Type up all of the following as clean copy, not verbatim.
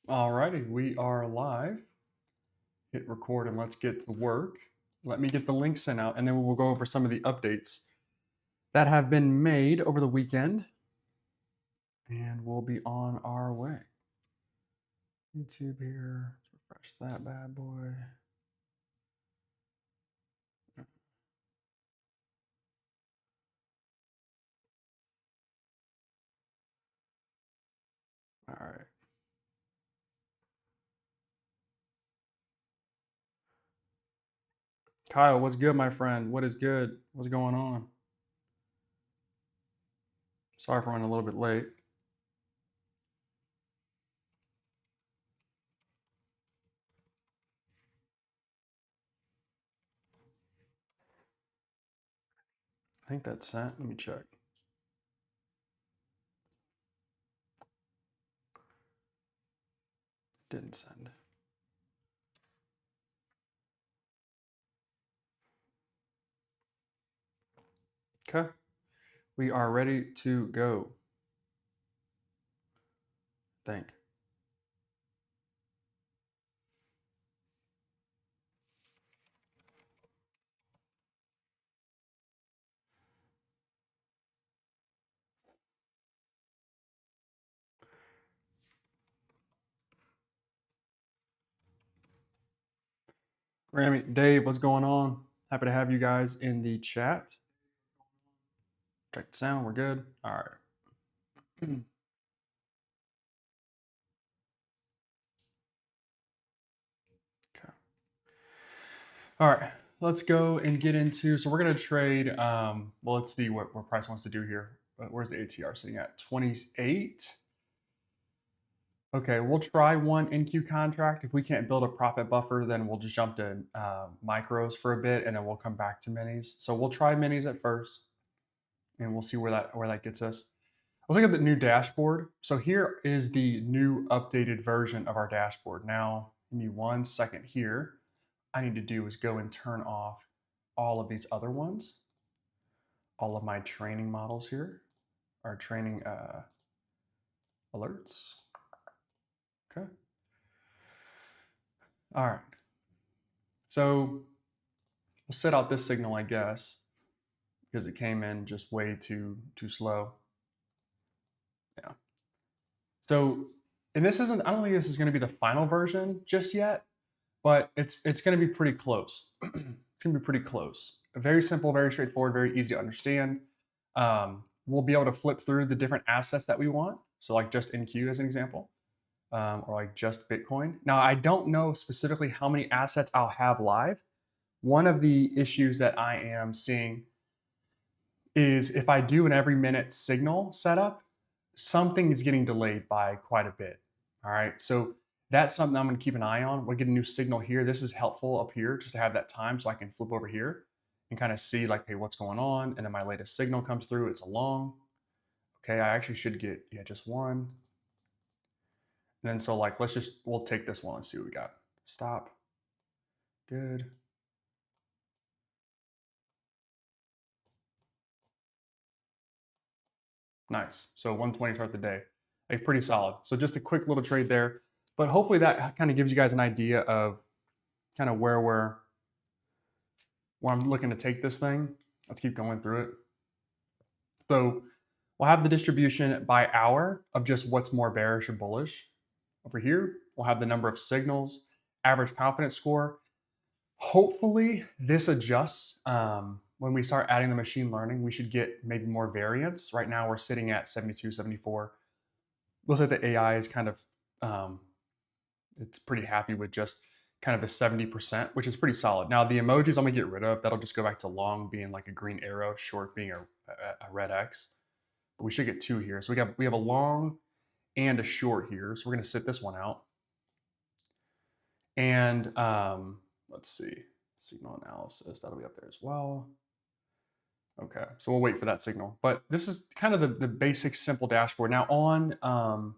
Alrighty, we are live. Hit record and let's get to work. Let me get the link sent out and then we'll go over some of the updates that have been made over the weekend. And we'll be on our way. YouTube here. Let's refresh that bad boy. All right. Kyle, what's good, my friend? What is good? What's going on? Sorry for running a little bit late. I think that's sent. Let me check. Didn't send. Okay. We are ready to go. Think. Rami, Dave, what's going on? Happy to have you guys in the chat. Check the sound. We're good. All right. Okay. All right. Let's go and get into. So we're gonna trade. Well, let's see what price wants to do here. But where's the ATR sitting at? 28. Okay, we'll try one NQ contract. If we can't build a profit buffer, then we'll just jump to micros for a bit, and then we'll come back to minis. So we'll try minis at first, and we'll see where that gets us. I was looking at the new dashboard. So here is the new updated version of our dashboard. Now, give me 1 second here. I need to do is go and turn off all of these other ones, all of my training models here, our training alerts. Okay. All right. So we'll set out this signal, I guess, because it came in just way too slow. Yeah. So, and this isn't, I don't think this is going to be the final version just yet, but it's going to be pretty close. It's going to be pretty close. Very simple, very straightforward, very easy to understand. We'll be able to flip through the different assets that we want. So like just NQ as an example, or like just Bitcoin. Now, I don't know specifically how many assets I'll have live. One of the issues that I am seeing is if I do an every minute signal setup, something is getting delayed by quite a bit. All right. So that's something I'm going to keep an eye on. We'll get a new signal here. This is helpful up here just to have that time so I can flip over here and kind of see like, hey, what's going on? And then my latest signal comes through. It's a long. Okay. I actually should get, yeah, just one. And then so like, we'll take this one and see what we got. Stop. Good. Nice. So 120 start the day. Like pretty solid. So just a quick little trade there. But hopefully that kind of gives you guys an idea of kind of where I'm looking to take this thing. Let's keep going through it. So we'll have the distribution by hour of just what's more bearish or bullish. Over here, we'll have the number of signals, average confidence score. Hopefully this adjusts. When we start adding the machine learning, we should get maybe more variance. Right now we're sitting at 72, 74. Looks like the AI is kind of, it's pretty happy with just kind of the 70%, which is pretty solid. Now the emojis I'm gonna get rid of. That'll just go back to long being like a green arrow, short being a red X. But we should get two here. So we have a long and a short here. So we're gonna sit this one out. And let's see, signal analysis, that'll be up there as well. Okay, so we'll wait for that signal. But this is kind of the basic simple dashboard. Now on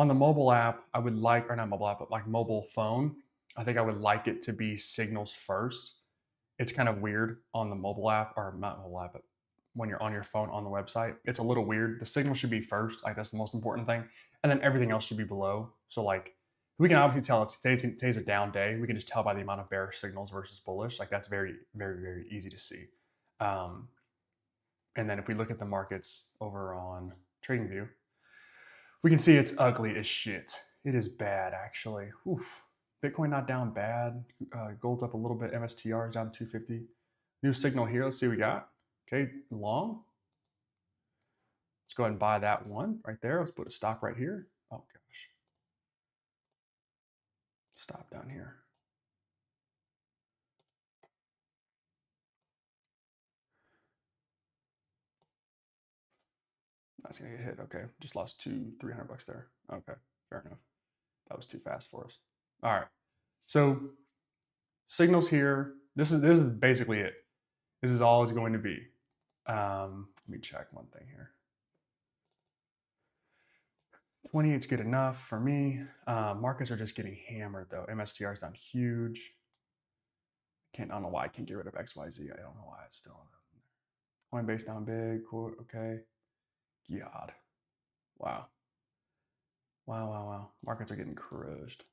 the mobile app, I would like, or not mobile app, but like mobile phone, I think I would like it to be signals first. It's kind of weird on the mobile app, or not mobile app, but when you're on your phone on the website. It's a little weird. The signal should be first, like that's the most important thing, and then everything else should be below. So like we can obviously tell it's today's a down day. We can just tell by the amount of bearish signals versus bullish. Like that's very, very, very easy to see. And then if we look at the markets over on TradingView, we can see it's ugly as shit. It is bad, actually. Oof. Bitcoin not down bad. Gold's up a little bit. MSTR is down to 250. New signal here. Let's see what we got. Okay, long. Let's go ahead and buy that one right there. Let's put a stop right here. Oh, gosh. Stop down here. That's going to get hit. Okay, just lost $300 there. Okay, fair enough. That was too fast for us. All right. So signals here. This is basically it. This is all it's going to be. Let me check one thing here. 28 is good enough for me. Markets are just getting hammered though. MSTR is down huge. I don't know why I can't get rid of XYZ. I don't know why it's still on there. Coinbase down big. Cool. Okay. God. Wow. Wow. Markets are getting crushed.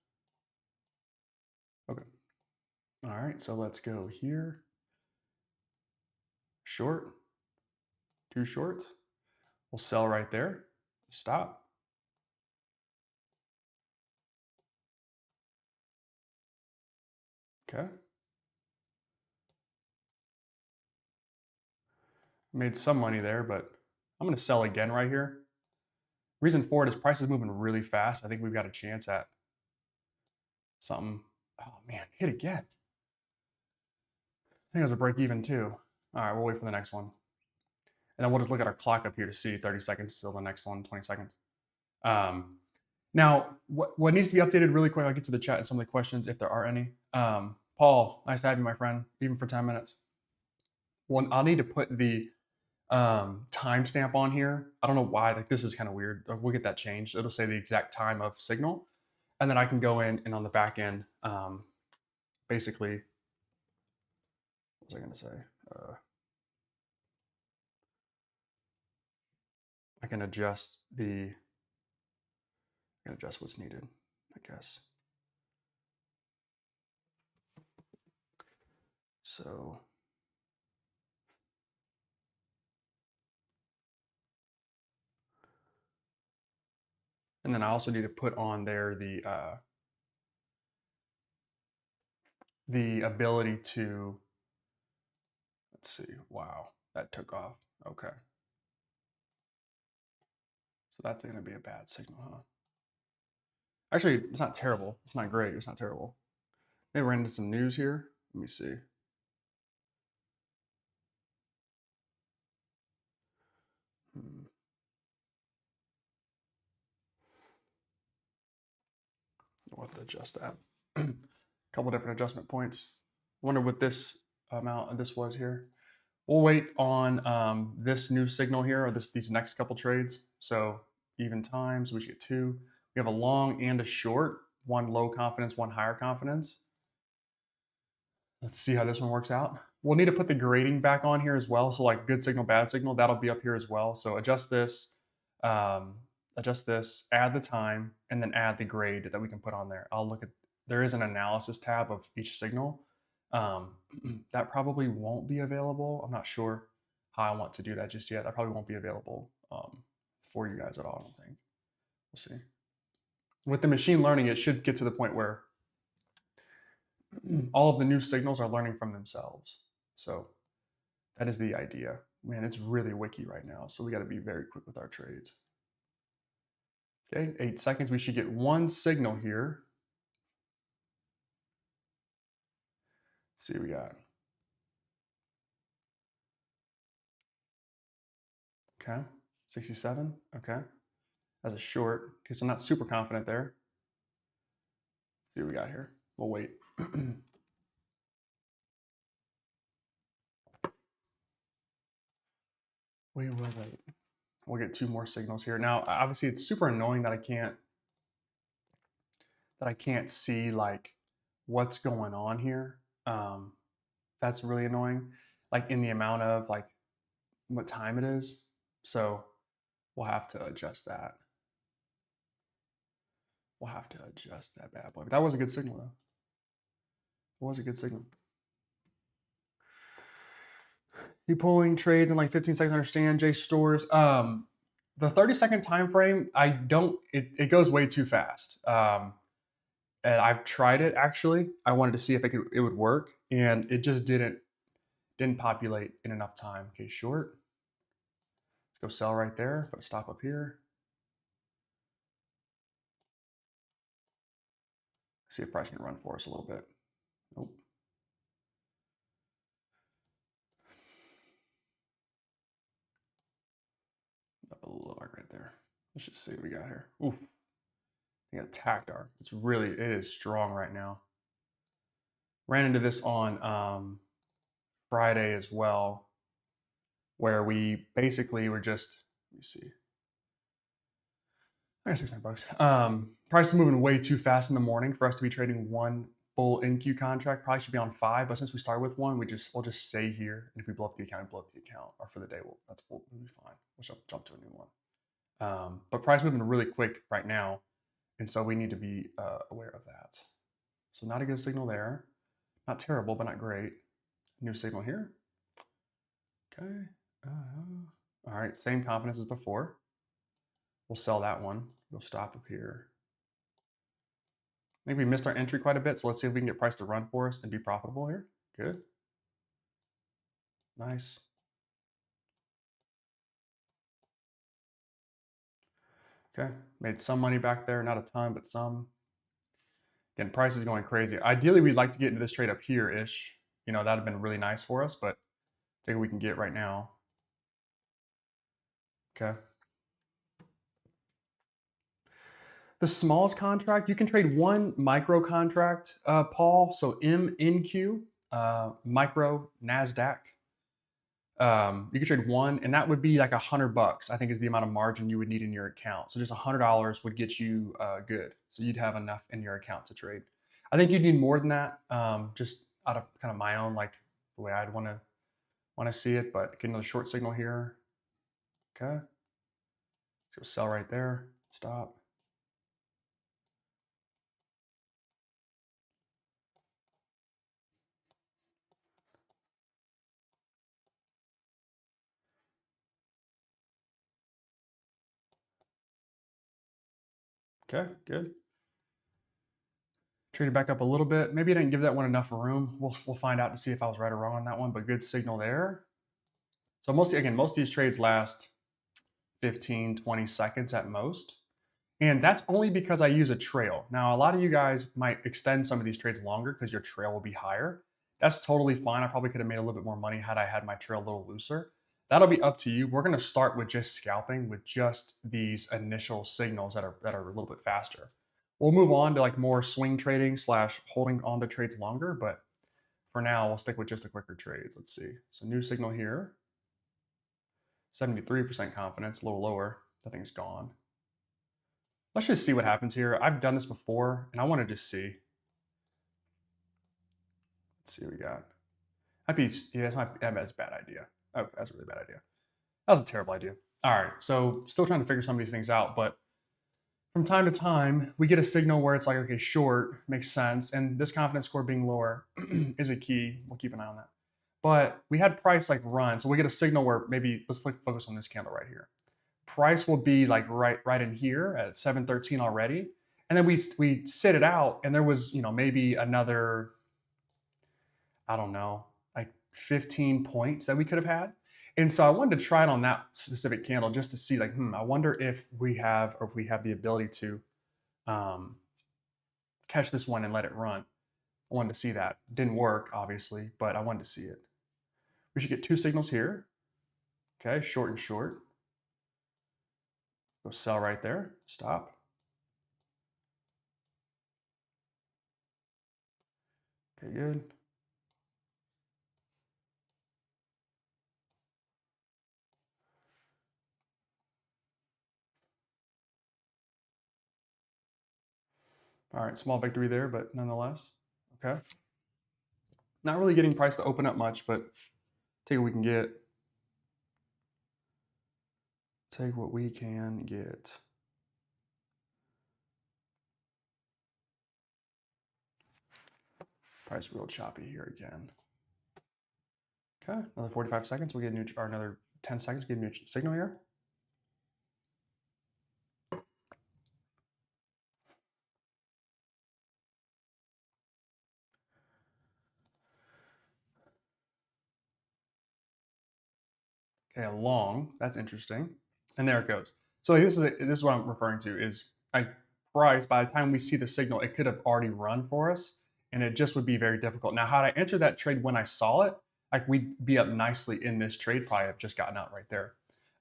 Okay. All right. So let's go here. Short. 2 shorts. We'll sell right there. Stop. Okay. Made some money there, but I'm going to sell again right here. Reason for it is price is moving really fast. I think we've got a chance at something. Oh man, hit again. I think it was a break even too. All right, we'll wait for the next one. And then we'll just look at our clock up here to see 30 seconds till the next one, 20 seconds. Now, what needs to be updated really quick, I'll get to the chat and some of the questions if there are any. Paul, nice to have you, my friend, even for 10 minutes. Well, I'll need to put the timestamp on here. I don't know why, like this is kind of weird. We'll get that changed. It'll say the exact time of signal. And then I can go in and on the back end, basically, what was I going to say? I can adjust what's needed, I guess. So and then I also need to put on there the ability to, let's see, wow, that took off. Okay. So that's going to be a bad signal, huh? Actually, it's not terrible. It's not great. It's not terrible. Maybe ran into some news here. Let me see. We'll have to adjust that. A couple different adjustment points. Wonder what this amount of this was here. We'll wait on this new signal here, or these next couple trades. So even times, we should get 2. We have a long and a short, one low confidence, one higher confidence. Let's see how this one works out. We'll need to put the grading back on here as well. So like good signal, bad signal, that'll be up here as well. So adjust this, add the time, and then add the grade that we can put on there. I'll look at, there is an analysis tab of each signal. That probably won't be available. I'm not sure how I want to do that just yet. That probably won't be available for you guys at all, I don't think. We'll see. With the machine learning, it should get to the point where all of the new signals are learning from themselves. So that is the idea. Man, it's really wiki right now, so we got to be very quick with our trades. Okay, 8 seconds. We should get one signal here. Let's see what we got. Okay, 67. Okay, as a short. Okay, so I'm not super confident there. Let's see what we got here. We'll wait. We will wait. We'll get 2 more signals here. Now, obviously, it's super annoying that I can't see like what's going on here. That's really annoying. Like in the amount of like what time it is. So we'll have to adjust that. We'll have to adjust that bad boy. But that was a good signal though. It was a good signal. You pulling trades in like 15 seconds, understand, J stores. The 30-second time frame, I don't, it goes way too fast. And I've tried it actually. I wanted to see if it would work, and it just didn't populate in enough time. Okay, short. Let's go sell right there. Go stop up here. See if price can run for us a little bit. Nope. Up a little right there. Let's just see what we got here. Ooh, we got tactar. It is strong right now. Ran into this on Friday as well, where we basically were just, let me see. I got $69. Price is moving way too fast in the morning for us to be trading one full NQ contract. Probably should be on 5, but since we started with one, we'll just stay here. And if we blow up the account, we blow up the account. Or for the day, we'll be fine. We'll jump to a new one. But price moving really quick right now, and so we need to be aware of that. So not a good signal there. Not terrible, but not great. New signal here. Okay. All right, same confidence as before. We'll sell that one. We'll stop up here. I think we missed our entry quite a bit, so let's see if we can get price to run for us and be profitable here. Good. Nice. Okay, made some money back there, not a ton, but some. Again, price is going crazy. Ideally, we'd like to get into this trade up here-ish. You know, that'd have been really nice for us, but take what we can get right now. Okay. The smallest contract, you can trade one micro contract, Paul. So MNQ, micro NASDAQ. You can trade one, and that would be like $100. I think is the amount of margin you would need in your account. So just $100 would get you good. So you'd have enough in your account to trade. I think you'd need more than that, just out of kind of my own like the way I'd want to see it. But get another short signal here. Okay, so sell right there. Stop. Okay, good. Traded back up a little bit. Maybe I didn't give that one enough room. We'll find out to see if I was right or wrong on that one, but good signal there. So most of these trades last 15, 20 seconds at most. And that's only because I use a trail. Now, a lot of you guys might extend some of these trades longer because your trail will be higher. That's totally fine. I probably could have made a little bit more money had I had my trail a little looser. That'll be up to you. We're going to start with just scalping with just these initial signals that are a little bit faster. We'll move on to like more swing trading / holding on to trades longer, but for now, we'll stick with just the quicker trades. Let's see. So new signal here, 73% confidence, a little lower. That thing's gone. Let's just see what happens here. I've done this before, and I want to just see. Let's see what we got. Yeah, that's a bad idea. Okay, that's a really bad idea. That was a terrible idea. All right, so still trying to figure some of these things out, but from time to time, we get a signal where it's like, okay, short makes sense, and this confidence score being lower is a key. We'll keep an eye on that. But we had price like run, so we get a signal where maybe let's focus on this candle right here. Price will be like right in here at 713 already, and then we sit it out, and there was maybe another, I don't know, like 15 points that we could have had. And so I wanted to try it on that specific candle just to see, like, I wonder if we have the ability to catch this one and let it run. I wanted to see that. Didn't work, obviously, but I wanted to see it. We should get 2 signals here. Okay, short and short. Go sell right there. Stop. Okay, good. All right, small victory there, but nonetheless. Okay. Not really getting price to open up much, but take what we can get. take what we can get. Price real choppy here again. Okay, another 45 seconds. We'll get a new, or another 10 seconds, get a new signal here. Okay, a long. That's interesting. And there it goes. So this is what I'm referring to is price. By the time we see the signal, it could have already run for us, and it just would be very difficult. Now, had I entered that trade when I saw it, like we'd be up nicely in this trade. Probably have just gotten out right there.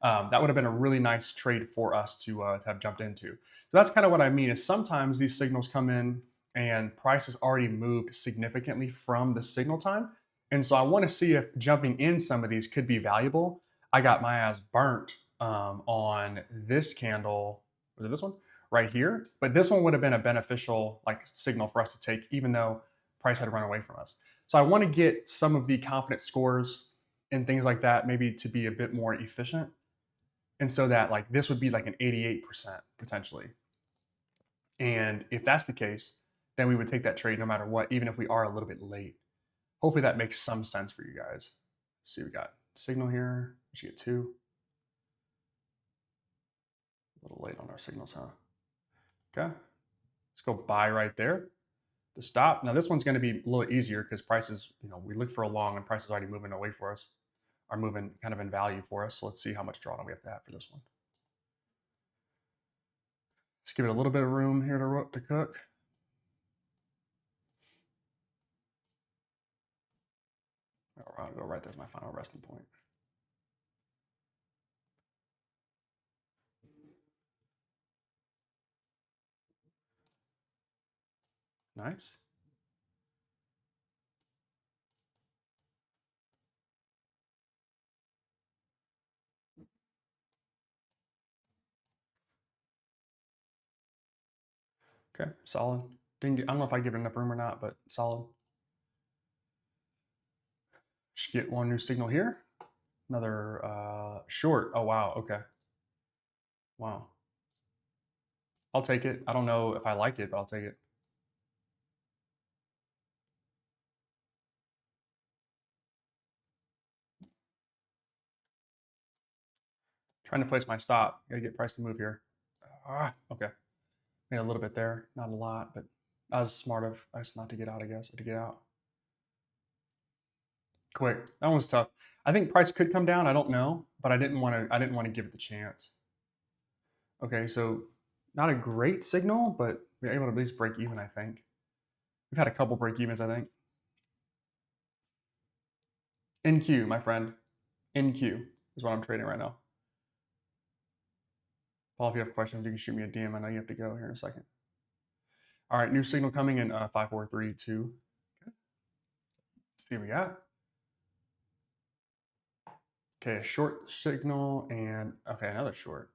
That would have been a really nice trade for us to have jumped into. So that's kind of what I mean. Is sometimes these signals come in and price has already moved significantly from the signal time, and so I want to see if jumping in some of these could be valuable. I got my ass burnt on this candle. Was it this one right here? But this one would have been a beneficial like signal for us to take, even though price had run away from us. So I want to get some of the confidence scores and things like that, maybe to be a bit more efficient, and so that like this would be like an 88% potentially. And if that's the case, then we would take that trade no matter what, even if we are a little bit late. Hopefully that makes some sense for you guys. Let's see, we got signal here. We should get two. A little late on our signals, huh? Okay. Let's go buy right there. The stop. Now this one's going to be a little easier because prices, we look for a long and prices already moving away for us, are moving kind of in value for us. So let's see how much drawdown we have to have for this one. Let's give it a little bit of room here to cook. I'll go right there's my final resting point. Nice. Okay, solid. I don't know if I give it enough room or not, but solid. Should get one new signal here. Another short. Oh, wow. Okay. Wow. I'll take it. I don't know if I like it, but I'll take it. Trying to place my stop. Gotta get price to move here. Okay. Made a little bit there. Not a lot, but I was smart of us not to get out, I guess, or to get out. Quick. That one was tough. I think price could come down. I don't know, but I didn't want to give it the chance. Okay, so not a great signal, but we're able to at least break even, I think. We've had a couple break evens, I think. NQ, my friend. NQ is what I'm trading right now. Paul, if you have questions, you can shoot me a DM. I know you have to go here in a second. All right, new signal coming in 5, 4, 3, 2. Okay. See what we got. Okay, a short signal and okay, another short.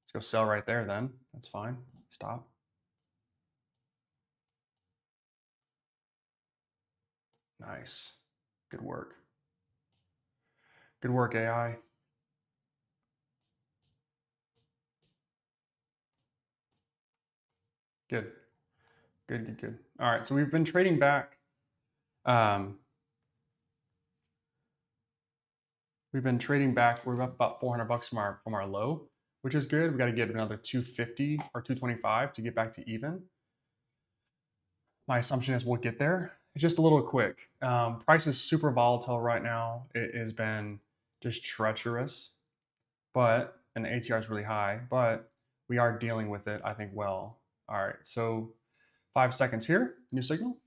Let's go sell right there then. That's fine. Stop. Nice. Good work. Good work, AI. Good. Good, good, good. All right, so we've been trading back. We've been trading back. We're up about 400 bucks from our low, which is good. We got to get another 250 or 225 to get back to even. My assumption is we'll get there. It's just a little quick. Price is super volatile right now. It has been just treacherous, and the ATR is really high, but we are dealing with it, I think, well. All right, so 5 seconds here, new signal.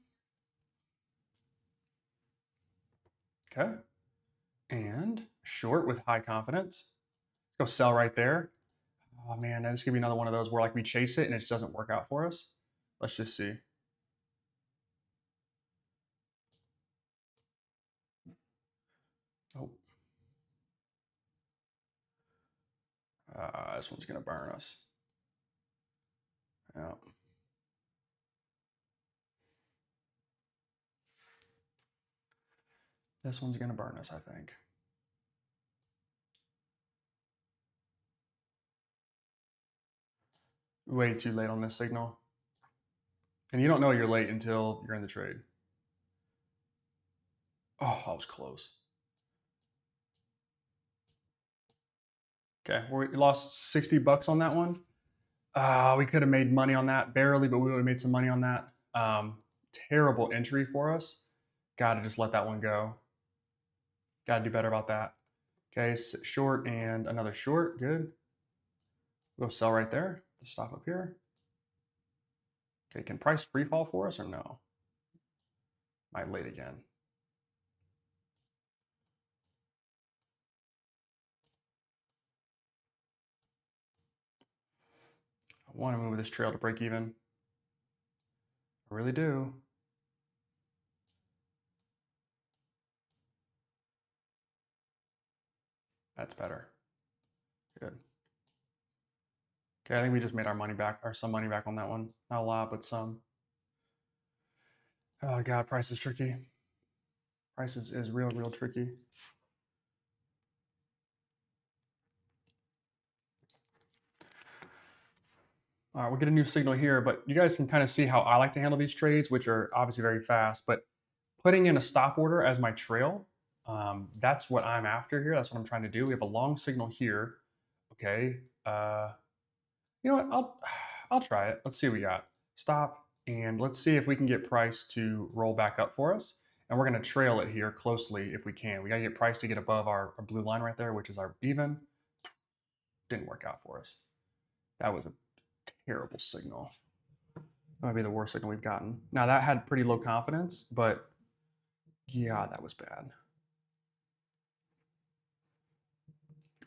Okay, and short with high confidence. Let's go sell right there. Oh man, this could be another one of those where like we chase it and it just doesn't work out for us. Let's just see. Oh, this one's gonna burn us. Yeah. This one's gonna burn us, I think. Way too late on this signal. And you don't know you're late until you're in the trade. Oh, I was close. Okay, we lost 60 bucks on that one. We could have made money on that, barely, but we would have made some money on that. Terrible entry for us. Got to just let that one go. Got to do better about that. Okay, short and another short. Good. We'll go sell right there. The stop up here. Okay, can price free fall for us or no? Might late again. I want to move this trail to break even. I really do. That's better. Good. Okay, I think we just made our money back, or some money back on that one. Not a lot, but some. Oh God, price is tricky. Price is real tricky. All right, we'll get a new signal here, but you guys can kind of see how I like to handle these trades, which are obviously very fast, but putting in a stop order as my trail, that's what I'm after here. That's what I'm trying to do. We have a long signal here. Okay. You know what? I'll try it. Let's see what we got. Stop, and let's see if we can get price to roll back up for us. And we're going to trail it here closely if we can. We got to get price to get above our blue line right there, which is our even. Didn't work out for us. That was a terrible signal. That might be the worst signal we've gotten. Now that had pretty low confidence, but yeah, that was bad.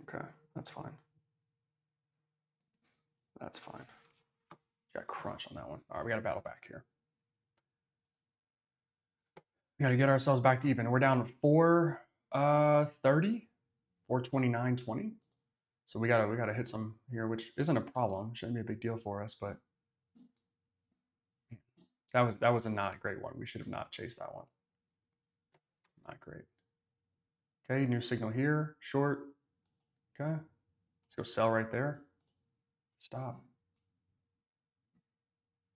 Okay, that's fine. That's fine. Got crunch on that one. All right, we got to battle back here. We got to get ourselves back to even. We're down to 430, 429.20. So we gotta hit some here, which isn't a problem. Shouldn't be a big deal for us, but that was a not great one. We should have not chased that one. Not great. Okay, new signal here, short. Okay, let's go sell right there. Stop.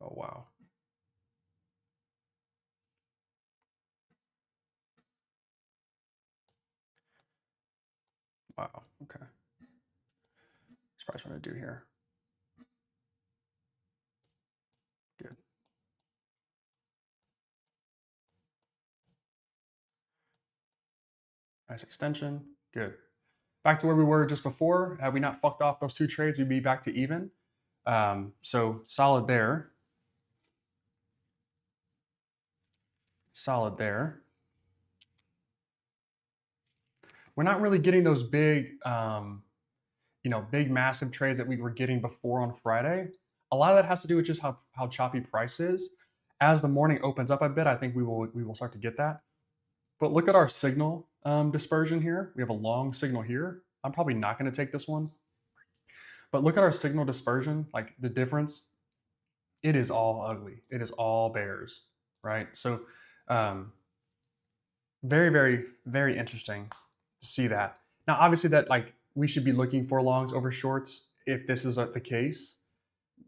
Oh wow. Wow. Okay. That's probably what I'm gonna do here. Good. Nice extension. Good. Back to where we were just before. Had we not fucked off those two trades, we'd be back to even. So solid there. Solid there. We're not really getting those big, big massive trades that we were getting before on Friday. A lot of that has to do with just how choppy price is. As the morning opens up a bit, I think we will start to get that. But look at our signal dispersion here. We have a long signal here. I'm probably not going to take this one. But look at our signal dispersion, like the difference. It is all ugly. It is all bears, right? So um, very, very, very interesting to see that. Now, obviously, that like we should be looking for longs over shorts. If this is the case,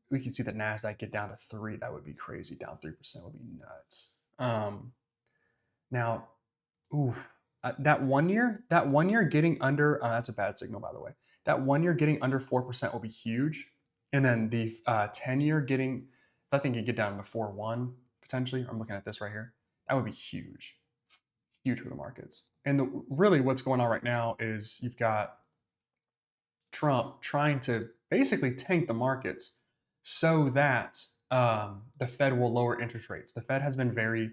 we can see the Nasdaq get down to 3. That would be crazy. Down 3% would be nuts. Now, ooh, that 1 year getting under that's a bad signal, by the way. That 1 year getting under 4% will be huge, and then the 10-year getting, I think it get down to 4.1 potentially. I'm looking at this right here. That would be huge, huge for the markets. And really, what's going on right now is you've got Trump trying to basically tank the markets so that the Fed will lower interest rates. The Fed has been very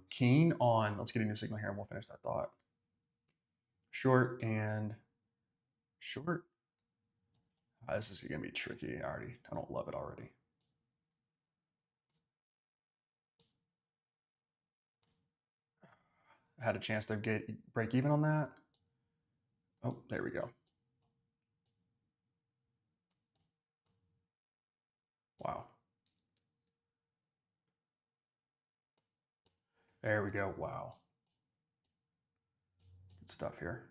keen on, let's get a new signal here and we'll finish that thought. Short and short. This is going to be tricky. I don't love it already. I had a chance to break even on that. Oh, there we go. Wow. There we go. Wow. Good stuff here.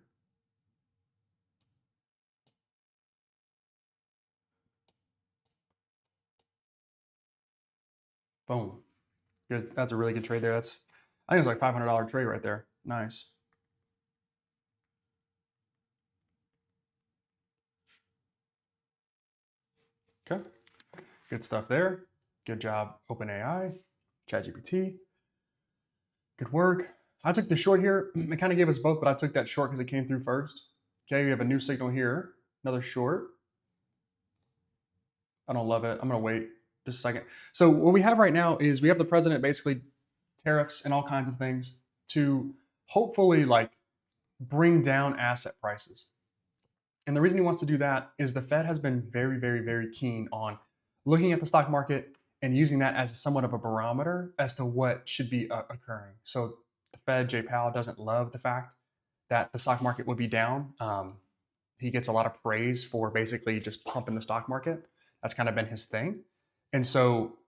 Boom. Good. That's a really good trade there. I think it's like $500 trade right there. Nice. Okay. Good stuff there. Good job, OpenAI, ChatGPT. Good work. I took the short here. It kind of gave us both, but I took that short because it came through first. Okay, we have a new signal here. Another short. I don't love it. I'm going to wait just a second. So what we have right now is we have the president basically tariffs and all kinds of things to hopefully like bring down asset prices. And the reason he wants to do that is the Fed has been very, very, very keen on looking at the stock market and using that as somewhat of a barometer as to what should be occurring. So the Fed, Jay Powell, doesn't love the fact that the stock market would be down. He gets a lot of praise for basically just pumping the stock market. That's kind of been his thing. And so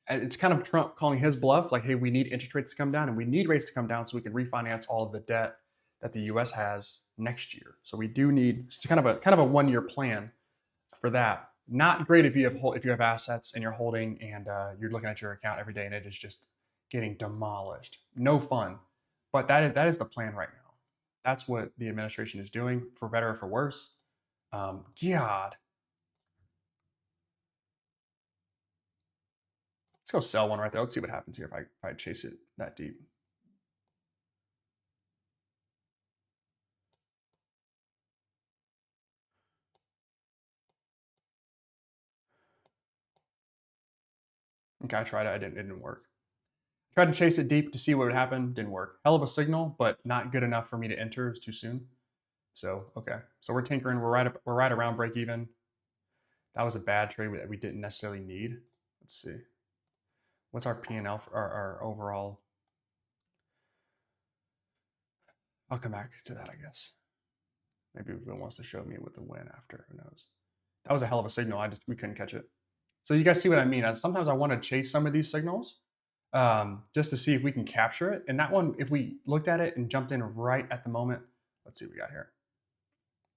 it's kind of Trump calling his bluff, like, hey, we need interest rates to come down and we need rates to come down so we can refinance all of the debt that the U.S. has next year. So we do need it's kind of a 1 year plan for that. Not great if you have assets and you're holding and you're looking at your account every day and it is just getting demolished. No fun. But that is the plan right now. That's what the administration is doing, for better or for worse. God, let's go sell one right there. Let's see what happens here if I chase it that deep. Okay, I tried it. It didn't work. Tried to chase it deep to see what would happen. Didn't work. Hell of a signal, but not good enough for me to enter. It's too soon. So okay. So we're tinkering. We're right around break even. That was a bad trade that we didn't necessarily need. Let's see. What's our P&L for our overall? I'll come back to that, I guess. Maybe it wants to show me with the win after. Who knows? That was a hell of a signal. We couldn't catch it. So you guys see what I mean? Sometimes I want to chase some of these signals just to see if we can capture it. And that one, if we looked at it and jumped in right at the moment, let's see what we got here.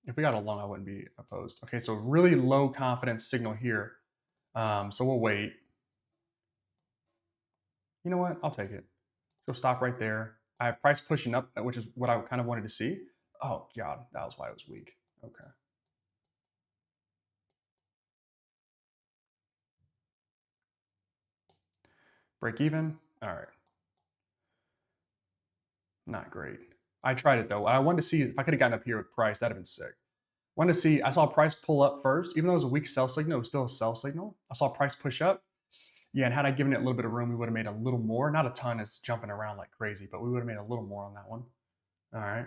If we got a long, I wouldn't be opposed. Okay, so really low confidence signal here. So we'll wait. You know what? I'll take it. Go stop right there. I have price pushing up, which is what I kind of wanted to see. Oh God, that was why it was weak. Okay. Break even. All right. Not great. I tried it though. I wanted to see if I could have gotten up here with price. That'd have been sick. Wanted to see. I saw price pull up first, even though it was a weak sell signal. It was still a sell signal. I saw price push up. Yeah, and had I given it a little bit of room, we would have made a little more. Not a ton. It's jumping around like crazy, but we would have made a little more on that one. All right.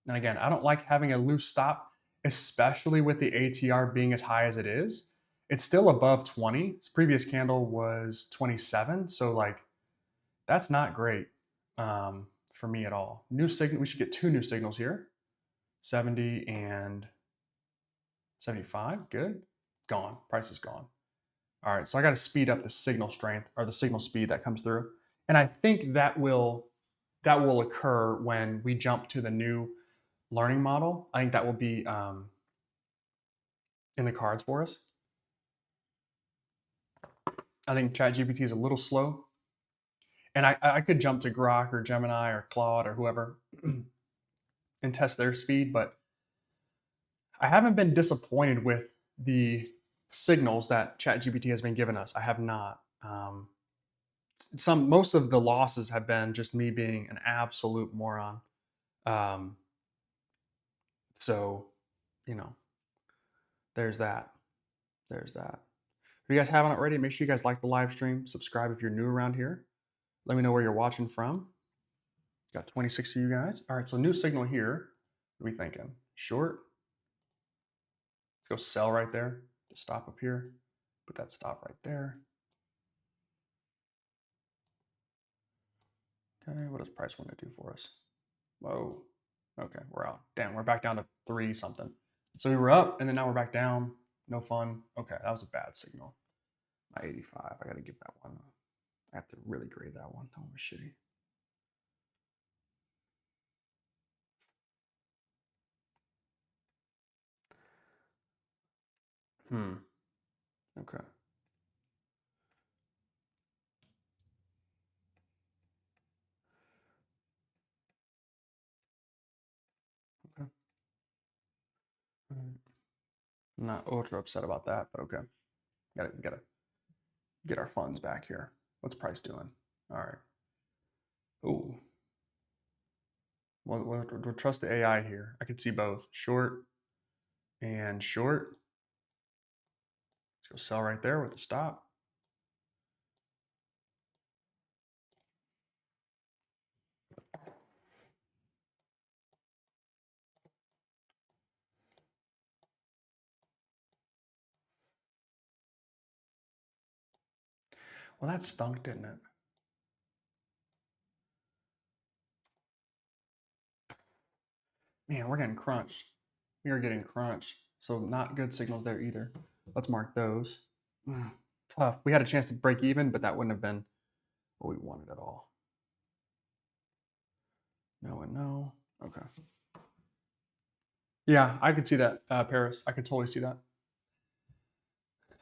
And again, I don't like having a loose stop, especially with the ATR being as high as it is. It's still above 20. Its previous candle was 27. So like that's not great for me at all. New signal. We should get two new signals here. 70 and 75. Good. Gone. Price is gone. All right. So I got to speed up the signal strength or the signal speed that comes through. And I think that will occur when we jump to the new learning model. I think that will be in the cards for us. I think ChatGPT is a little slow, and I could jump to Grok or Gemini or Claude or whoever and test their speed, but I haven't been disappointed with the signals that ChatGPT has been giving us. I have not. Most of the losses have been just me being an absolute moron. Um, so, you know, there's that. There's that. If you guys haven't already, make sure you guys like the live stream, subscribe if you're new around here. Let me know where you're watching from. Got 26 of you guys. All right, so new signal here. What are we thinking? Short. Let's go sell right there. The stop up here. Put that stop right there. Okay, what does price want to do for us? Whoa. Okay, we're out. Damn, we're back down to 3 something. So we were up, and then now we're back down. No fun. Okay, that was a bad signal. My 85. I got to give that one. I have to really grade that one. That one was shitty. Okay. I'm not ultra upset about that, but okay. Gotta get our funds back here. What's price doing? All right. Oh, we'll trust the AI here. I can see both short and short. Let's go sell right there with the stop. Well, that stunk, didn't it? Man, we're getting crunched. We are getting crunched. So not good signals there either. Let's mark those. Tough. We had a chance to break even, but that wouldn't have been what we wanted at all. No and no. Okay. Yeah, I could see that, Paris. I could totally see that.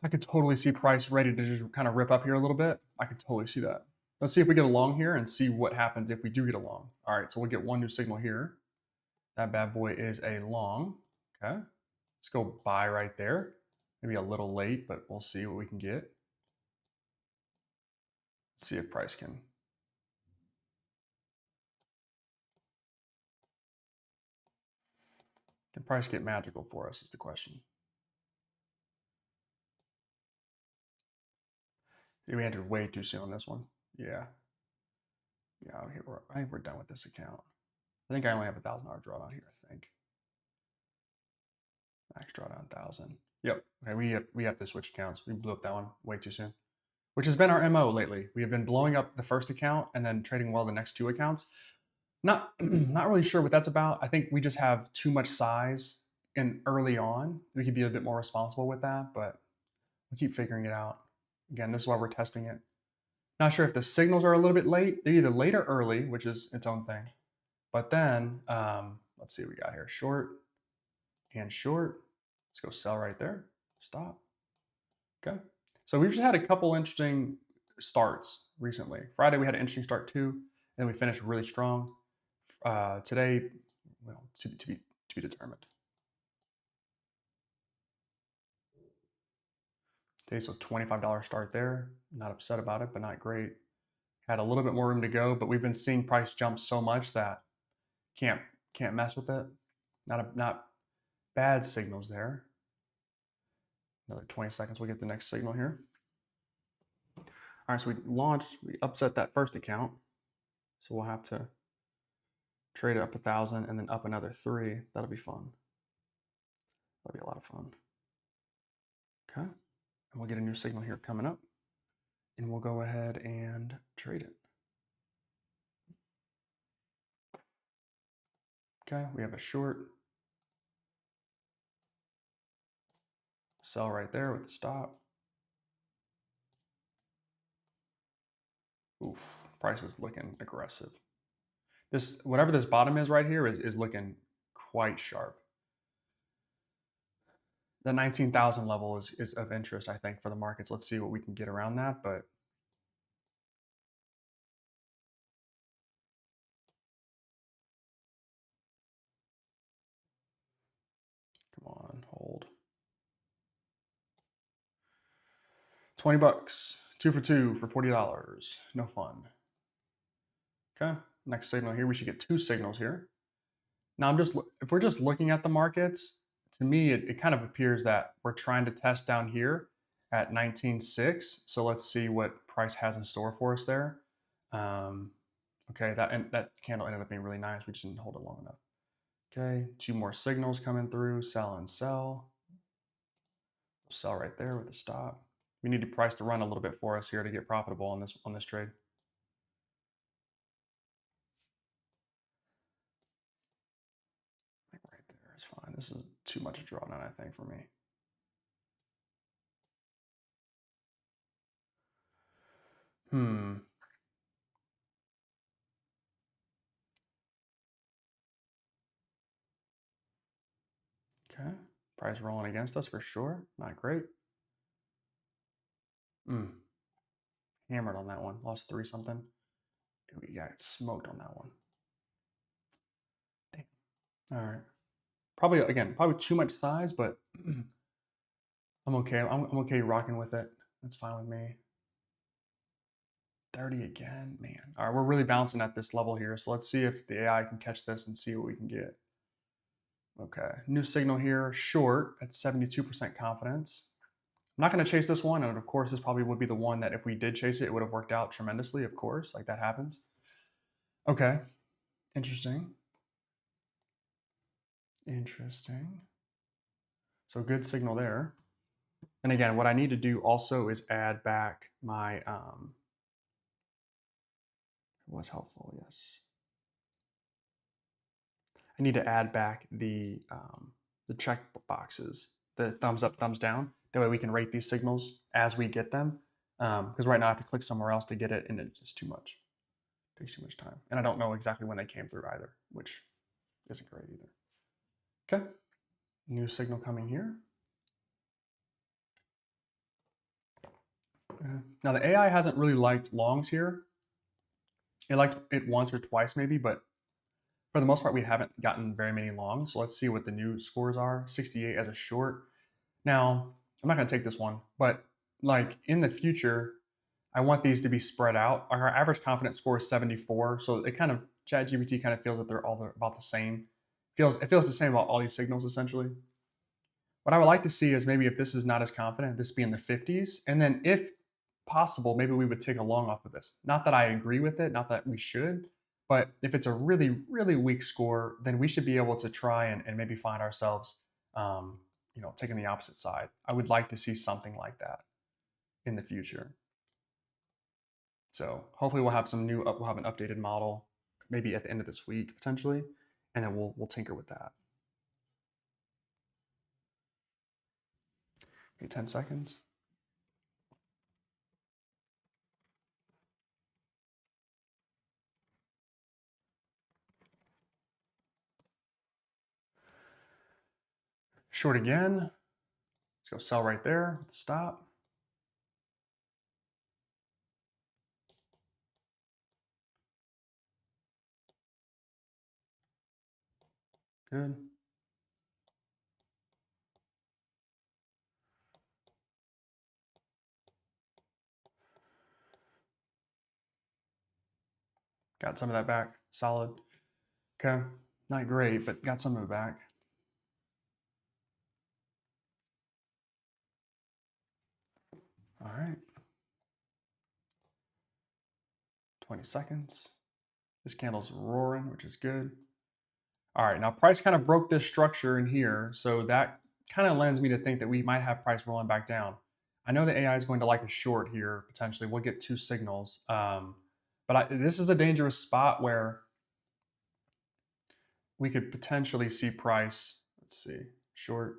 I could totally see price ready to just kind of rip up here a little bit. I could totally see that. Let's see if we get a long here and see what happens if we do get a long. All right, so we'll get one new signal here. That bad boy is a long. Okay. Let's go buy right there. Maybe a little late, but we'll see what we can get. Let's see if price can. Can price get magical for us is the question. We entered way too soon on this one. Yeah. Yeah, okay, I think we're done with this account. I think I only have $1,000 drawdown here, I think. Max drawdown 1,000. Yep. Okay, we have to switch accounts. We blew up that one way too soon, which has been our MO lately. We have been blowing up the first account and then trading well the next two accounts. Not really sure what that's about. I think we just have too much size and early on. We could be a bit more responsible with that, but we'll keep figuring it out. Again, this is why we're testing it. Not sure if the signals are a little bit late. They're either late or early, which is its own thing. But then, let's see what we got here. Short and short. Let's go sell right there. Stop. Okay. So we've just had a couple interesting starts recently. Friday we had an interesting start too, and we finished really strong. Today, well, to be determined. Okay, so $25 start there. Not upset about it, but not great. Had a little bit more room to go, but we've been seeing price jump so much that can't can't mess with it. Not bad signals there. Another 20 seconds, we'll get the next signal here. All right, so we upset that first account. So we'll have to trade up 1,000 and then up another 3. That'll be fun. That'll be a lot of fun. Okay, and we'll get a new signal here coming up, and we'll go ahead and trade it. Okay, we have a short. Sell right there with the stop. Oof, price is looking aggressive. This, whatever this bottom is right here, is looking quite sharp. The 19,000 level is of interest, I think, for the markets. Let's see what we can get around that, but come on, hold. 20 bucks, 2 for 2 for $40. No fun. Okay, next signal here. We should get 2 signals here. Now if we're just looking at the markets, to me, it kind of appears that we're trying to test down here at 19.6. So let's see what price has in store for us there. Okay, that candle ended up being really nice. We just didn't hold it long enough. Okay, 2 more signals coming through. Sell and sell. Sell right there with the stop. We need the price to run a little bit for us here to get profitable on this trade. Right there is fine. This is too much a drawdown, I think, for me. Okay, price rolling against us for sure. Not great. Hammered on that one. Lost 3 something. We got smoked on that one. Damn. All right. Probably too much size, but I'm okay. I'm okay rocking with it. That's fine with me. 30 again, man. All right, we're really bouncing at this level here. So let's see if the AI can catch this and see what we can get. Okay, new signal here, short at 72% confidence. I'm not going to chase this one, and of course, this probably would be the one that if we did chase it, it would have worked out tremendously, of course, like that happens. Okay, interesting. Interesting. So good signal there. And again, what I need to do also is add back my, it was helpful, yes. I need to add back the check boxes, the thumbs up, thumbs down. That way we can rate these signals as we get them. Because right now I have to click somewhere else to get it, and it's just too much. It takes too much time. And I don't know exactly when they came through either, which isn't great either. Okay, new signal coming here. Now the AI hasn't really liked longs here. It liked it once or twice maybe, but for the most part, we haven't gotten very many longs. So let's see what the new scores are. 68 as a short. Now, I'm not going to take this one, but like in the future, I want these to be spread out. Our average confidence score is 74. So it kind of, ChatGPT kind of feels that they're all about the same. It feels the same about all these signals essentially. What I would like to see is maybe if this is not as confident, this be in the 50s. And then if possible, maybe we would take a long off of this. Not that I agree with it, not that we should, but if it's a really, really weak score, then we should be able to try and maybe find ourselves, taking the opposite side. I would like to see something like that in the future. So hopefully we'll have we'll have an updated model maybe at the end of this week potentially, and then we'll tinker with that. Okay, 10 seconds. Short again. Let's go sell right there. Stop. Good. Got some of that back. Solid. Okay. Not great, but got some of it back. All right. 20 seconds. This candle's roaring, which is good. All right, now price kind of broke this structure in here, so that kind of lends me to think that we might have price rolling back down. I know the AI is going to like a short here, potentially. We'll get two signals. But this is a dangerous spot where we could potentially see price, let's see, short,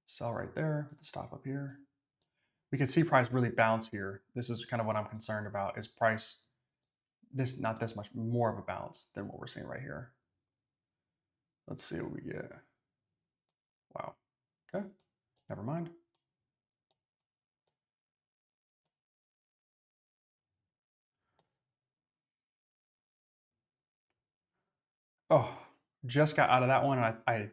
sell right there, stop up here. We could see price really bounce here. This is kind of what I'm concerned about is price, not this much more of a bounce than what we're seeing right here. Let's see what we get. Wow. Okay. Never mind. Oh, just got out of that one. And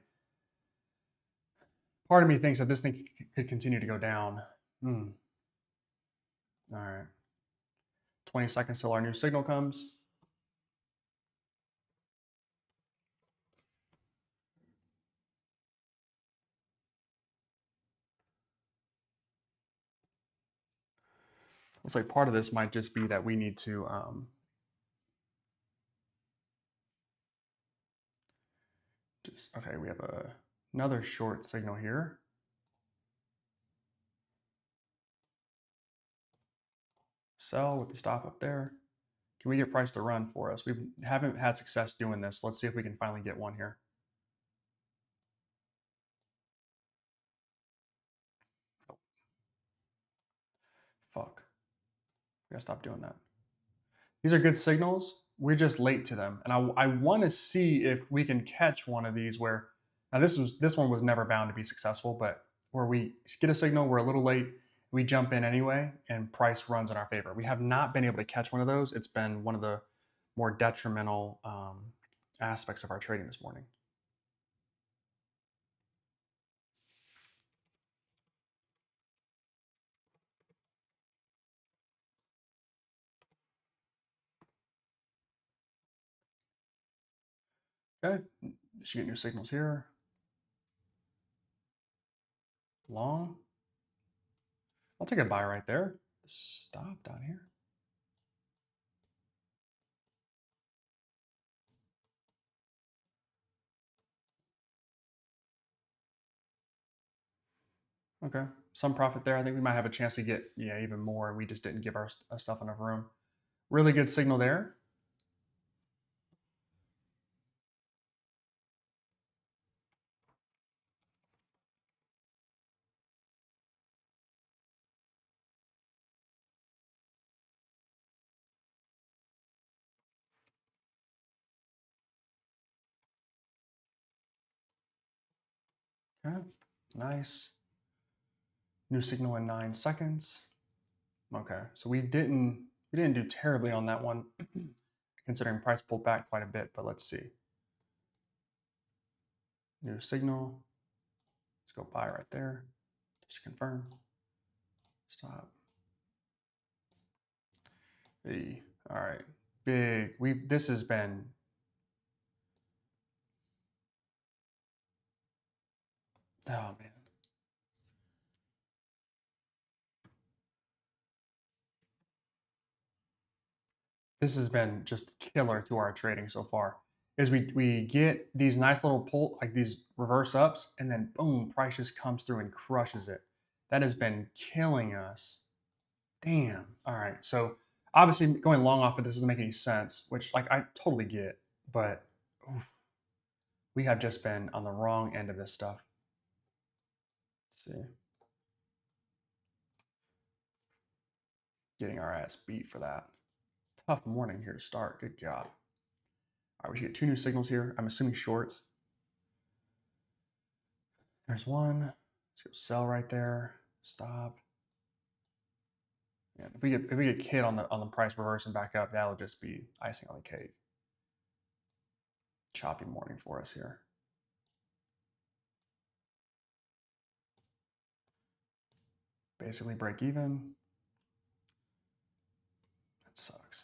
part of me thinks that this thing could continue to go down. All right. 20 seconds till our new signal comes. Looks like part of this might just be that we need to okay, we have another short signal here. Sell with the stop up there. Can we get price to run for us? We haven't had success doing this. Let's see if we can finally get one here. Oh. Fuck. We gotta stop doing that. These are good signals. We're just late to them. And I want to see if we can catch one of these where, now this one was never bound to be successful, but where we get a signal, we're a little late, we jump in anyway, and price runs in our favor. We have not been able to catch one of those. It's been one of the more detrimental aspects of our trading this morning. Okay, should get new signals here. Long. I'll take a buy right there. Stop down here. Okay, some profit there. I think we might have a chance to get, yeah, even more. We just didn't give our stuff enough room. Really good signal there. Okay, nice. New signal in 9 seconds. Okay, so we didn't do terribly on that one, considering price pulled back quite a bit. But let's see. New signal. Let's go buy right there. Just confirm. Stop. Hey, all right. Big. This has been. Oh man. This has been just killer to our trading so far. Is we get these nice little pull, like these reverse ups, and then boom, price just comes through and crushes it. That has been killing us. Damn. All right. So obviously going long off of this doesn't make any sense, which like I totally get, but oof, we have just been on the wrong end of this stuff. Let's see. Getting our ass beat for that. Tough morning here to start. Good job. All right, we should get two new signals here. I'm assuming shorts. There's one. Let's go sell right there. Stop. Yeah, if we get hit on the price reverse and back up, that'll just be icing on the cake. Choppy morning for us here. Basically break even. That sucks.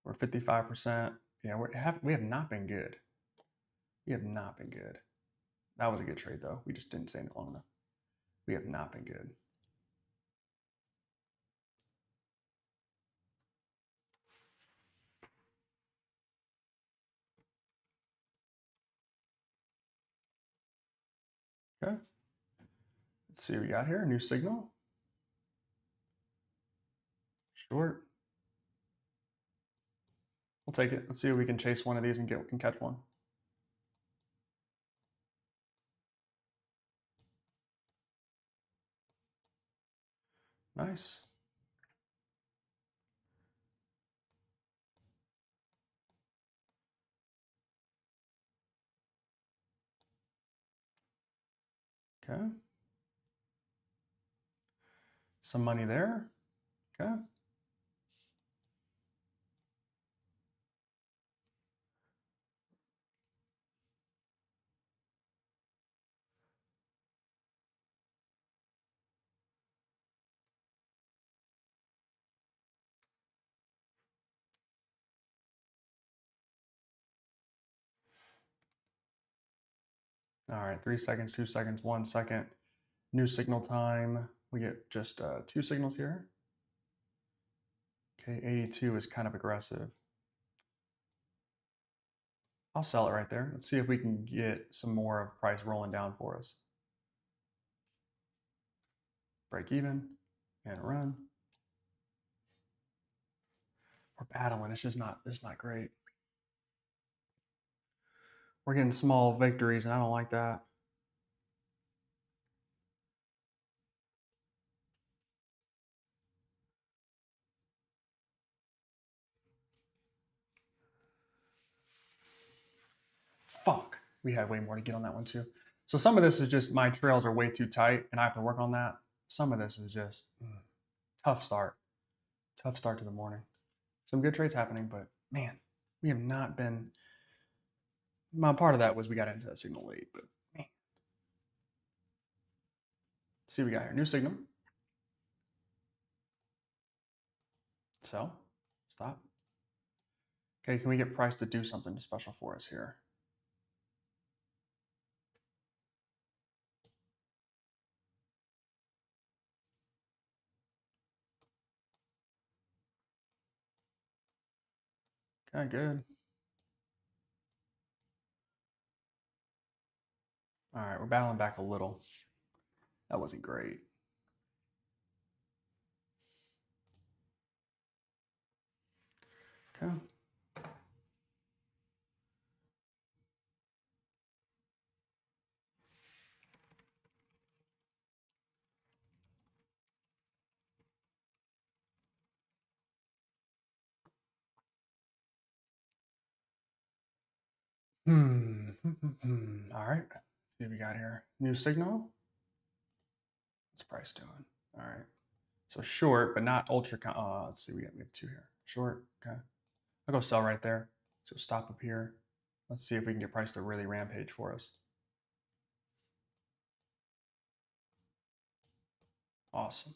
We're 55%. Yeah, we have not been good. We have not been good. That was a good trade though. We just didn't stay in it long enough. We have not been good. Okay. Let's see what we got here. New signal. Short. We'll take it. Let's see if we can chase one of these and catch one. Nice. Okay. Some money there. Okay. All right, 3 seconds, 2 seconds, 1 second. New signal time. We get just 2 signals here. Okay, 82 is kind of aggressive. I'll sell it right there. Let's see if we can get some more of price rolling down for us. Break even and run. We're battling. It's not great. We're getting small victories, and I don't like that. Fuck. We had way more to get on that one too. So some of this is just my trails are way too tight, and I have to work on that. Some of this is just tough start. Tough start to the morning. Some good trades happening, but man, we have not been. My part of that was we got into that signal late, but man, Let's see what we got here. New signal. Sell. Stop. Okay, can we get price to do something special for us here? Okay, good. All right, we're battling back a little. That wasn't great. Okay. All right. Let's see what we got here. New signal. What's price doing? All right. So short, but not ultra. Let's see. We have two here. Short. Okay. I'll go sell right there. So stop up here. Let's see if we can get price to really rampage for us. Awesome.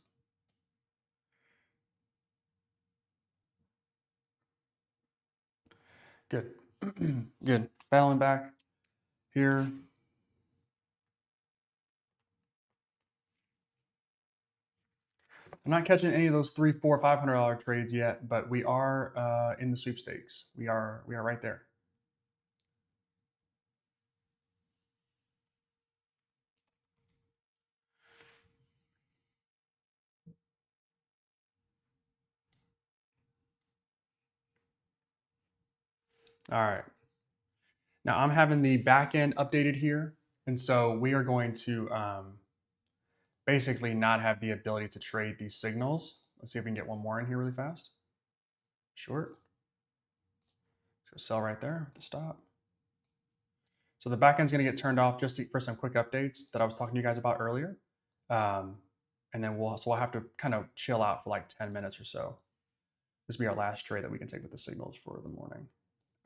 Good. Good. Battling back here. I'm not catching any of those $300, $400, $500 trades yet, but we are in the sweepstakes. We are right there. All right. Now I'm having the back end updated here, and so we are going to basically not have the ability to trade these signals. Let's see if we can get one more in here really fast. Short. So sell right there at the stop. So the back end's going to get turned off just for some quick updates that I was talking to you guys about earlier. And then we'll have to kind of chill out for like 10 minutes or so. This will be our last trade that we can take with the signals for the morning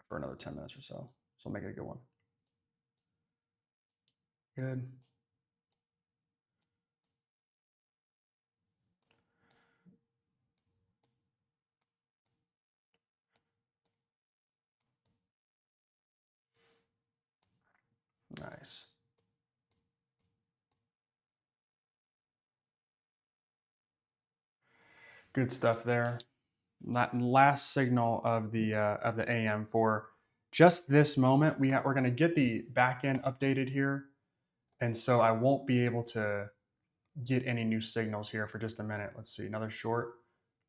for another 10 minutes or so. So make it a good one. Good. Nice. Good stuff there. Last signal of the AM for just this moment. We're going to get the back end updated here, and so I won't be able to get any new signals here for just a minute. Let's see, another short.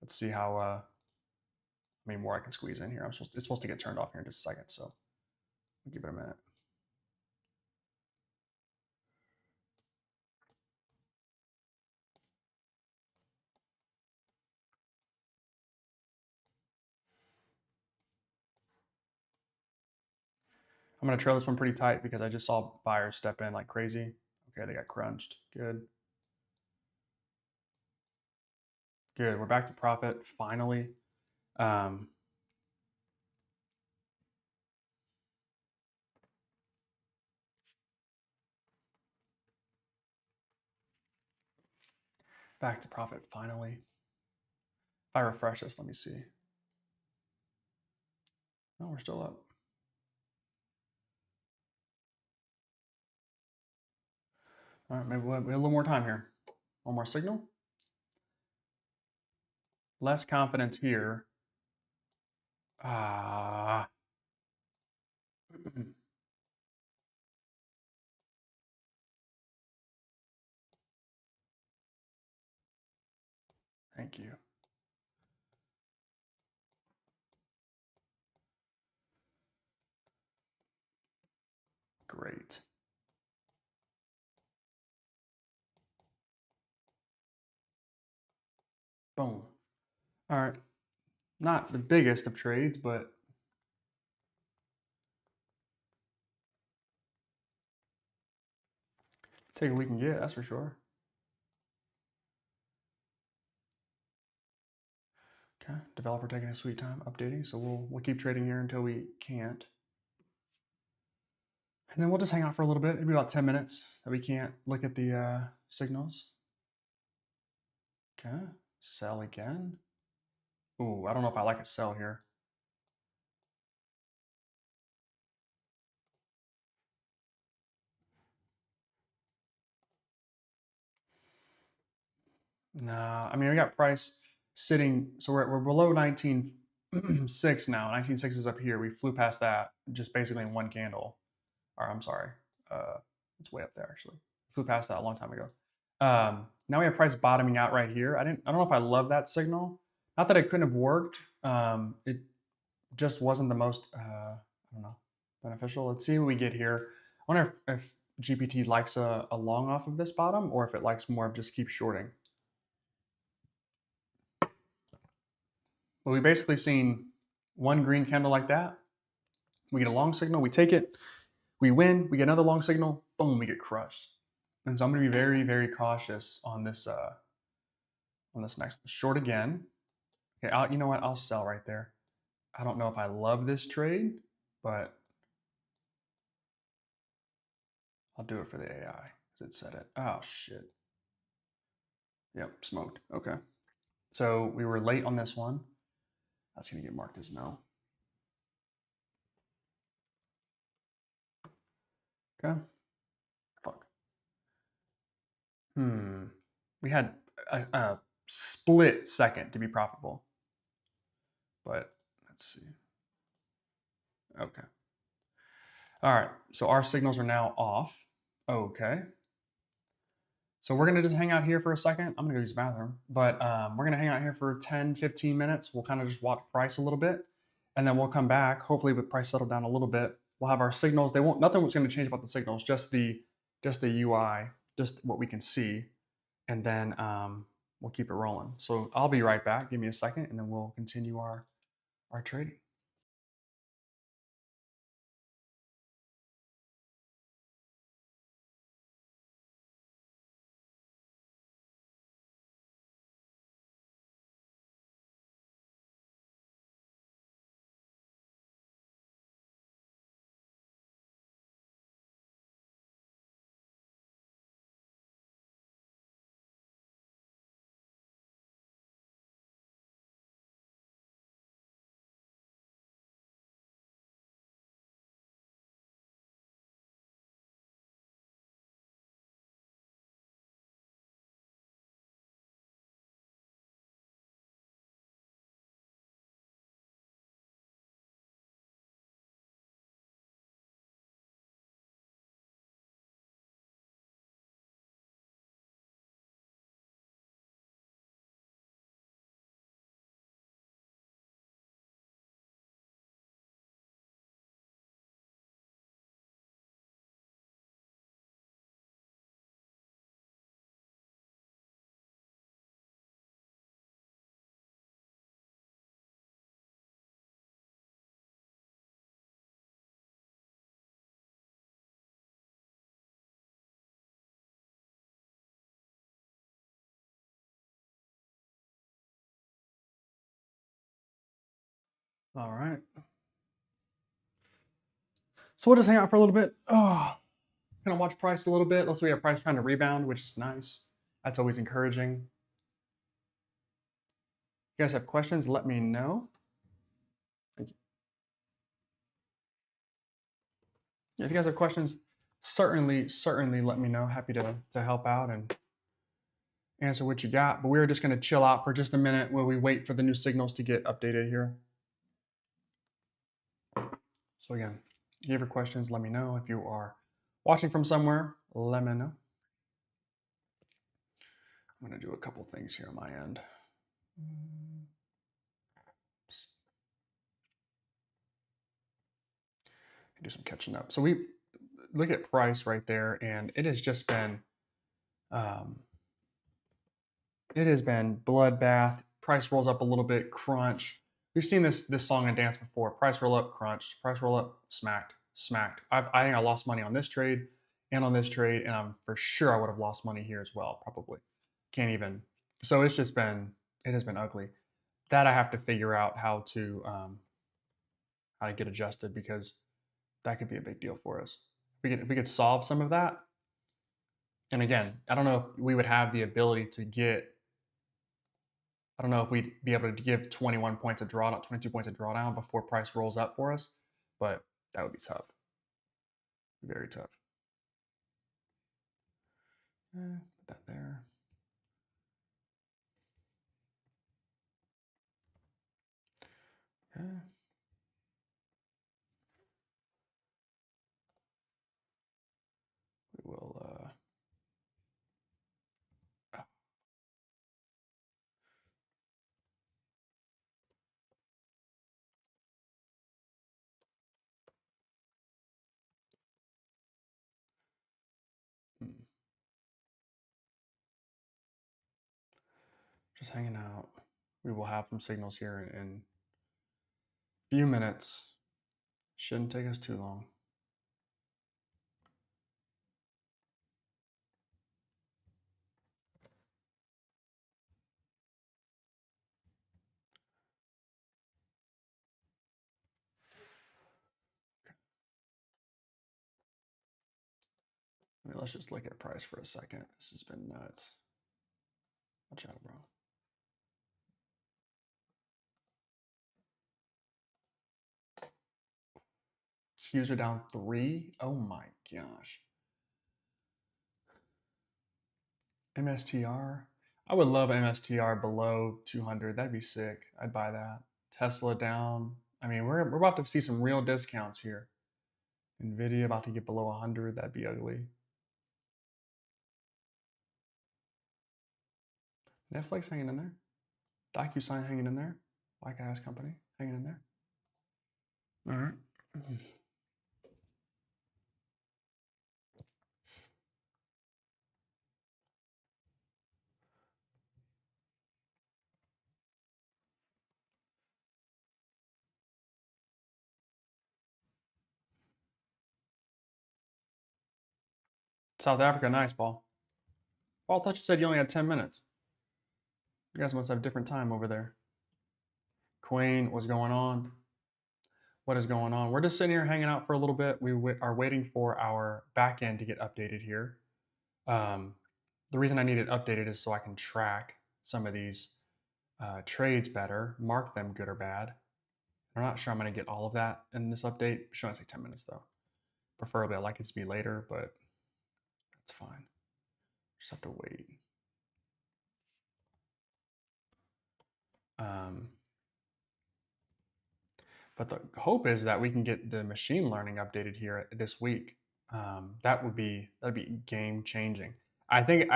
Let's see how many more I can squeeze in here. It's supposed to get turned off here in just a second, so I'll give it a minute. I'm going to trail this one pretty tight because I just saw buyers step in like crazy. Okay, they got crunched. Good. Good. We're back to profit finally. Back to profit finally. If I refresh this, let me see. No, we're still up. All right, maybe we have a little more time here. One more signal. Less confidence here. Ah. Thank you. Great. Boom. All right. Not the biggest of trades, but take what we can get, that's for sure. Okay, developer taking his sweet time updating, so we'll keep trading here until we can't. And then we'll just hang out for a little bit, maybe about 10 minutes that we can't look at the signals. Okay, sell again. Ooh, I don't know if I like a sell here. Nah, I mean, we got price sitting, so we're below 19.6 now. 19.6 is up here. We flew past that just basically in one candle. Or I'm sorry, it's way up there actually. Flew past that a long time ago. Now we have price bottoming out right here. I don't know if I love that signal. Not that it couldn't have worked. It just wasn't the most, I don't know, beneficial. Let's see what we get here. I wonder if GPT likes a long off of this bottom or if it likes more of just keep shorting. But we basically seen one green candle like that. We get a long signal, we take it, we win, we get another long signal, boom, we get crushed. And so I'm going to be very, very cautious on this next one. Short again. Okay, you know what? I'll sell right there. I don't know if I love this trade, but I'll do it for the AI because it said it. Oh shit. Yep, smoked. Okay. So we were late on this one. That's gonna get marked as no. Okay. Fuck. We had a split second to be profitable, but let's see. Okay. All right. So our signals are now off. Okay. So we're going to just hang out here for a second. I'm going to go use the bathroom, but we're going to hang out here for 10, 15 minutes. We'll kind of just watch price a little bit, and then we'll come back. Hopefully with price settle down a little bit. We'll have our signals. Nothing's going to change about the signals, just the UI, just what we can see. And then we'll keep it rolling. So I'll be right back. Give me a second, and then we'll continue our trading. All right. So we'll just hang out for a little bit. Oh, kind of watch price a little bit. Let's see our price trying to rebound, which is nice. That's always encouraging. If you guys have questions, let me know. Thank you. Yeah, if you guys have questions, certainly let me know. Happy to help out and answer what you got. But we're just going to chill out for just a minute while we wait for the new signals to get updated here. So again, if you have your questions, let me know. If you are watching from somewhere, let me know. I'm going to do a couple things here on my end. Do some catching up. So we look at price right there, and it has just been, it has been bloodbath. Price rolls up a little bit, crunch. We've seen this song and dance before. Price roll up, crunched. Price roll up, smacked, smacked. I think I lost money on this trade and on this trade, and I'm for sure I would have lost money here as well. Probably can't even. So it's just been, it has been ugly. That I have to figure out how to get adjusted, because that could be a big deal for us. If we could solve some of that, and again, I don't know if we would have the ability to get I don't know if we'd be able to give 21 points of drawdown, 22 points of drawdown before price rolls up for us, but that would be tough. Very tough. Put that there. Okay. We will. Oh, hmm. Just hanging out. We will have some signals here in a few minutes. Shouldn't take us too long. I mean, let's just look at price for a second. This has been nuts. Watch out, bro. Qs are down 3. Oh my gosh. MSTR. I would love MSTR below 200. That'd be sick. I'd buy that. Tesla down. I mean, we're about to see some real discounts here. Nvidia about to get below 100. That'd be ugly. Netflix hanging in there. DocuSign hanging in there. Like ass company hanging in there. All right. South Africa, nice, Paul. Paul, I thought you said you only had 10 minutes. You guys must have different time over there. Queen, what's going on? What is going on? We're just sitting here hanging out for a little bit. We are waiting for our back end to get updated here. The reason I need it updated is so I can track some of these trades better, mark them good or bad. I'm not sure I'm going to get all of that in this update. It should only take 10 minutes though. Preferably, I like it to be later, but that's fine. Just have to wait. But the hope is that we can get the machine learning updated here this week. That'd be game changing. I think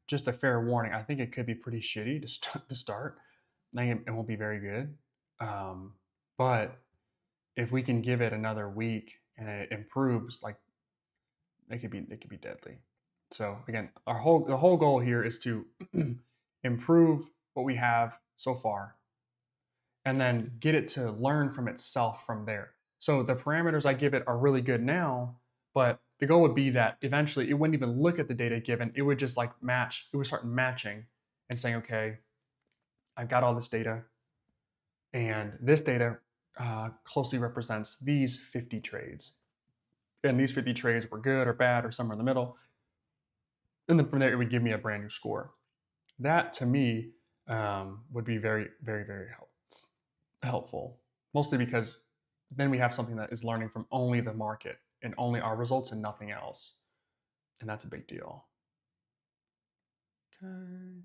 just a fair warning. I think it could be pretty shitty to start. I think it won't be very good. But if we can give it another week and it improves, like it could be deadly. So again, the whole goal here is to improve what we have so far and then get it to learn from itself from there. So the parameters I give it are really good now, but the goal would be that eventually it wouldn't even look at the data given. It would just like match, it would start matching and saying, okay, I've got all this data, and this data closely represents these 50 trades. And these 50 trades were good or bad or somewhere in the middle. And then from there, it would give me a brand new score. That to me would be very, very, very helpful, mostly because then we have something that is learning from only the market and only our results and nothing else. And that's a big deal. Okay.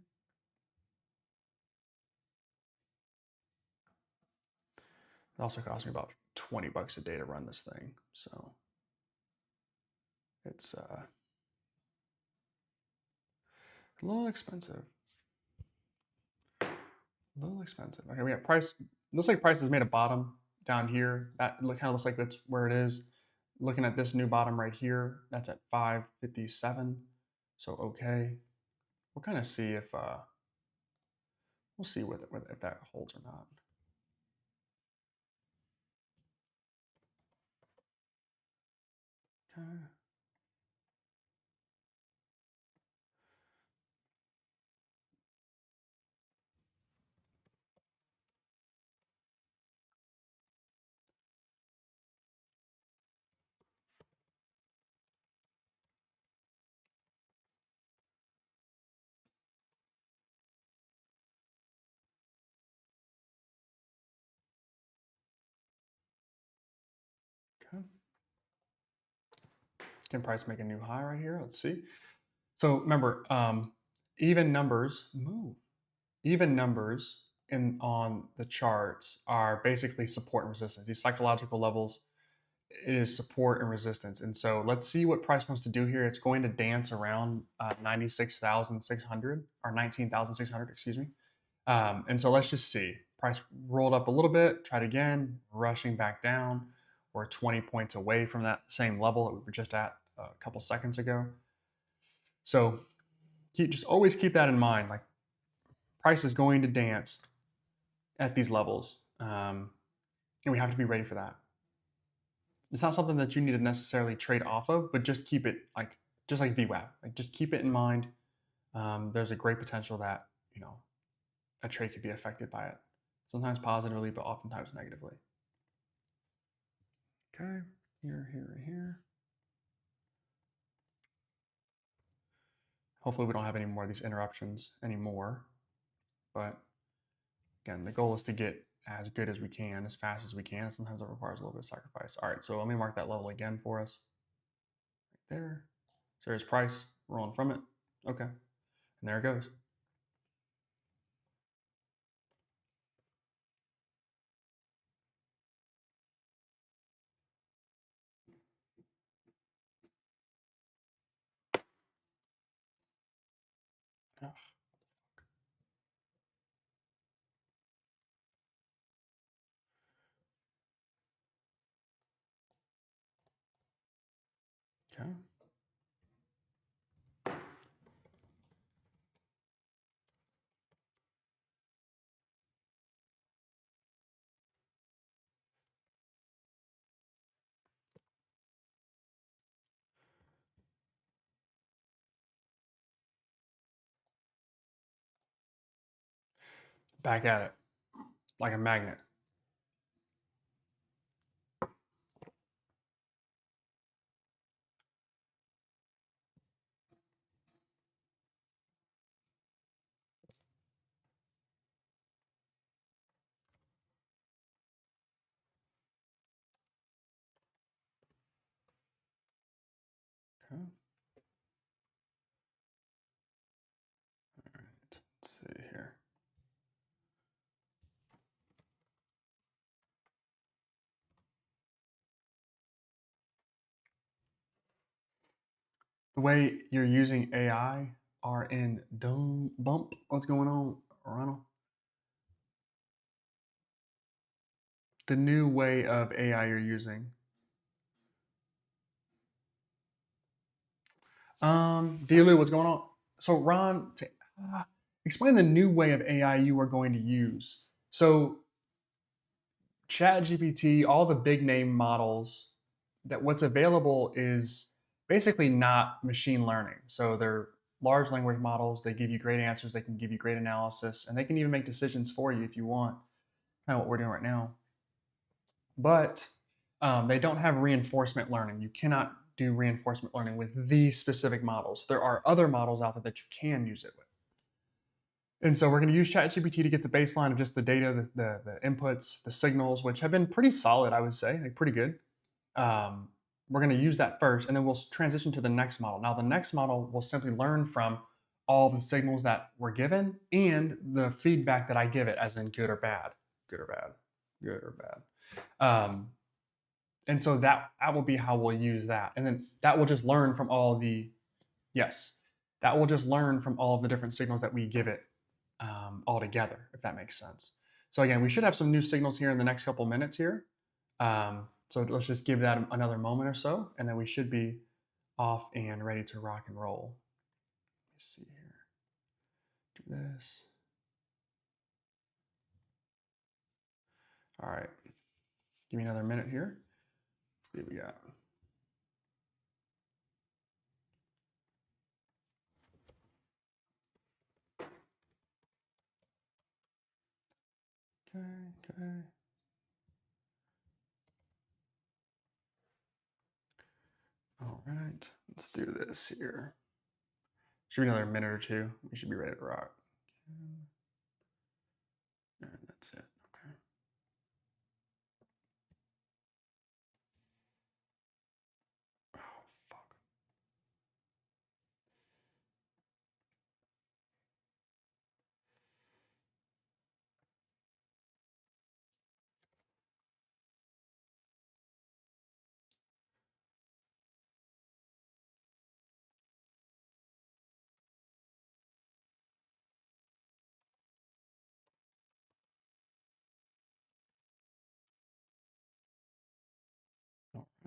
It also cost me about 20 bucks a day to run this thing. So it's a little expensive. A little expensive. Okay, we have price. Looks like price has made a bottom down here. That kind of looks like that's where it is. Looking at this new bottom right here, that's at 557. So okay, we'll kind of see if we'll see if that holds or not. Okay. Can price make a new high right here? Let's see. So remember, even numbers move. Even numbers on the charts are basically support and resistance. These psychological levels, it is support and resistance. And so let's see what price wants to do here. It's going to dance around 96,600 or 19,600, excuse me. And so let's just see. Price rolled up a little bit, tried again, rushing back down. We're 20 points away from that same level that we were just at a couple seconds ago. So just always keep that in mind. Like, price is going to dance at these levels, and we have to be ready for that. It's not something that you need to necessarily trade off of, but just keep it like just like VWAP. Like, just keep it in mind. There's a great potential that a trade could be affected by it. Sometimes positively, but oftentimes negatively. Okay, here. Hopefully we don't have any more of these interruptions anymore. But again, the goal is to get as good as we can, as fast as we can. Sometimes it requires a little bit of sacrifice. All right, so let me mark that level again for us. Right there. So there's price, rolling from it. Okay, and there it goes. Oh, okay. Back at it, like a magnet. Okay. All right, let's see here. The way you're using AI are in Dome Bump. What's going on, Ronald? The new way of AI you're using. Dilu, what's going on? So Ron, explain the new way of AI you are going to use. So ChatGPT, all the big name models, that what's available is basically not machine learning. So they're large language models. They give you great answers. They can give you great analysis, and they can even make decisions for you if you want. Kind of what we're doing right now. But they don't have reinforcement learning. You cannot do reinforcement learning with these specific models. There are other models out there that you can use it with. And so we're going to use ChatGPT to get the baseline of just the data, the inputs, the signals, which have been pretty solid, I would say, like pretty good. We're going to use that first, and then we'll transition to the next model. Now, the next model will simply learn from all the signals that were given and the feedback that I give it, as in good or bad, good or bad, good or bad. And so that will be how we'll use that. And then that will just learn from all the, yes, that will just learn from all of the different signals that we give it all together, if that makes sense. So again, we should have some new signals here in the next couple minutes here. So let's just give that another moment or so, and then we should be off and ready to rock and roll. Let's see here. Do this. All right. Give me another minute here. Let's see what we got. Okay. All right. Let's do this here. Should be another minute or two. We should be ready to rock. And that's it. Okay. Oh, fuck.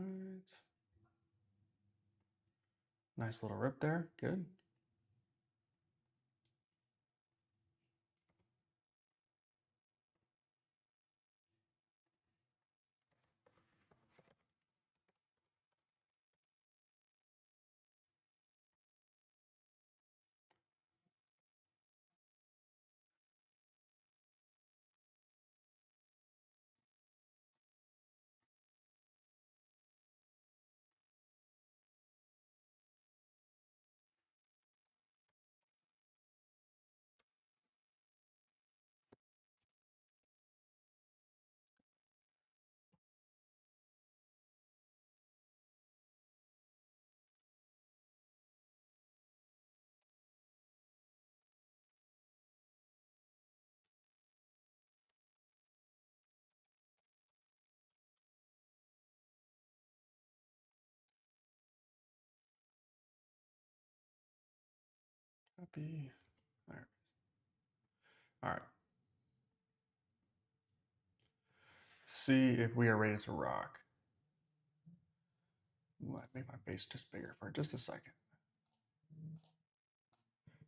Right. Nice little rip there. Good. Copy. All right. All right. See if we are ready to rock. Ooh, I make my base just bigger for just a second.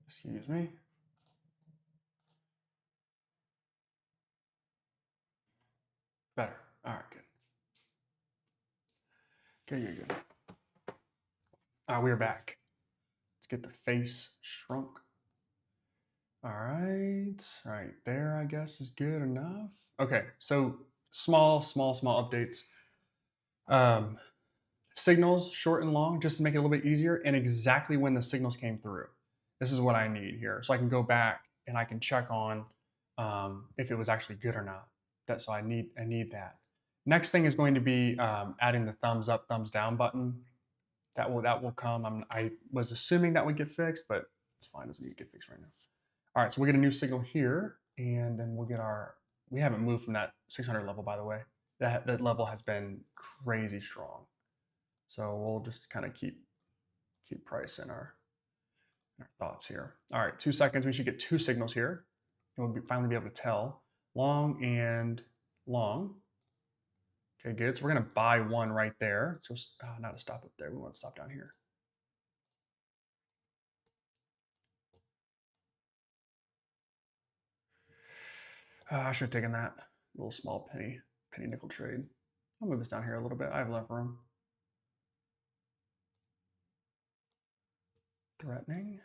Excuse me. Better. All right, good. Okay, you're good. We're back. Let's get the face shrunk. All right. All right, there, I guess, is good enough. Okay, so small updates. Um, Signals, short and long, just to make it a little bit easier, and exactly when the signals came through. This is what I need here. So I can go back and I can check on if it was actually good or not. So I need that. Next thing is going to be adding the thumbs up, thumbs down button. That will come. I was assuming that would get fixed, but it's fine. It doesn't need to get fixed right now. All right, so we'll get a new signal here, and then we'll get our. We haven't moved from that 600 level, by the way. That level has been crazy strong. So we'll just kind of keep price in our thoughts here. All right, 2 seconds. We should get two signals here, and we'll finally be able to tell long and long. Okay, good. So we're gonna buy one right there. So not a stop up there. We want to stop down here. I should have taken that little small penny nickel trade. I'll move this down here a little bit. I have enough room. Threatening.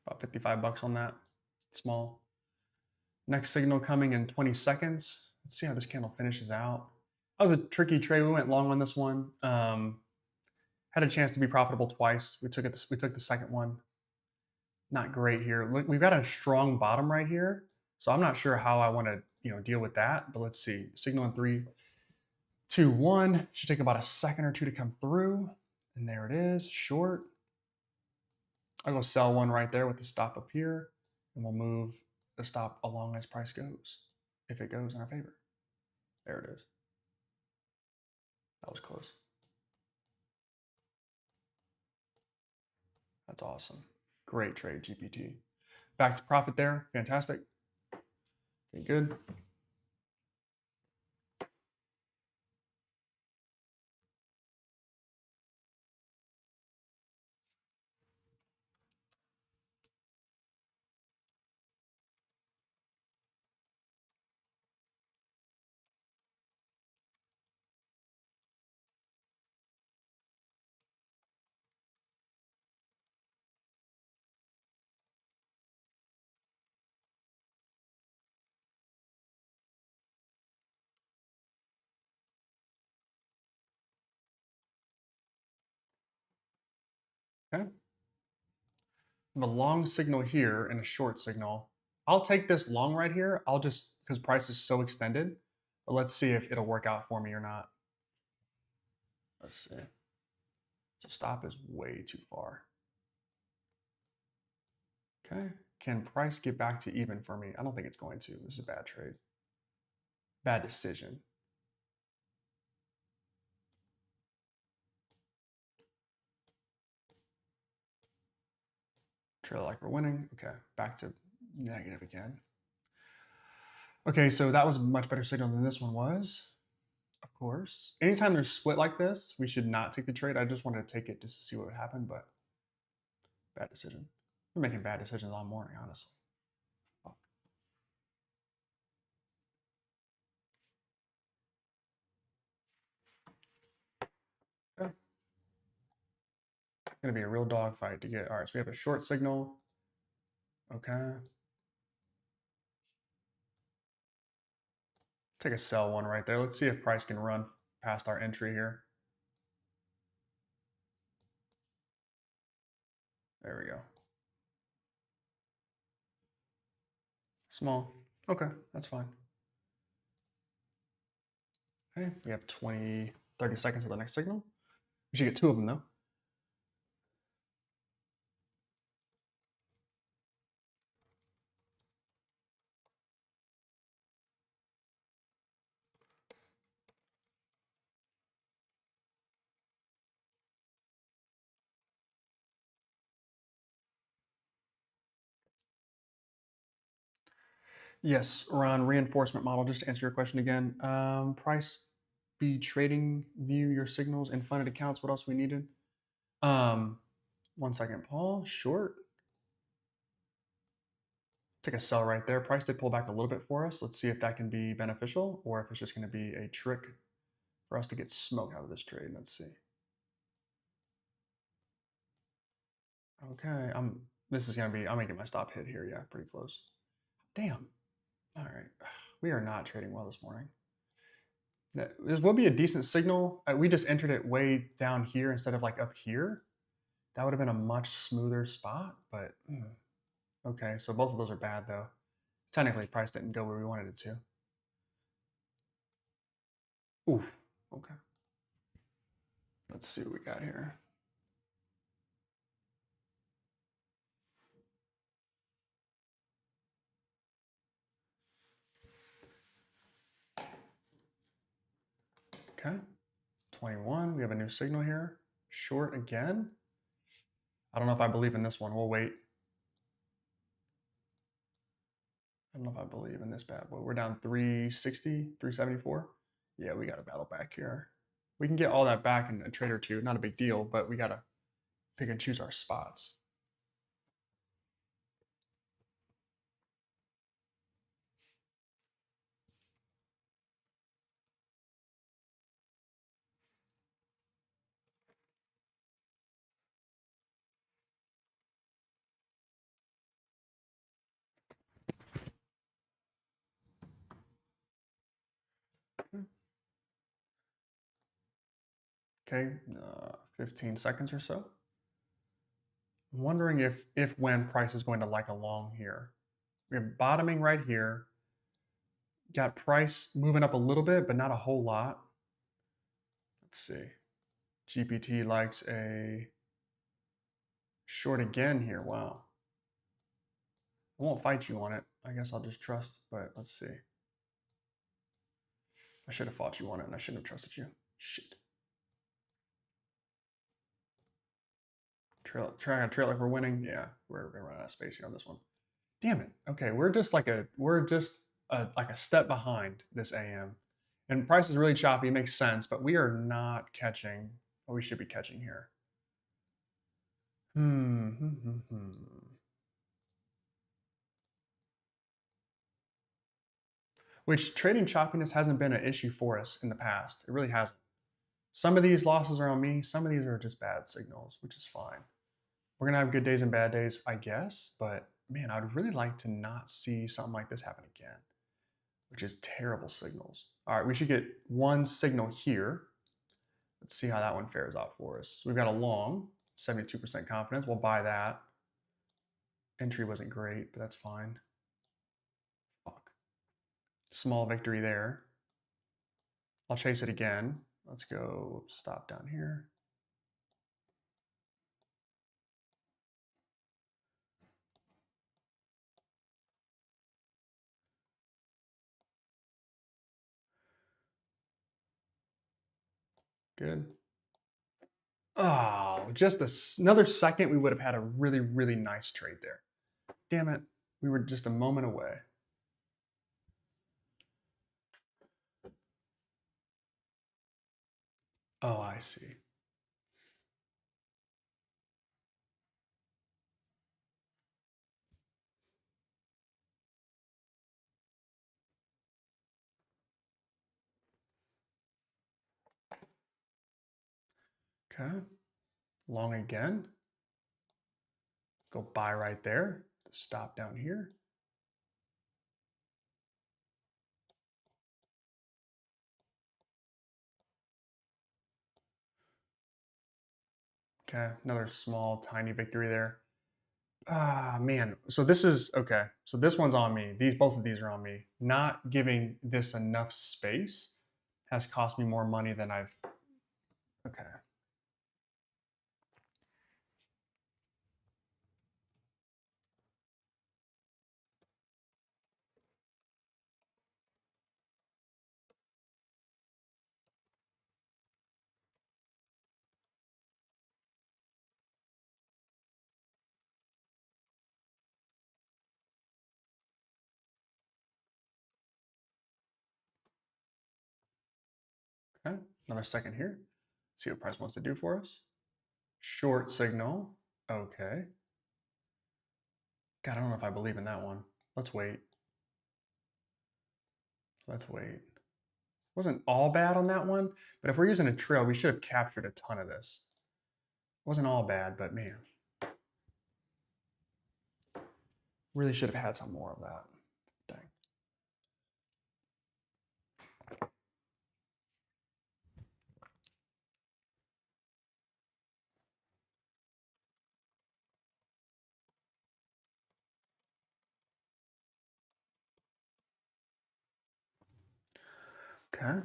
About 55 bucks on that. Small. Next signal coming in 20 seconds. Let's see how this candle finishes out. That was a tricky trade. We went long on this one. Had a chance to be profitable twice. We took it. We took the second one. Not great here. Look, we've got a strong bottom right here, so I'm not sure how I want to deal with that. But let's see. Signal in 3, 2, 1. Should take about a second or two to come through, and there it is. Short. I'll go sell one right there with the stop up here, and we'll move the stop along as price goes, if it goes in our favor. There it is. That was close. That's awesome. Great trade, GPT. Back to profit there. Fantastic. Okay, good. Okay. I have a long signal here and a short signal. I'll take this long right here. I'll just, because price is so extended, but let's see if it'll work out for me or not. Let's see. So stop is way too far. Okay. Can price get back to even for me? I don't think it's going to. This is a bad trade. Bad decision. Trail like we're winning. Okay. Back to Negative again. Okay, so that was a much better signal than this one was. Of course. Anytime there's split like this, we should not take the trade. I just wanted to take it just to see what would happen, but bad decision. We're making bad decisions all morning, honestly. Fuck. Okay. Gonna be a real dogfight to get. All right, so we have a short signal. Okay. Take a sell one right there. Let's see if price can run past our entry here. There we go. Small. Okay, that's fine. Okay, we have 20, 30 seconds of the next signal. We should get two of them though. Yes, Ron, reinforcement model, just to answer your question again. Price be trading view your signals in funded accounts. What else we needed? 1 second, Paul. Short. Take a sell right there. Price did pull back a little bit for us. Let's see if that can be beneficial or if it's just going to be a trick for us to get smoked out of this trade. Let's see. Okay, this is going to be, I'm making my stop hit here. Yeah, pretty close. Damn. All right. We are not trading well this morning. This will be a decent signal. We just entered it way down here instead of like up here. That would have been a much smoother spot, but okay. So both of those are bad though. Technically, price didn't go where we wanted it to. Oof. Okay. Let's see what we got here. Okay. 21. We have a new signal here. Short again. I don't know if I believe in this one. We'll wait. I don't know if I believe in this bad boy. We're down 360, 374. Yeah, we got to battle back here. We can get all that back in a trade or two. Not a big deal, but we got to pick and choose our spots. Okay, 15 seconds or so. I'm wondering if when price is going to like a long here. We have bottoming right here. Got price moving up a little bit, but not a whole lot. Let's see. GPT likes a short again here. Wow. I won't fight you on it. I guess I'll just trust, but let's see. I should have fought you on it and I shouldn't have trusted you. Shit. Trying to trail like we're winning. Yeah, we're gonna run out of space here on this one. Damn it. Okay, we're just like a step behind this AM. And price is really choppy, it makes sense, but we are not catching what we should be catching here. Which trading choppiness hasn't been an issue for us in the past. It really hasn't. Some of these losses are on me, some of these are just bad signals, which is fine. We're gonna have good days and bad days, I guess, but man, I'd really like to not see something like this happen again, which is terrible signals. All right, we should get one signal here. Let's see how that one fares out for us. So we've got a long, 72% confidence. We'll buy that. Entry wasn't great, but that's fine. Fuck. Small victory there. I'll chase it again. Let's go stop down here. Good. Oh, just another second, we would have had a really, really nice trade there. Damn it. We were just a moment away. Oh, I see. Okay. Long again. Go buy right there. Stop down here. Okay. Another small, tiny victory there. Ah, man. So this is okay. So this one's on me. Both of these are on me. Not giving this enough space has cost me more money than I've. Okay. Okay. Another second here. See what price wants to do for us. Short signal. Okay. God, I don't know if I believe in that one. Let's wait. Let's wait. Wasn't all bad on that one, but if we're using a trail, we should have captured a ton of this. Wasn't all bad, but man, really should have had some more of that. Dang. Okay.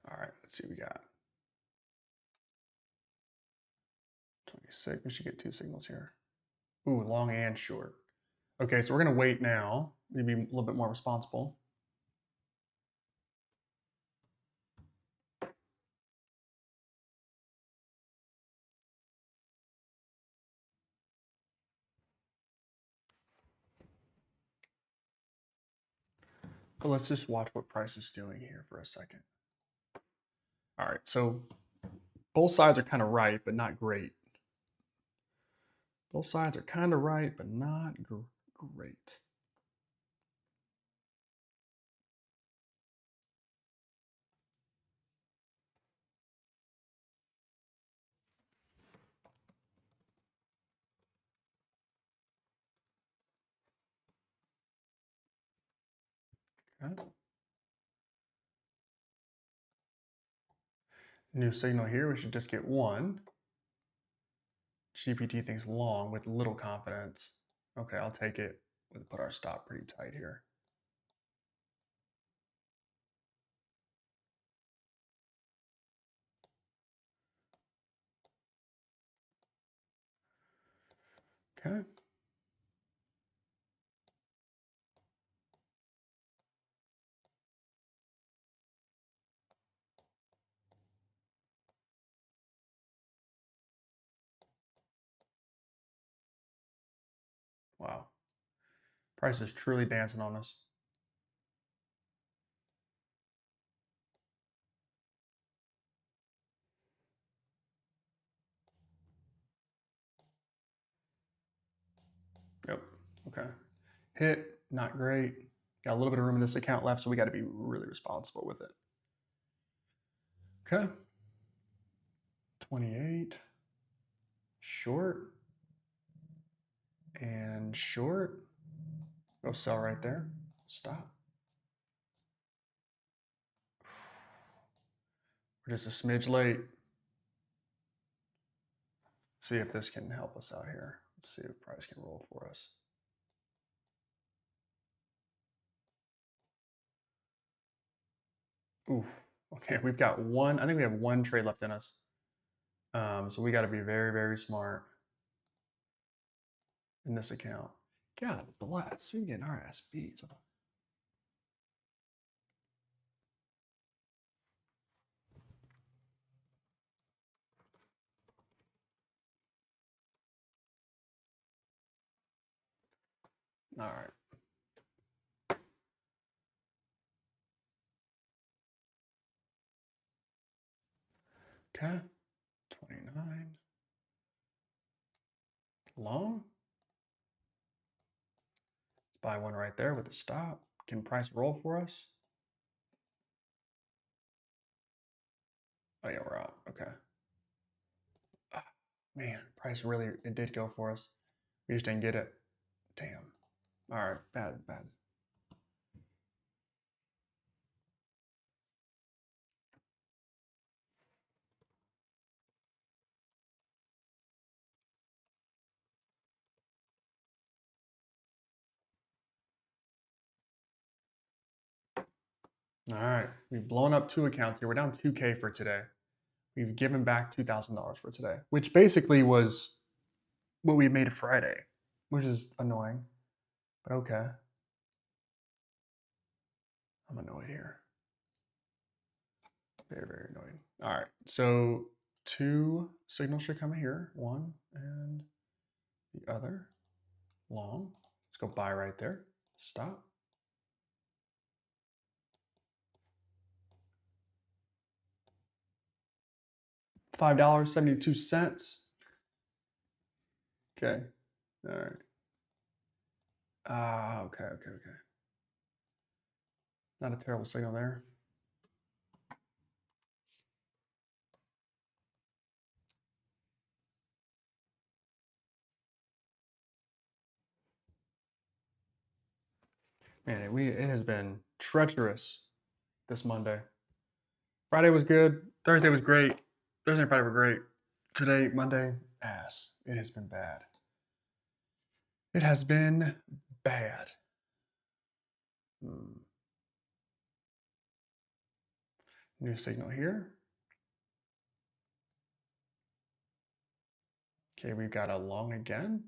All right, let's see what we got. 26. We should get two signals here. Ooh, long and short. Okay, so we're gonna wait now. Maybe a little bit more responsible. But let's just watch what price is doing here for a second. All right, so both sides are kind of right, but not great. Both sides are kind of right, but not great. Okay. New signal here, we should just get one. GPT thinks long with little confidence. Okay, I'll take it. We'll put our stop pretty tight here. Okay. Wow. Price is truly dancing on us. Yep. Okay. Hit, not great. Got a little bit of room in this account left, so we got to be really responsible with it. Okay. 28. Short. And short. Go sell right there. Stop. We're just a smidge late. Let's see if this can help us out here. Let's see if price can roll for us. Oof. Okay, we've got one. I think we have one trade left in us. So we got to be very, very smart in this account. God bless. You're getting our ass beat. All right. Okay. 29. Long. Let's buy one right there with a stop. Can price roll for us? Oh yeah, we're out. Okay. Ah, man, price really, it did go for us. We just didn't get it. Damn. All right, bad, bad. All right, we've blown up 2 accounts here. We're down 2K for today. We've given back $2,000 for today, which basically was what we made Friday, which is annoying, but okay. I'm annoyed here. Very, very annoyed. All right, so 2 signals should come in here. One and the other. Long. Let's go buy right there. Stop. $5.72. Okay. All right. Okay, okay, okay. Not a terrible signal there. Man, it has been treacherous this Monday. Friday was good. Thursday was great. Thursday and Friday were great. Today, Monday, ass. It has been bad. It has been bad. Hmm. New signal here. Okay, we've got a long again.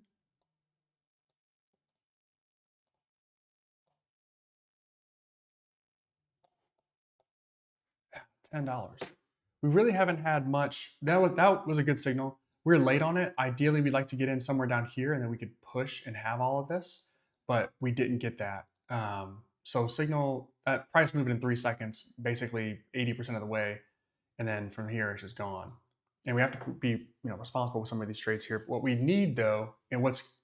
$10. We really haven't had much. That was a good signal. We're late on it. Ideally, we'd like to get in somewhere down here, and then we could push and have all of this, but we didn't get that. So signal that price moving in 3 seconds, basically 80% of the way, and then from here it's just gone. And we have to be responsible with some of these trades here. What we need though, and what's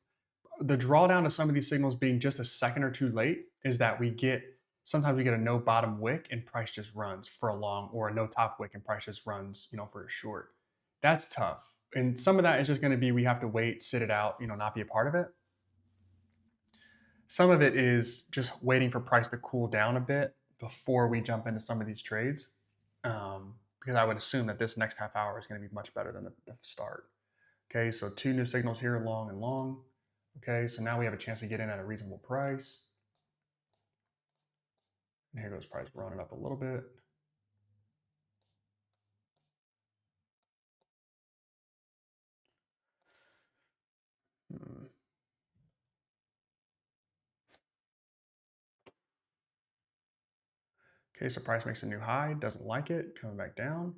the drawdown of some of these signals being just a second or two late is that sometimes we get a no bottom wick and price just runs for a long, or a no top wick and price just runs for a short. That's tough. And some of that is just going to be we have to wait, sit it out, not be a part of it. Some of it is just waiting for price to cool down a bit before we jump into some of these trades. Because I would assume that this next half hour is going to be much better than the start. Okay, so 2 new signals here, long and long. Okay, so now we have a chance to get in at a reasonable price. And here goes price running up a little bit. Hmm. Okay, so price makes a new high, doesn't like it, coming back down.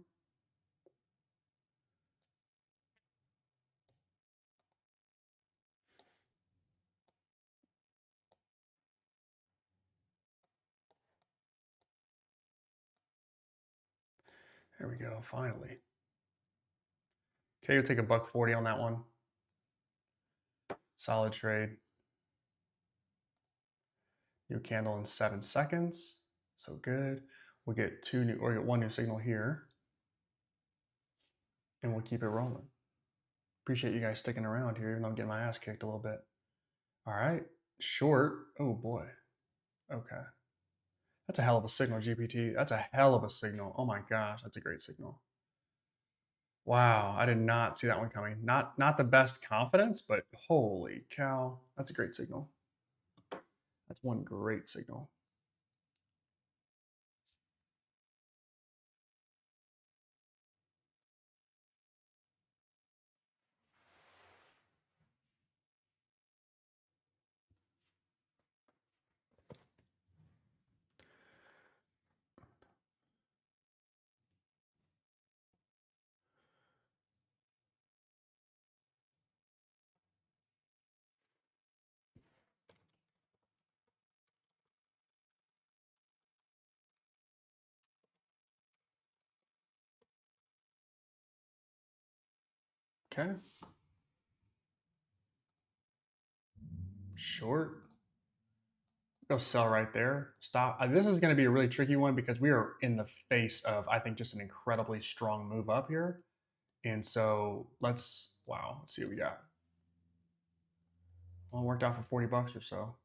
There we go, finally. Okay, you'll take a $1.40 on that one. Solid trade. New candle in 7 seconds. So good. We'll get one new signal here. And we'll keep it rolling. Appreciate you guys sticking around here, even though I'm getting my ass kicked a little bit. All right. Short. Oh boy. Okay. That's a hell of a signal, GPT. That's a hell of a signal. Oh my gosh, that's a great signal. Wow, I did not see that one coming. Not the best confidence, but holy cow, that's a great signal. That's one great signal. Okay. Short. Go sell right there. Stop. This is going to be a really tricky one because we are in the face of, I think, just an incredibly strong move up here. And so wow, let's see what we got. Well, it worked out for 40 bucks or so.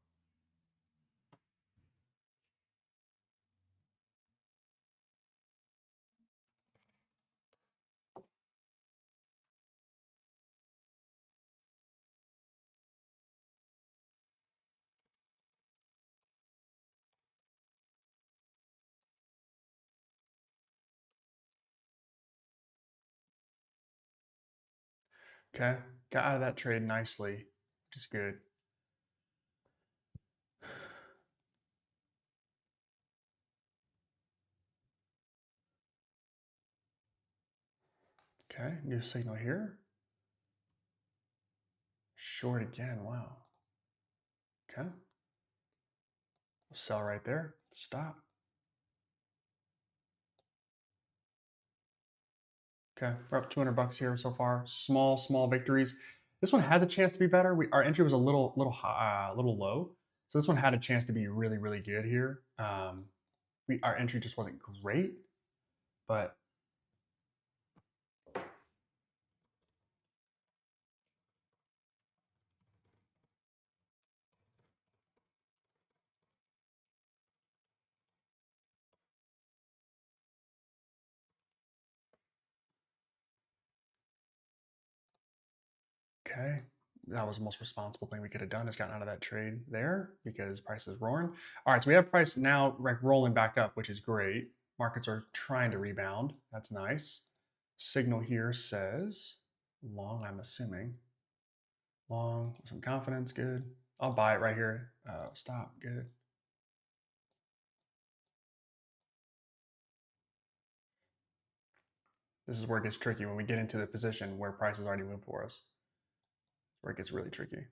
Okay. Got out of that trade nicely, which is good. Okay. New signal here. Short again. Wow. Okay. Sell right there. Stop. Okay, we're up 200 bucks here so far. Small victories. This one has a chance to be better. Our entry was a little high, little low, so this one had a chance to be really good here. Our entry just wasn't great, but okay. That was the most responsible thing we could have done is gotten out of that trade there because price is roaring. All right, so we have price now like rolling back up, which is great. Markets are trying to rebound. That's nice. Signal here says long, I'm assuming. Long, some confidence, good. I'll buy it right here. Stop, good. This is where it gets tricky when we get into the position where prices already moved for us. Where it gets really tricky.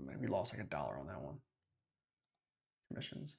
Maybe lost like $1 on that one. Commissions.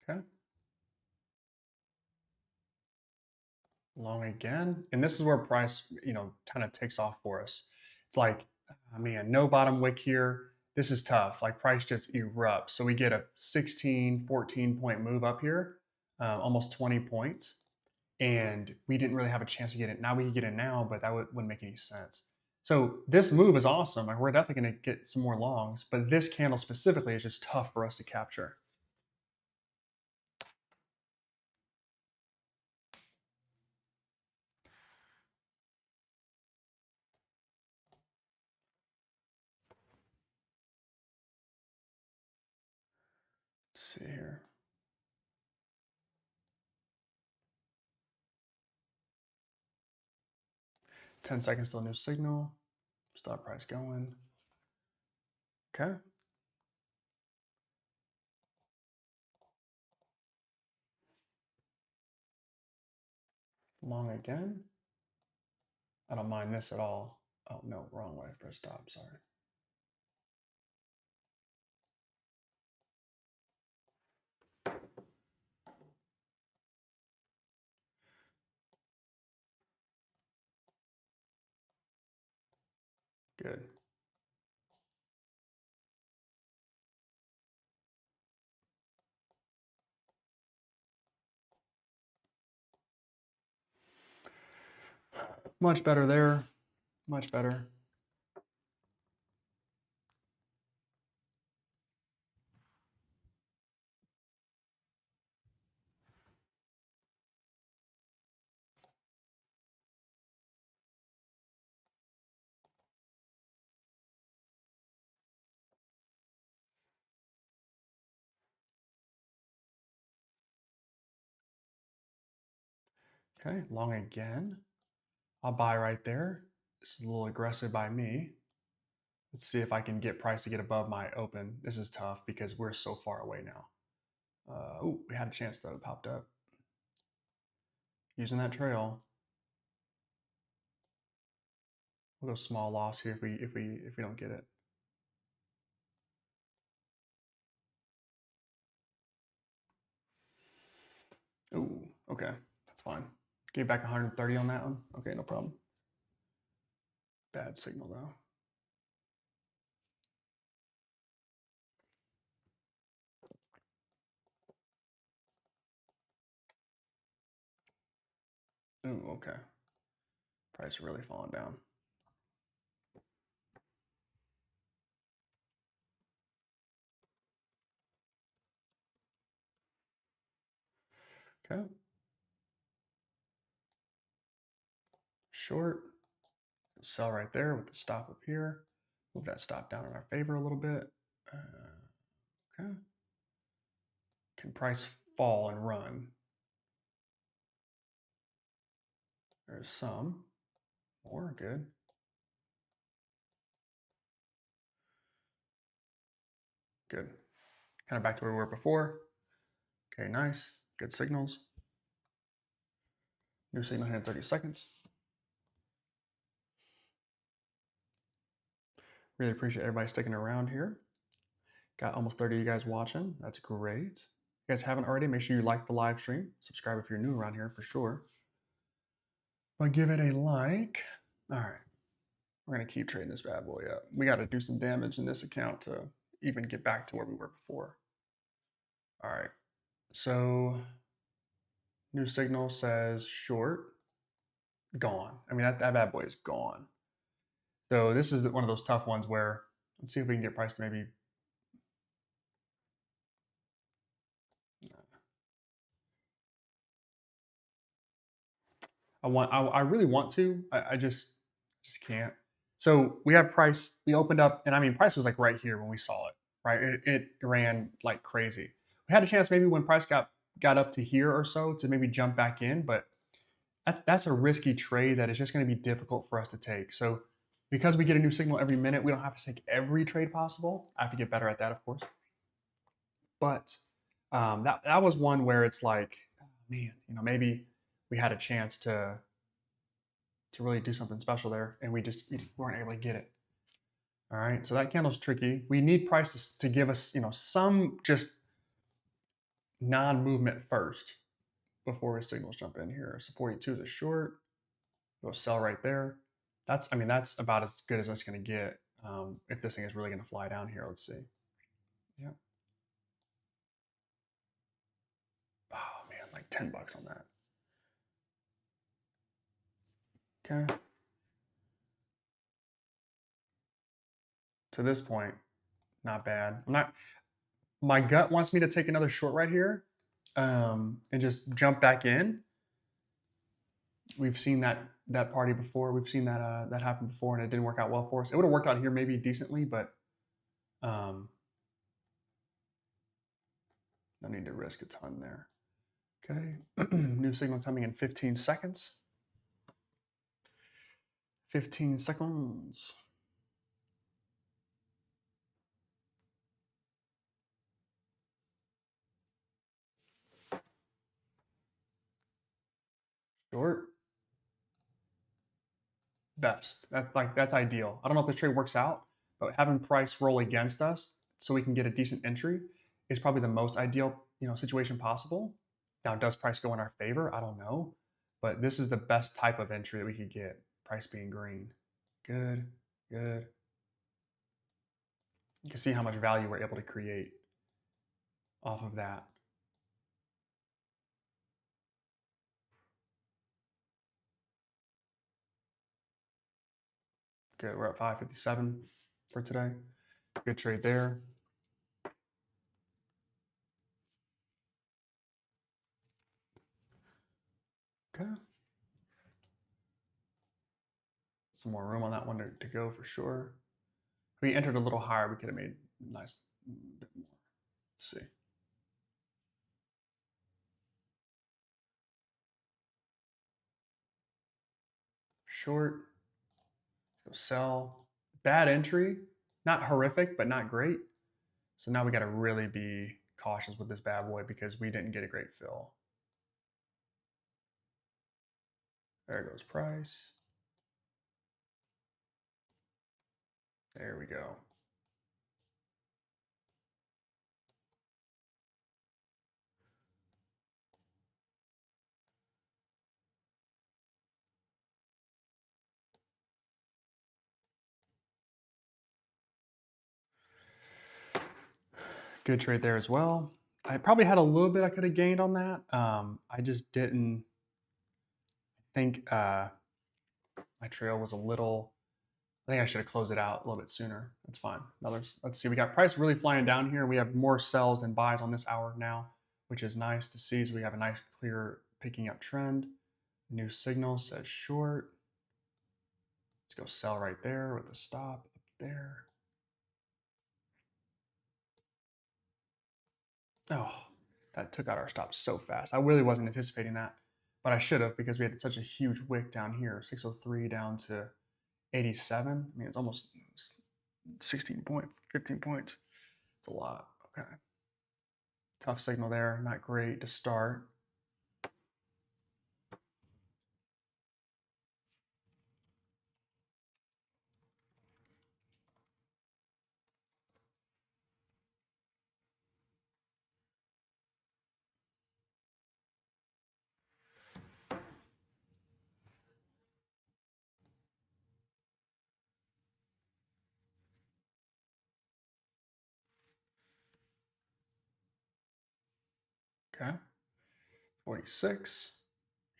Okay. Long again. And this is where price, kind of takes off for us. It's like, man, no bottom wick here. This is tough. Like price just erupts. So we get a 16, 14 point move up here, almost 20 points. And we didn't really have a chance to get it. Now we can get it now, but that wouldn't make any sense. So this move is awesome. Like we're definitely going to get some more longs, but this candle specifically is just tough for us to capture. Let's see here. 10 seconds till new signal. Stop price going. Okay. Long again. I don't mind this at all. Oh, no, wrong way. Press stop. Sorry. Good. Much better there. Much better. Okay, long again. I'll buy right there. This is a little aggressive by me. Let's see if I can get price to get above my open. This is tough because we're so far away now. Oh, we had a chance though, it popped up. Using that trail. We'll go small loss here if we don't get it. Ooh, okay, that's fine. Gave back 130 on that one. Okay, no problem. Bad signal though. Ooh, okay. Price really falling down. Okay. Short. Sell right there with the stop up here. Move that stop down in our favor a little bit. Okay. Can price fall and run? There's some. More, good. Good. Kind of back to where we were before. Okay, nice. Good signals. New signal here in 30 seconds. Really appreciate everybody sticking around here. Got almost 30 of you guys watching. That's great. If you guys haven't already, make sure you like the live stream. Subscribe if you're new around here for sure. But give it a like. All right. We're going to keep trading this bad boy up. We got to do some damage in this account to even get back to where we were before. All right. So new signal says short. Gone. I mean, that bad boy is gone. So this is one of those tough ones where let's see if we can get price to maybe. I really want to. I just can't. So we have price. We opened up, and I mean, price was like right here when we saw it. Right, it ran like crazy. We had a chance maybe when price got up to here or so to maybe jump back in, but that's a risky trade that is just going to be difficult for us to take. So because we get a new signal every minute, we don't have to take every trade possible. I have to get better at that, of course. But that was one where it's like, oh, man, maybe we had a chance to really do something special there, and we just weren't able to get it. All right, so that candle's tricky. We need prices to give us, some just non-movement first before his signals jump in here. So 42 is a short. Go sell right there. That's about as good as it's going to get if this thing is really going to fly down here. Let's see. Yep. Oh man, like $10 on that. Okay. To this point, not bad. My gut wants me to take another short right here and just jump back in. We've seen that party before. We've seen that happen before, and it didn't work out well for us. It would have worked out here maybe decently, but no need to risk a ton there. Okay, new signal coming in 15 seconds. 15 seconds. Short. Best. That's ideal. I don't know if this trade works out, but having price roll against us so we can get a decent entry is probably the most ideal, situation possible. Now, does price go in our favor? I don't know, but this is the best type of entry that we could get. Price being green. Good, good. You can see how much value we're able to create off of that. Good. We're at 557 for today. Good trade there. Okay. Some more room on that one to go for sure. If we entered a little higher, we could have made a nice bit more. Let's see. short. Let's go sell. Bad entry, not horrific, but not great. So now we got to really be cautious with this bad boy because we didn't get a great fill. There goes price. There we go. Good trade there as well. I probably had a little bit I could have gained on that. I just didn't think my trail was a little. I think I should have closed it out a little bit sooner. That's fine. Let's see. We got price really flying down here. We have more sells than buys on this hour now, which is nice to see. So we have a nice, clear picking up trend. New signal says short. Let's go sell right there with the stop up there. Oh, that took out our stop so fast. I really wasn't anticipating that, but I should have because we had such a huge wick down here. 603 down to 87. I mean, it's almost 16 points, 15 points. It's a lot. Okay. Tough signal there. Not great to start. Okay. 46.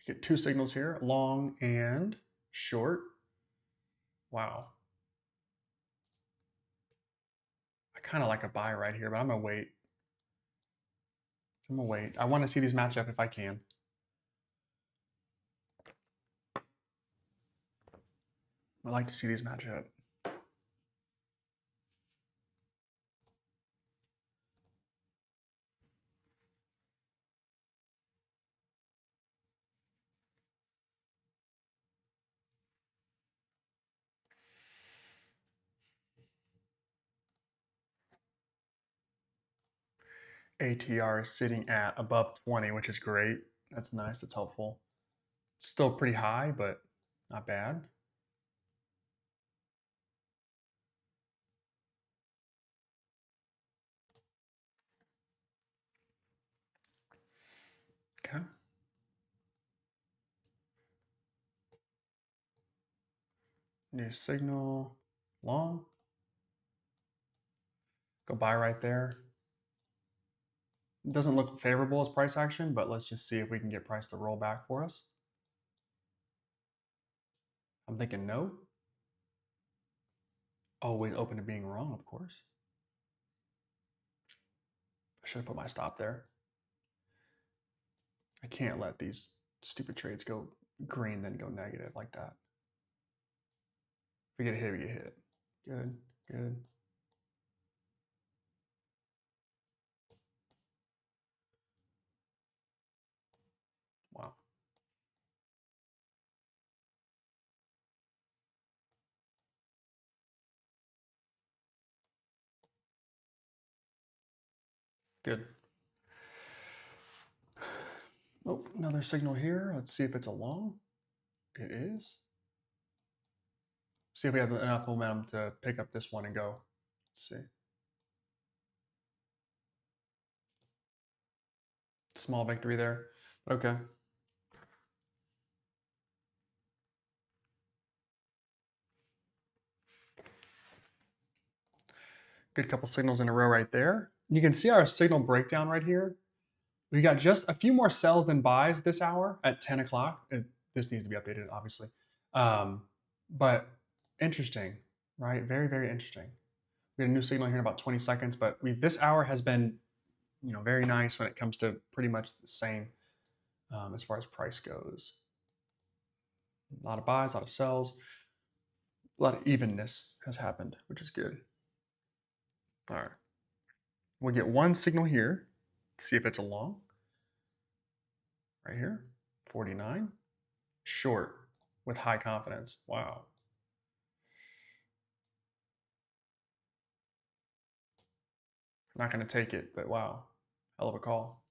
You get two signals here, long and short. Wow. I kind of like a buy right here, but I'm going to wait. I'm going to wait. I want to see these match up if I can. I like to see these match up. ATR is sitting at above 20, which is great. That's nice. That's helpful. Still pretty high, but not bad. Okay. New signal, long. Go buy right there. It doesn't look favorable as price action, but let's just see if we can get price to roll back for us. I'm thinking no. Always open to being wrong, of course. I should have put my stop there. I can't let these stupid trades go green, then go negative like that. If we get a hit, we get hit. Good, good. Wow. Good. Oh, another signal here. Let's see if it's a long. It is. See if we have enough momentum to pick up this one and go. Let's see. Small victory there. Okay. Good couple signals in a row right there. You can see our signal breakdown right here. We got just a few more sells than buys this hour at 10 o'clock. This needs to be updated, obviously. But interesting, right? Very, very interesting. We got a new signal here in about 20 seconds, but this hour has been, very nice when it comes to pretty much the same as far as price goes. A lot of buys, a lot of sells, a lot of evenness has happened, which is good. All right. We'll get one signal here, see if it's a long. Right here, 49. Short. with high confidence. Wow. Not going to take it, but wow. Hell of a call.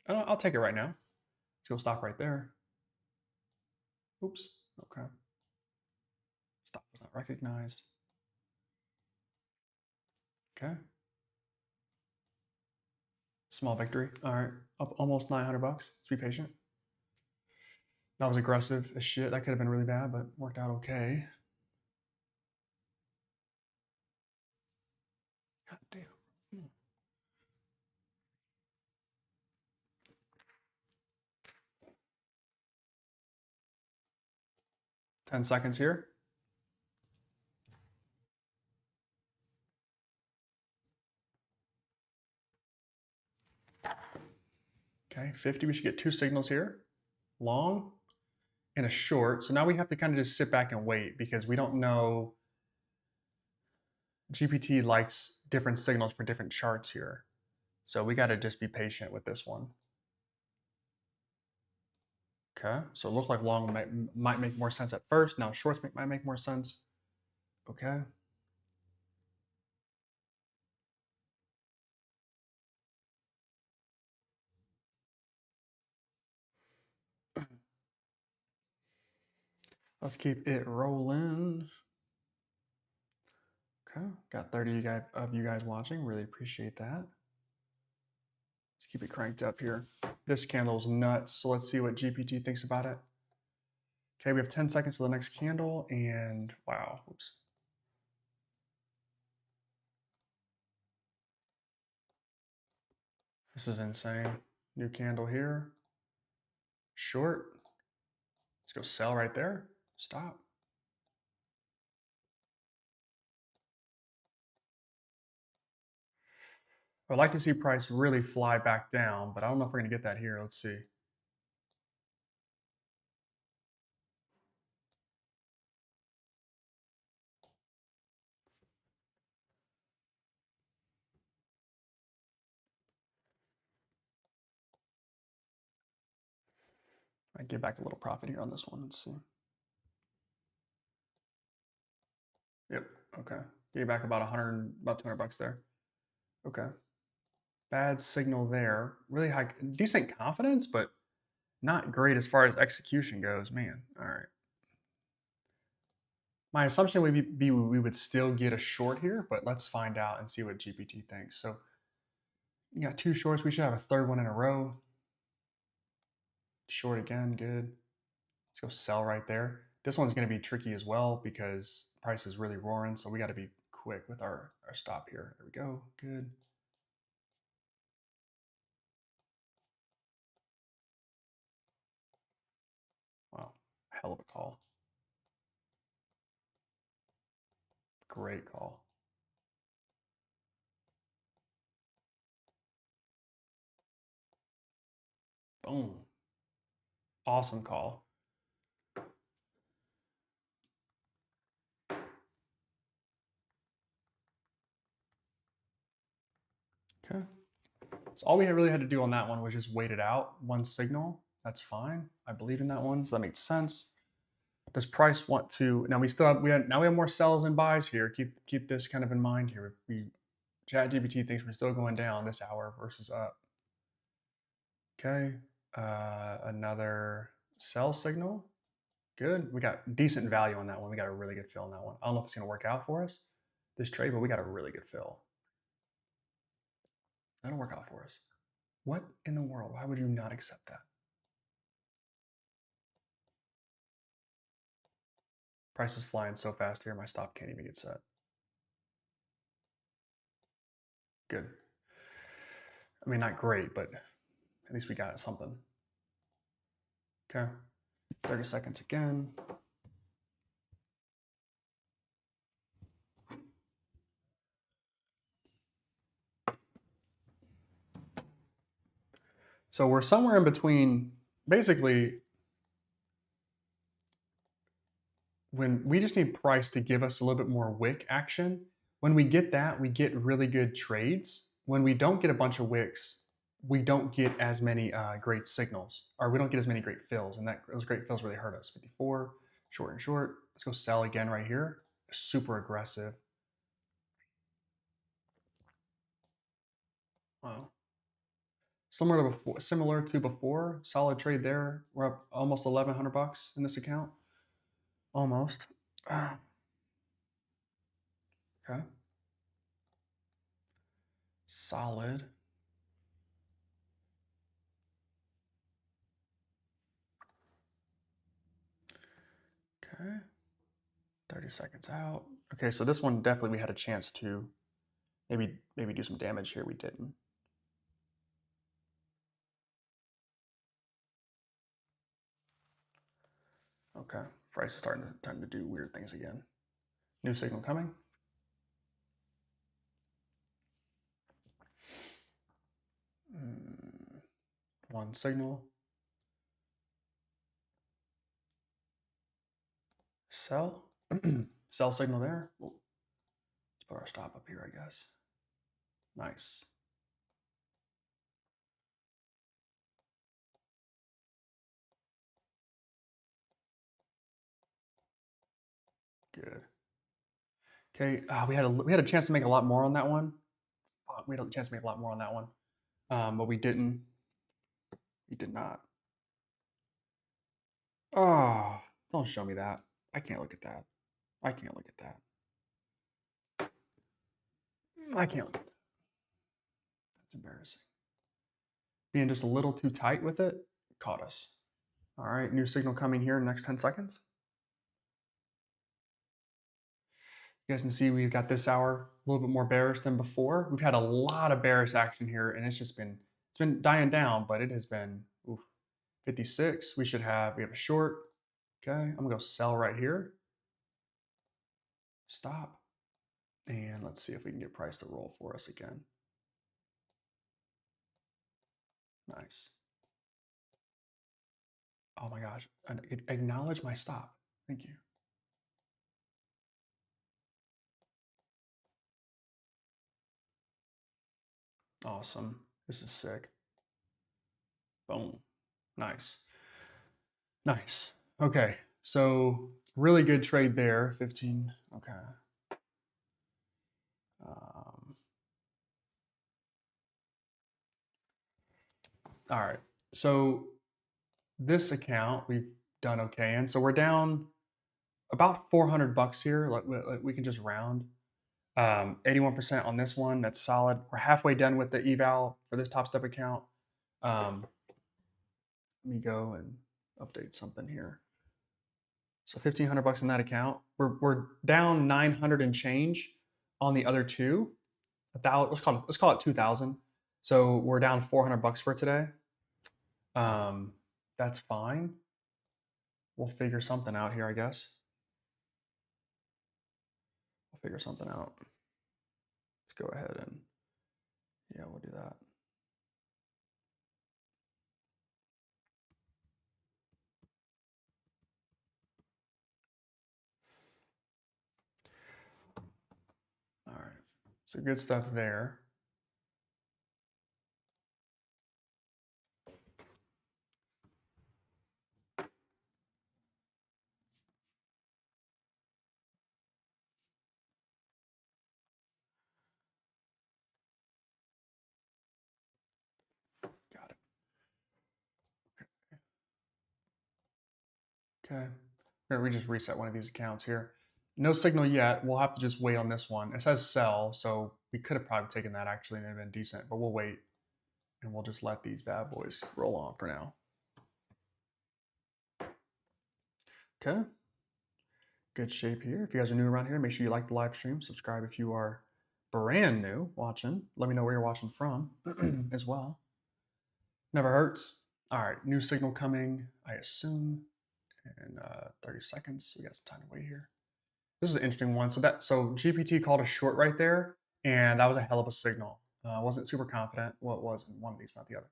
I'll take it right now. Let's go stop right there. Oops. Okay. Stop was not recognized. Okay. Small victory. All right. Up almost 900 bucks. Let's be patient. That was aggressive as shit. That could have been really bad, but worked out okay. God damn. 10 seconds here. Okay, 50. We should get 2 signals here. Long and a short. So now we have to kind of just sit back and wait because we don't know. GPT likes different signals for different charts here. So we got to just be patient with this one. Okay, so it looks like long might make more sense at first. Now shorts might make more sense. Okay. Let's keep it rolling. Okay, got 30 of you guys watching. Really appreciate that. Let's keep it cranked up here. This candle's nuts, so let's see what GPT thinks about it. Okay, we have 10 seconds to the next candle, and wow, oops. This is insane. New candle here. Short. Let's go sell right there. Stop. I'd like to see price really fly back down, but I don't know if we're going to get that here. Let's see. I get back a little profit here on this one. Let's see. Yep. Okay. Gave back about 100, about 200 bucks there. Okay. Bad signal there. Really high, decent confidence, but not great as far as execution goes. Man. All right. My assumption would be we would still get a short here, but let's find out and see what GPT thinks. So you got 2 shorts. We should have a third one in a row. Short again. Good. Let's go sell right there. This one's going to be tricky as well because price is really roaring. So we got to be quick with our stop here. There we go. Good. Wow. Hell of a call. Great call. Boom. Awesome call. Okay. So all we really had to do on that one was just wait it out. One signal. That's fine. I believe in that one. So that makes sense. Does price want to now we still have now we have more sells and buys here. Keep this kind of in mind here. ChatGPT thinks we're still going down this hour versus up. Okay. Another sell signal. Good. We got decent value on that one. We got a really good fill on that one. I don't know if it's going to work out for us, this trade, but we got a really good fill. That'll work out for us. What in the world? Why would you not accept that? Price is flying so fast here, my stop can't even get set. Good. I mean, not great, but at least we got something. Okay. 30 seconds again. So we're somewhere in between, basically, when we just need price to give us a little bit more wick action. When we get that, we get really good trades. When we don't get a bunch of wicks, we don't get as many great signals, or we don't get as many great fills, and those great fills really hurt us. 54, short and short. Let's go sell again right here. Super aggressive. Wow. Similar to before. Solid trade there. We're up almost 1,100 bucks in this account. Almost. Okay. Solid. Okay. 30 seconds out. Okay, so this one definitely we had a chance to maybe do some damage here. We didn't. Okay. Price is starting to do weird things again. New signal coming. One signal. Sell. Sell signal there. Let's put our stop up here, I guess. Nice. Good. Okay, we had a chance to make a lot more on that one. We had a chance to make a lot more on that one, but we didn't. We did not. Oh, don't show me that. I can't look at that. I can't look at that. I can't look at that. That's embarrassing. Being just a little too tight with it caught us. All right, new signal coming here in the next 10 seconds. You guys can see we've got this hour a little bit more bearish than before. We've had a lot of bearish action here, and it's been dying down, but it has been 56. We have a short. Okay, I'm gonna go sell right here. Stop. And let's see if we can get price to roll for us again. Nice. Oh my gosh. Acknowledge my stop. Thank you. Awesome. This is sick. Boom. Nice. Nice. Okay. So really good trade there. 15. Okay. All right. So this account we've done okay in. So we're down about 400 bucks here. Like we can just round. 81% on this one. That's solid. We're halfway done with the eval for this Topstep account. Let me go and update something here. So 1,500 bucks in that account. We're down 900 and change on the other two. Let's call it 2,000. So we're down 400 bucks for today. That's fine. We'll figure something out here, I guess. We'll figure something out. Let's go ahead and yeah, we'll do that. All right. So good stuff there. Got it. Okay. We just reset one of these accounts here. No signal yet. We'll have to just wait on this one. It says sell, so we could have probably taken that actually and it would have been decent, but we'll wait and we'll just let these bad boys roll on for now. Okay. Good shape here. If you guys are new around here, make sure you like the live stream, subscribe if you are brand new watching. Let me know where you're watching from as well. Never hurts. All right, new signal coming, I assume, in 30 seconds. We got some time to wait here. This is an interesting one. So GPT called a short right there, and that was a hell of a signal. I wasn't super confident. Well, it was in one of these, not the other.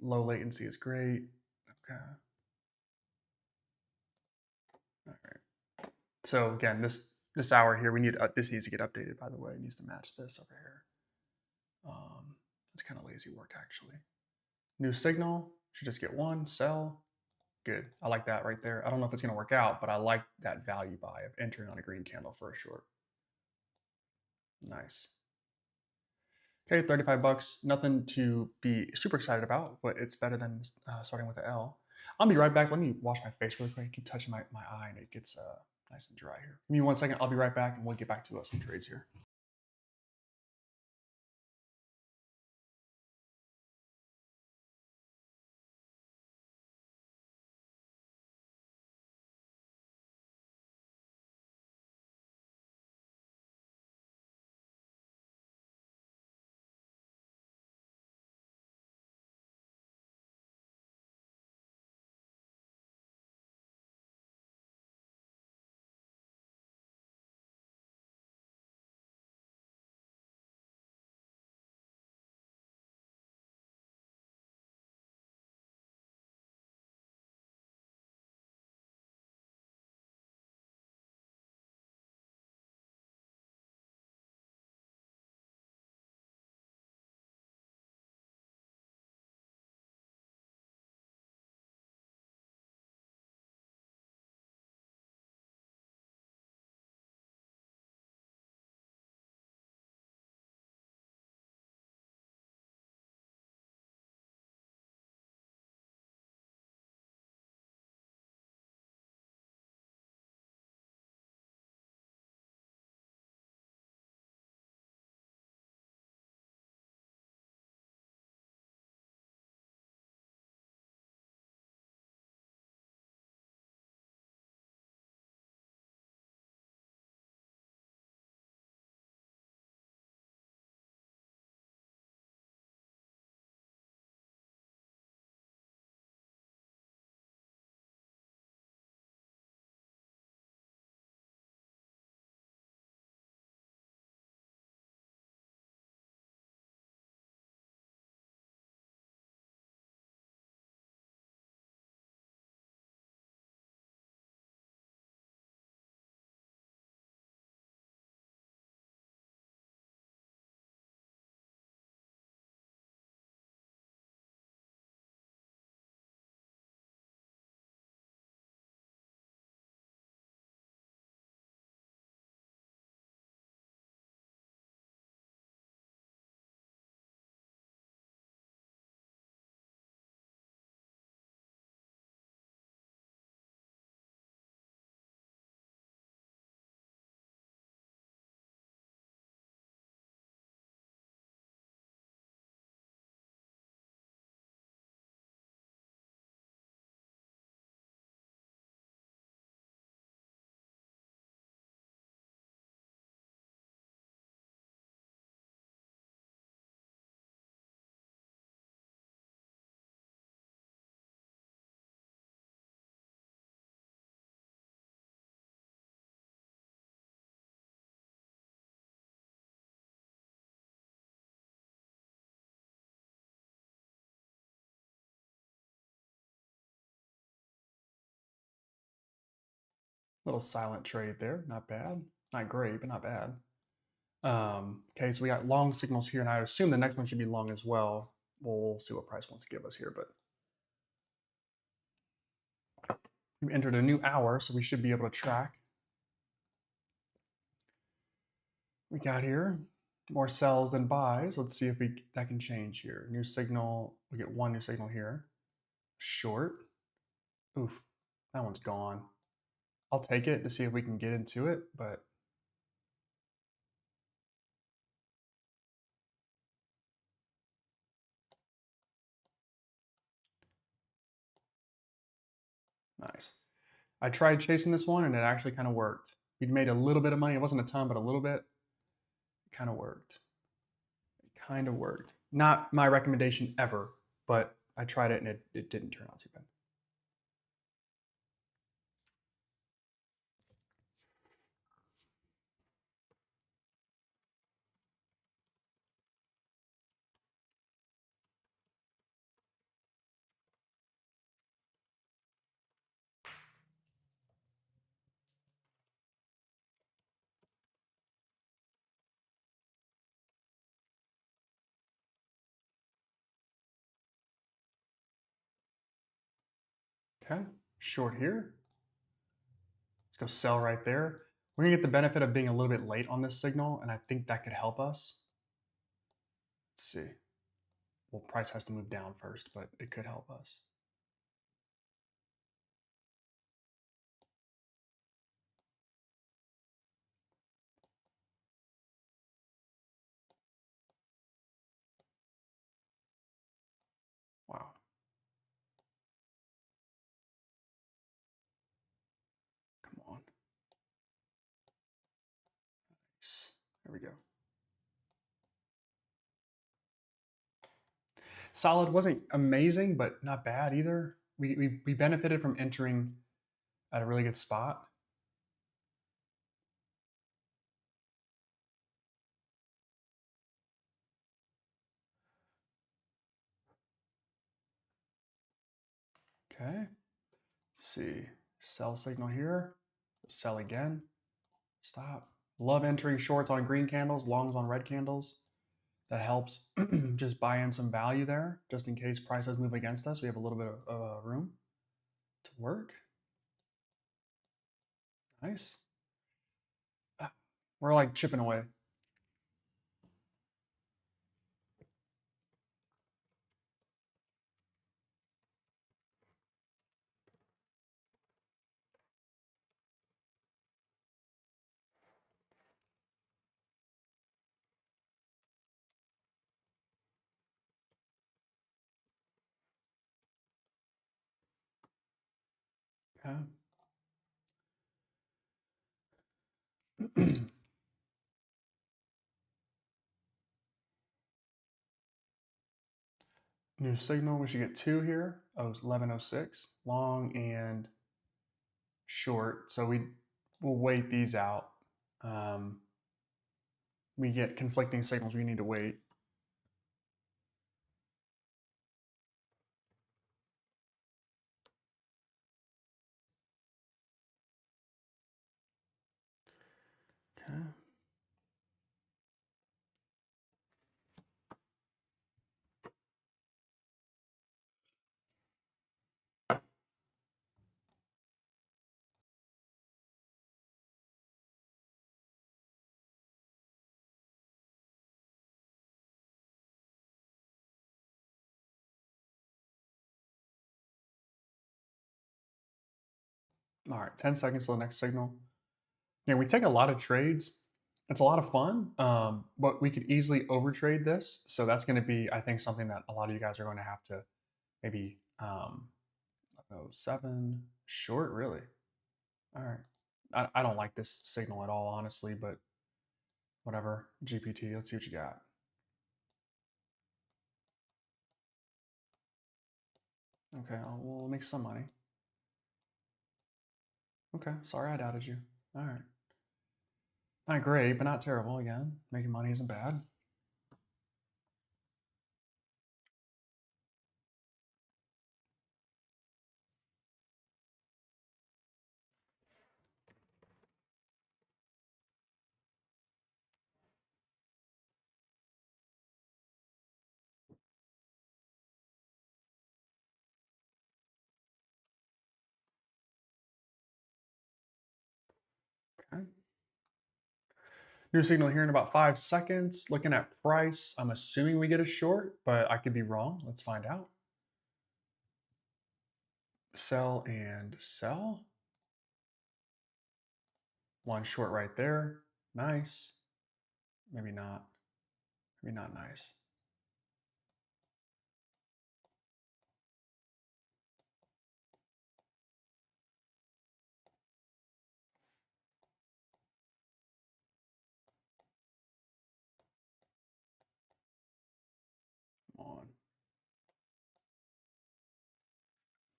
Low latency is great. Okay. All right. So again, this hour here, this needs to get updated. By the way, it needs to match this over here. That's kind of lazy work, actually. New signal, should just get one, sell. Good. I like that right there. I don't know if it's going to work out, but I like that value buy of entering on a green candle for a short. Nice. Okay, 35 bucks. Nothing to be super excited about, but it's better than starting with an L. I'll be right back. Let me wash my face really quick. I keep touching my eye and it gets nice and dry here. Give me 1 second. I'll be right back and we'll get back to some trades here. Little silent trade there. Not bad. Not great, but not bad. Okay, so we got long signals here, and I assume the next one should be long as well. We'll see what price wants to give us here, but we entered a new hour, so we should be able to track. We got here more sells than buys. Let's see if that can change here. New signal. We get one new signal here. Short. Oof, that one's gone. I'll take it to see if we can get into it, but nice. I tried chasing this one and it actually kind of worked. We'd made a little bit of money. It wasn't a ton, but a little bit. It kind of worked. It kind of worked. Not my recommendation ever, but I tried it and it didn't turn out too bad. Okay, short here. Let's go sell right there. We're gonna get the benefit of being a little bit late on this signal, and I think that could help us. Let's see. Well, price has to move down first, but it could help us. Wow. Come on. Nice. There we go. Solid wasn't amazing, but not bad either. We benefited from entering at a really good spot. Okay. Let's see. Sell signal here. Sell again. Stop. Love entering shorts on green candles, longs on red candles. That helps just buy in some value there, just in case price does move against us. We have a little bit of room to work. Nice. We're like chipping away. Okay. New signal. We should get two here. Oh, 1106. Long and short. So we'll wait these out. Um, we get conflicting signals. We need to wait. Okay. All right. 10 seconds till the next signal. Yeah, we take a lot of trades. It's a lot of fun, but we could easily overtrade this. So that's going to be, I think, something that a lot of you guys are going to have to maybe, I don't know, 7 short, really. All right. I don't like this signal at all, honestly, but whatever. GPT, let's see what you got. Okay, we'll make some money. Okay, sorry I doubted you. All right. Not great, but not terrible again. Making money isn't bad. Okay. New signal here in about 5 seconds. Looking at price, I'm assuming we get a short, but I could be wrong. Let's find out. Sell and sell. One short right there. Nice. Maybe not. Maybe not nice. Come on.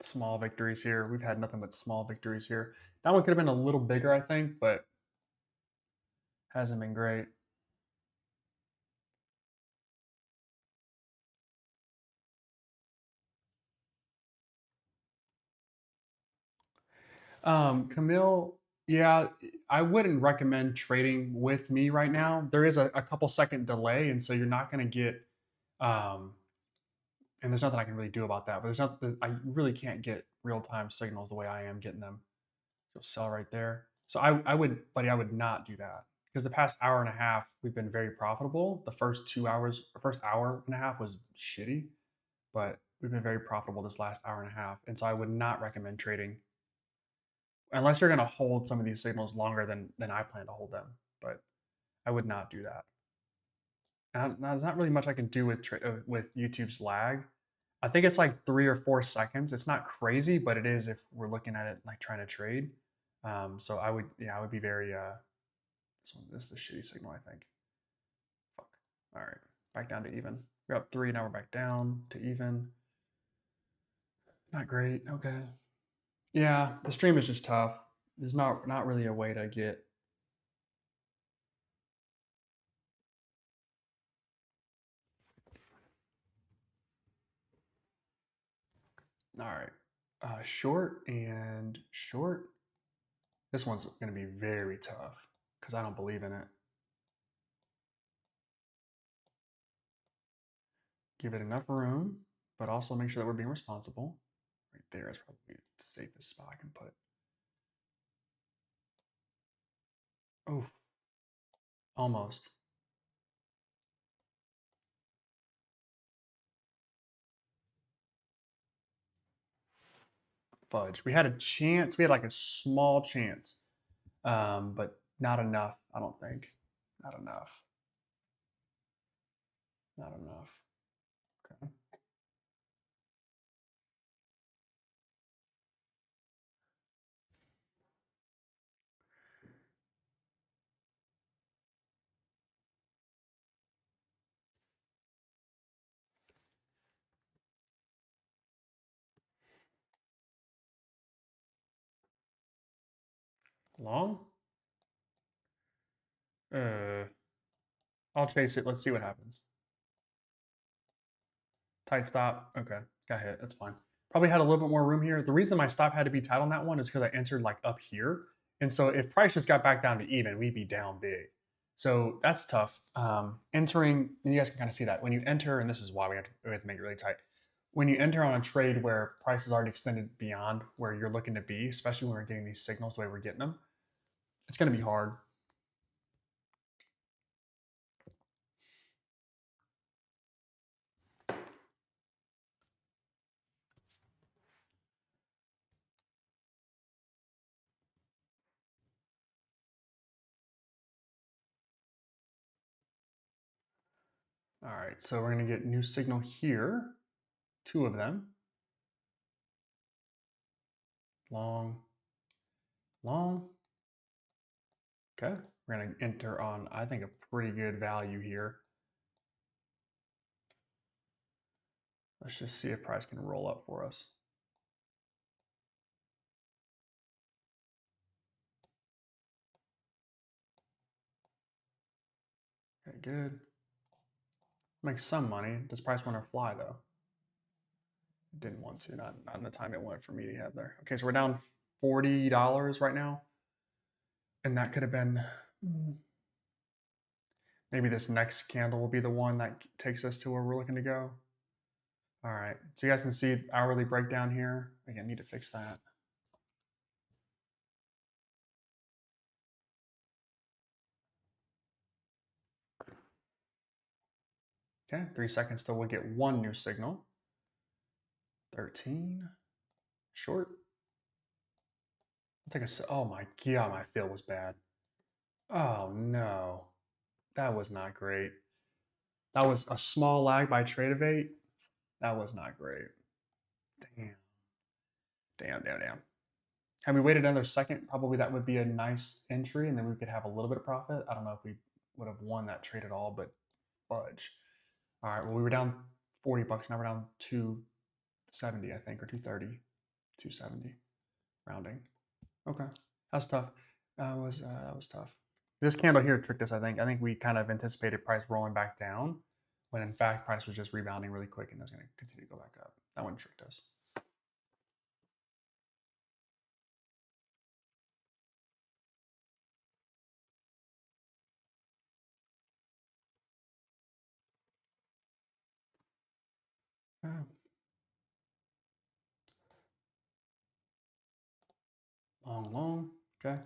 Small victories here. We've had nothing but small victories here. That one could have been a little bigger, I think, but hasn't been great. Camille, yeah, I wouldn't recommend trading with me right now. There is a couple second delay, and so you're not going to get um, and there's nothing I can really do about that. But there's not, I really can't get real time signals the way I am getting them. So sell right there. So I would, buddy, I would not do that because the past hour and a half we've been very profitable. The first 2 hours, the first hour and a half was shitty, but we've been very profitable this last hour and a half. And so I would not recommend trading unless you're going to hold some of these signals longer than I plan to hold them. But I would not do that. And there's not really much I can do with YouTube's lag. I think it's like 3 or 4 seconds. It's not crazy, but it is if we're looking at it like trying to trade. So I would, yeah, I would be very. This is a shitty signal, I think. Fuck. All right, back down to even. We're up 3. Now we're back down to even. Not great. Okay. Yeah, the stream is just tough. There's not really a way to get. All right, short and short. This one's going to be very tough because I don't believe in it. Give it enough room, but also make sure that we're being responsible. Right there is probably the safest spot I can put it. Oh, almost. Fudge. We had a chance. We had like a small chance, but not enough. I don't think. Not enough. Not enough. Okay. Long. Uh, I'll chase it. Let's see what happens. Tight stop. Okay, got hit. That's fine. Probably had a little bit more room here. The reason my stop had to be tight on that one is because I entered like up here, and so if price just got back down to even, we'd be down big. So that's tough. Entering, you guys can kind of see that when you enter, and this is why we have to make it really tight. When you enter on a trade where price is already extended beyond where you're looking to be, especially when we're getting these signals the way we're getting them, it's going to be hard. All right, so we're going to get new signal here, 2 of them. Long, long. Okay, we're going to enter on, I think, a pretty good value here. Let's just see if price can roll up for us. Okay, good. Make some money. Does price want to fly though? It didn't want to, not in the time it wanted for me to have there. Okay, so we're down $40 right now. And that could have been, maybe this next candle will be the one that takes us to where we're looking to go. All right, so you guys can see hourly breakdown here. Again, need to fix that. Okay, 3 seconds till we get 1 new signal. 13, short. I'll take oh my God, my fill was bad. Oh no, that was not great. That was a small lag by trade of 8. That was not great. Damn, damn, damn, damn. Had we waited another second, probably that would be a nice entry, and then we could have a little bit of profit. I don't know if we would have won that trade at all, but fudge. All right, well, we were down $40. Now we're down 270, I think, or 230, 270, rounding. Okay, that's tough. That was tough. This candle here tricked us, I think. I think we kind of anticipated price rolling back down, when in fact price was just rebounding really quick and it was going to continue to go back up. That one tricked us. long, long. Okay.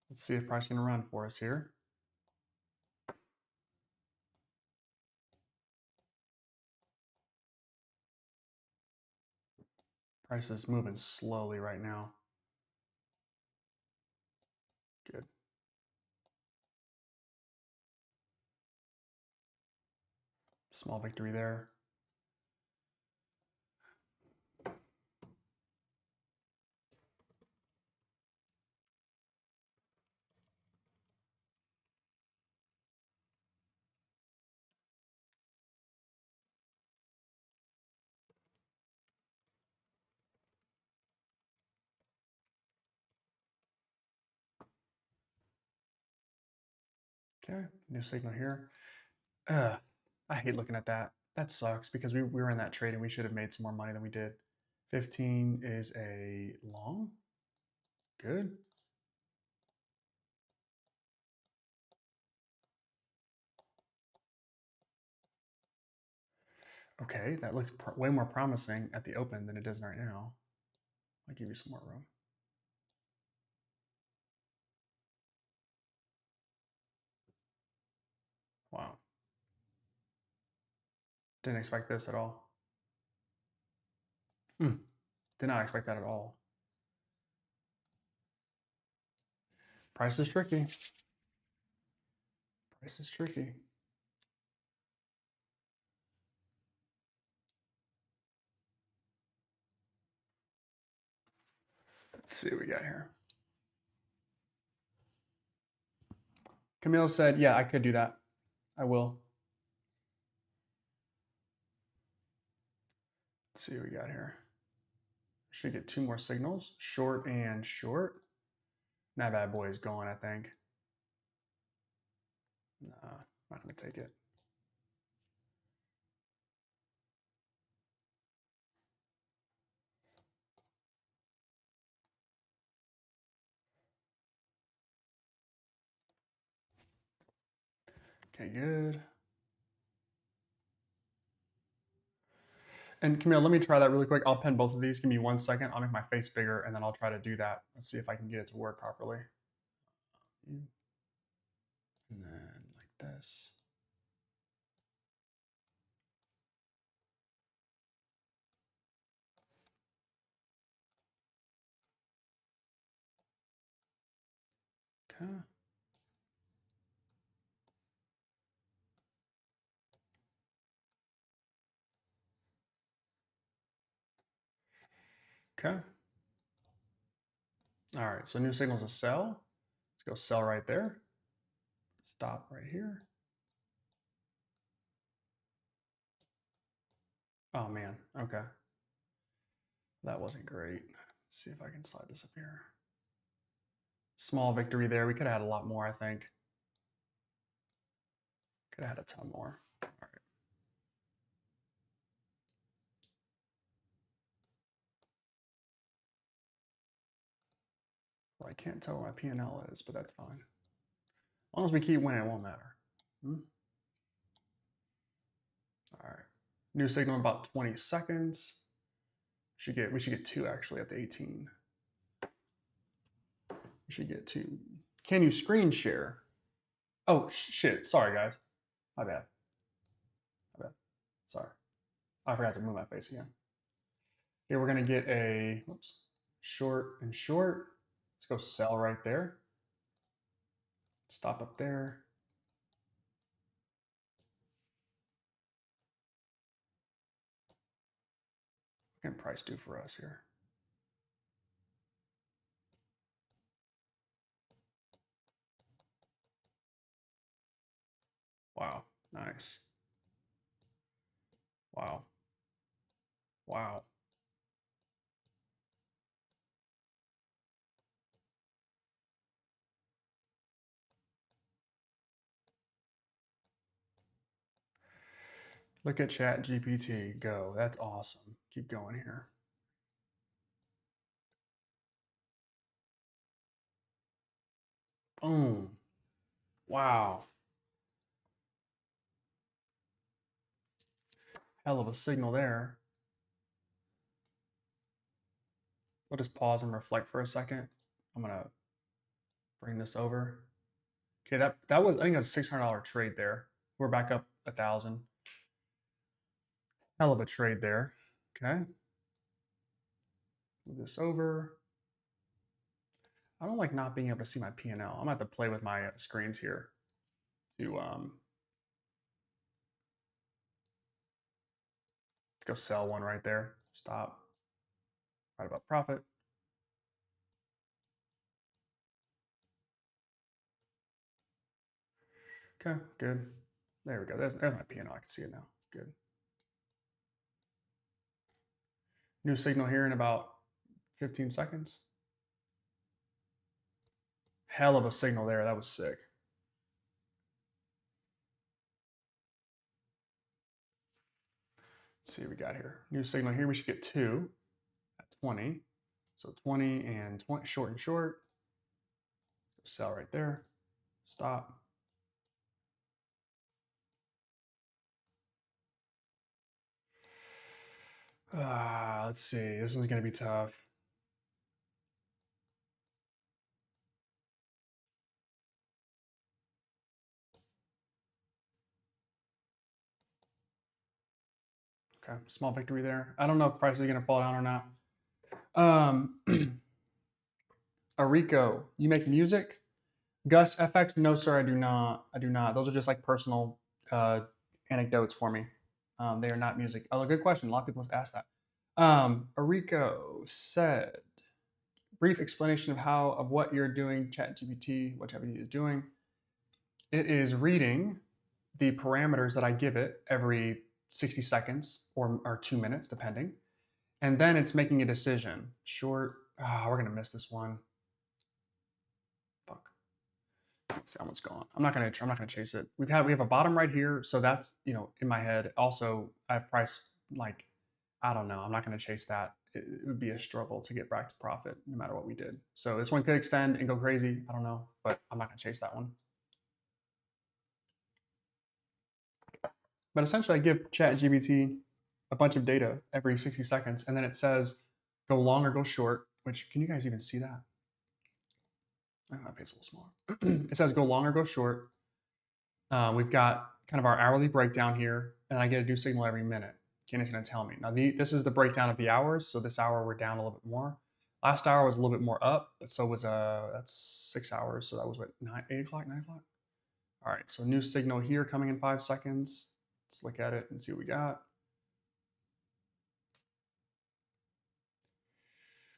Let's see if price can run for us here. Price is moving slowly right now. Good. Small victory there. Okay, new signal here. I hate looking at that. That sucks because we were in that trade and we should have made some more money than we did. 15 is a long. Good. Okay, that looks way more promising at the open than it does right now. I'll give you some more room. Wow. Didn't expect this at all. Did not expect that at all. Price is tricky. Price is tricky. Let's see what we got here. Camille said, yeah, I could do that. I will. Let's see what we got here. Should get two more signals, short and short. That bad boy is going, I think. Nah, not gonna take it. Okay, good. And Camille, let me try that really quick. I'll pen both of these. Give me 1 second. I'll make my face bigger and then I'll try to do that. Let's see if I can get it to work properly. And then like this. Okay. Okay. All right, so new signal's a sell. Let's go sell right there. Stop right here. Oh man, okay. That wasn't great. Let's see if I can slide this up here. Small victory there. We could have had a lot more, I think. Could have had a ton more. All right. Well, I can't tell what my P&L is, but that's fine. As long as we keep winning, it won't matter. All right. New signal in about 20 seconds. We should get two actually at the 18. We should get two. Can you screen share? Oh shit! Sorry guys. My bad. My bad. Sorry. I forgot to move my face again. Here we're gonna get a short and short. Let's go sell right there. Stop up there. What can price do for us here? Wow, nice. Wow. Wow. Look at ChatGPT go. That's awesome. Keep going here. Boom. Wow. Hell of a signal there. I'll just pause and reflect for a second. I'm gonna bring this over. Okay, that was, I think, a $600 trade there. We're back up 1,000. Hell of a trade there. Okay, move this over. I don't like not being able to see my P&L. I'm gonna have to play with my screens here to go sell one right there. Stop. Right about profit. Okay, good. There we go. There's my P&L. I can see it now. Good. New signal here in about 15 seconds. Hell of a signal there. That was sick. Let's see what we got here. New signal here. We should get 2 at 20. So 20 and 20, short and short. Sell right there. Stop. Let's see. This one's going to be tough. Okay, small victory there. I don't know if price is going to fall down or not. Arico, you make music? Gus FX, no sir, I do not. I do not. Those are just like personal anecdotes for me. They are not music. Oh, good question. A lot of people must ask that. Arico said, brief explanation of what you're doing. ChatGPT, what ChatGPT is doing. It is reading the parameters that I give it every 60 seconds or 2 minutes, depending. And then it's making a decision. Short. We're gonna miss this one. Fuck. Let's see how much gone. I'm not gonna chase it. We have a bottom right here, so that's in my head. Also, I have price like I don't know. I'm not gonna chase that. It would be a struggle to get back to profit no matter what we did. So this one could extend and go crazy. I don't know, but I'm not gonna chase that one. But essentially, I give ChatGPT a bunch of data every 60 seconds, and then it says go long or go short. Which can you guys even see that? Oh, my page's a little smaller. It says go long or go short. We've got kind of our hourly breakdown here, and I get a new signal every minute. Okay, it's going to tell me. Now, this is the breakdown of the hours. So this hour we're down a little bit more. Last hour was a little bit more up, but so was that's 6 hours. So that was what 8 o'clock, 9 o'clock. All right, so new signal here coming in 5 seconds. Let's look at it and see what we got.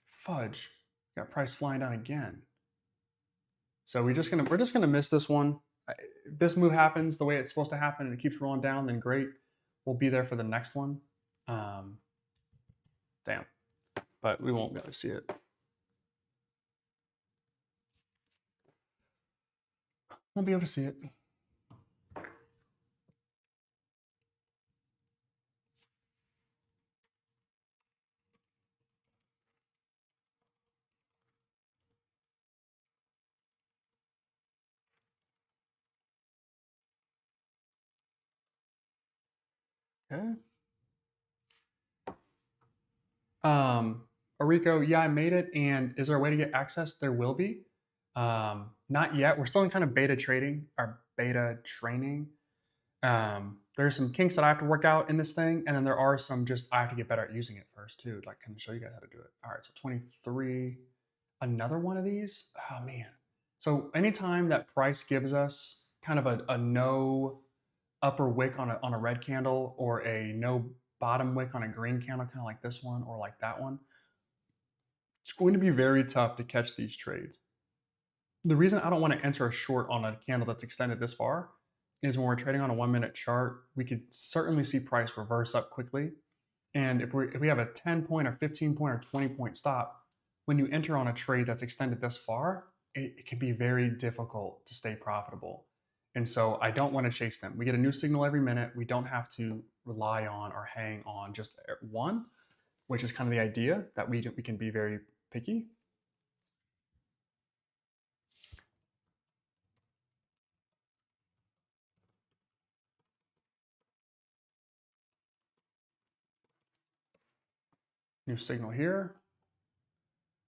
Fudge, got price flying down again. So we're just gonna miss this one. If this move happens the way it's supposed to happen and it keeps rolling down, then great. We'll be there for the next one. Damn, but we won't be able to see it. Won't be able to see it. Okay. Arico, yeah, I made it. And is there a way to get access? There will be. Not yet. We're still in kind of beta trading or beta training. There's some kinks that I have to work out in this thing, and then there are some just I have to get better at using it first too. Like, can show you guys how to do it. All right, so 23. Another one of these. Oh man. So anytime that price gives us kind of a no upper wick on a red candle or a no bottom wick on a green candle, kind of like this one or like that one, it's going to be very tough to catch these trades. The reason I don't want to enter a short on a candle that's extended this far is when we're trading on a 1 minute chart, we could certainly see price reverse up quickly. And if we have a 10 point or 15 point or 20 point stop, when you enter on a trade that's extended this far, it can be very difficult to stay profitable. And so I don't want to chase them. We get a new signal every minute. We don't have to rely on or hang on just one, which is kind of the idea that we can be very picky. New signal here.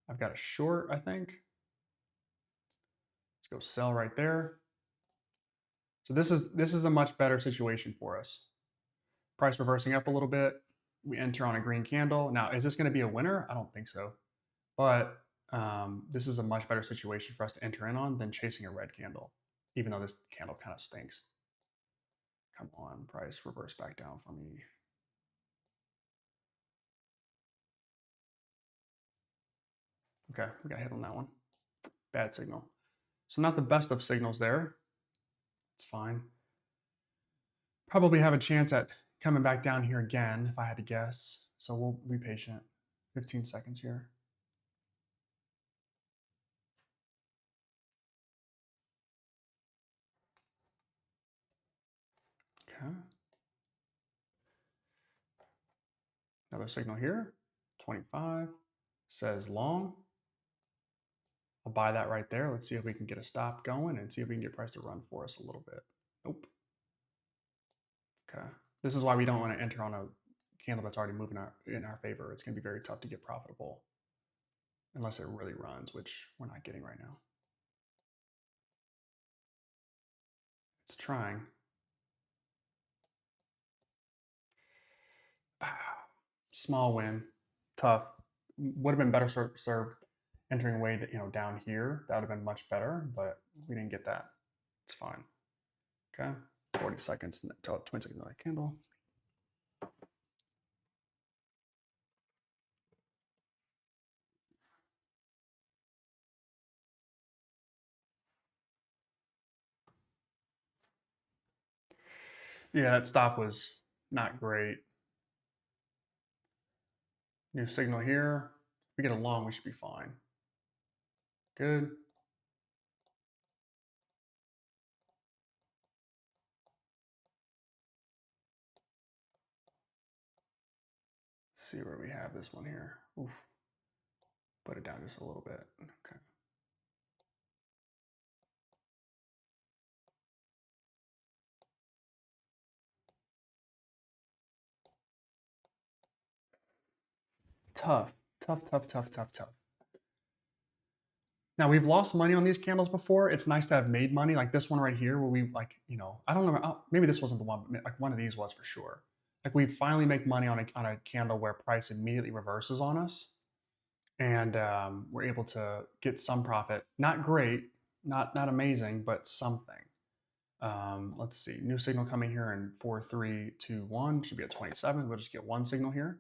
I've got a short, I think. Let's go sell right there. So this is a much better situation for us. Price reversing up a little bit. We enter on a green candle. Now, is this going to be a winner? I don't think so. But this is a much better situation for us to enter in on than chasing a red candle, even though this candle kind of stinks. Come on, price reverse back down for me. Okay, we got hit on that one. Bad signal. So not the best of signals there. It's fine. Probably have a chance at coming back down here again if I had to guess. So we'll be patient. 15 seconds here. Okay. Another signal here. 25. Says long. I'll buy that right there. Let's see if we can get a stop going and see if we can get price to run for us a little bit. Nope. Okay. This is why we don't want to enter on a candle that's already moving in our favor. It's going to be very tough to get profitable unless it really runs, which we're not getting right now. It's trying. Small win. Tough. Would have been better served entering way down here. That would have been much better, but we didn't get that. It's fine. Okay. 40 seconds until 20 seconds on that candle. Yeah, that stop was not great. New signal here. If we get a long, we should be fine. Good. Let's see where we have this one here. Oof. Put it down just a little bit. Okay. Tough, tough, tough, tough, tough, tough. Now we've lost money on these candles before. It's nice to have made money, like this one right here, where we I don't know, maybe this wasn't the one, but like one of these was for sure. Like we finally make money on a candle where price immediately reverses on us, and we're able to get some profit. Not great, not amazing, but something. Let's see, new signal coming here in 4, 3, 2, 1. Should be at 27. We'll just get one signal here.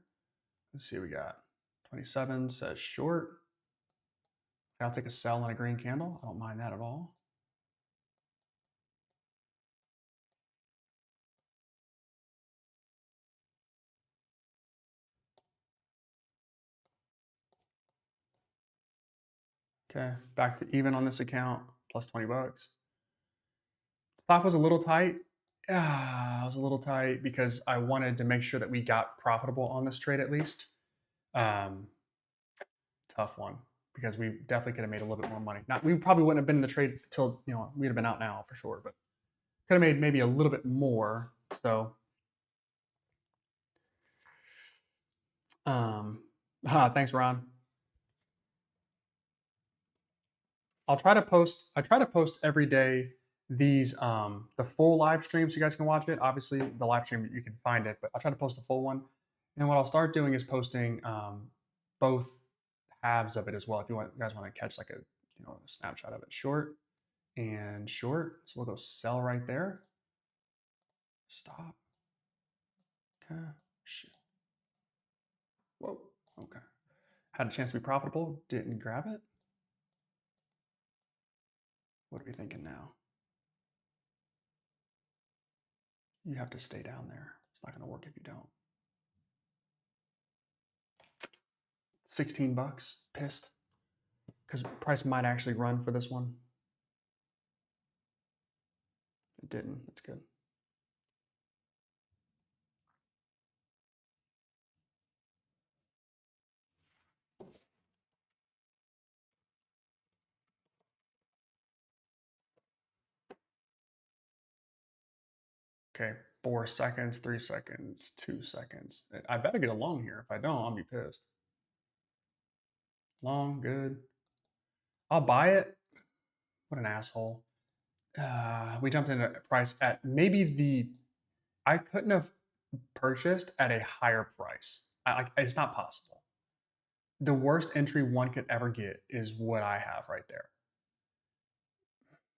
Let's see what we got. 27 says short. I'll take a sell on a green candle. I don't mind that at all. Okay, back to even on this account, plus 20 bucks. Stop was a little tight. Yeah, I was a little tight because I wanted to make sure that we got profitable on this trade at least. Um, Tough one because we definitely could have made a little bit more money. Not, we probably wouldn't have been in the trade till we'd have been out now for sure, but could have made maybe a little bit more. So, thanks, Ron. I try to post every day these the full live stream so you guys can watch it. Obviously, the live stream you can find it, but I'll try to post the full one. And what I'll start doing is posting both halves of it as well. If you guys want to catch like a snapshot of it, short and short. So we'll go sell right there. Stop. Okay. Shit. Whoa. Okay. Had a chance to be profitable. Didn't grab it. What are we thinking now? You have to stay down there. It's not going to work if you don't. 16 bucks. Pissed. Because price might actually run for this one. It didn't. It's good. Okay. 4 seconds, 3 seconds, 2 seconds. I better get along here. If I don't, I'll be pissed. Long, good. I'll buy it. What an asshole. We jumped into a price at maybe I couldn't have purchased at a higher price. It's not possible. The worst entry one could ever get is what I have right there.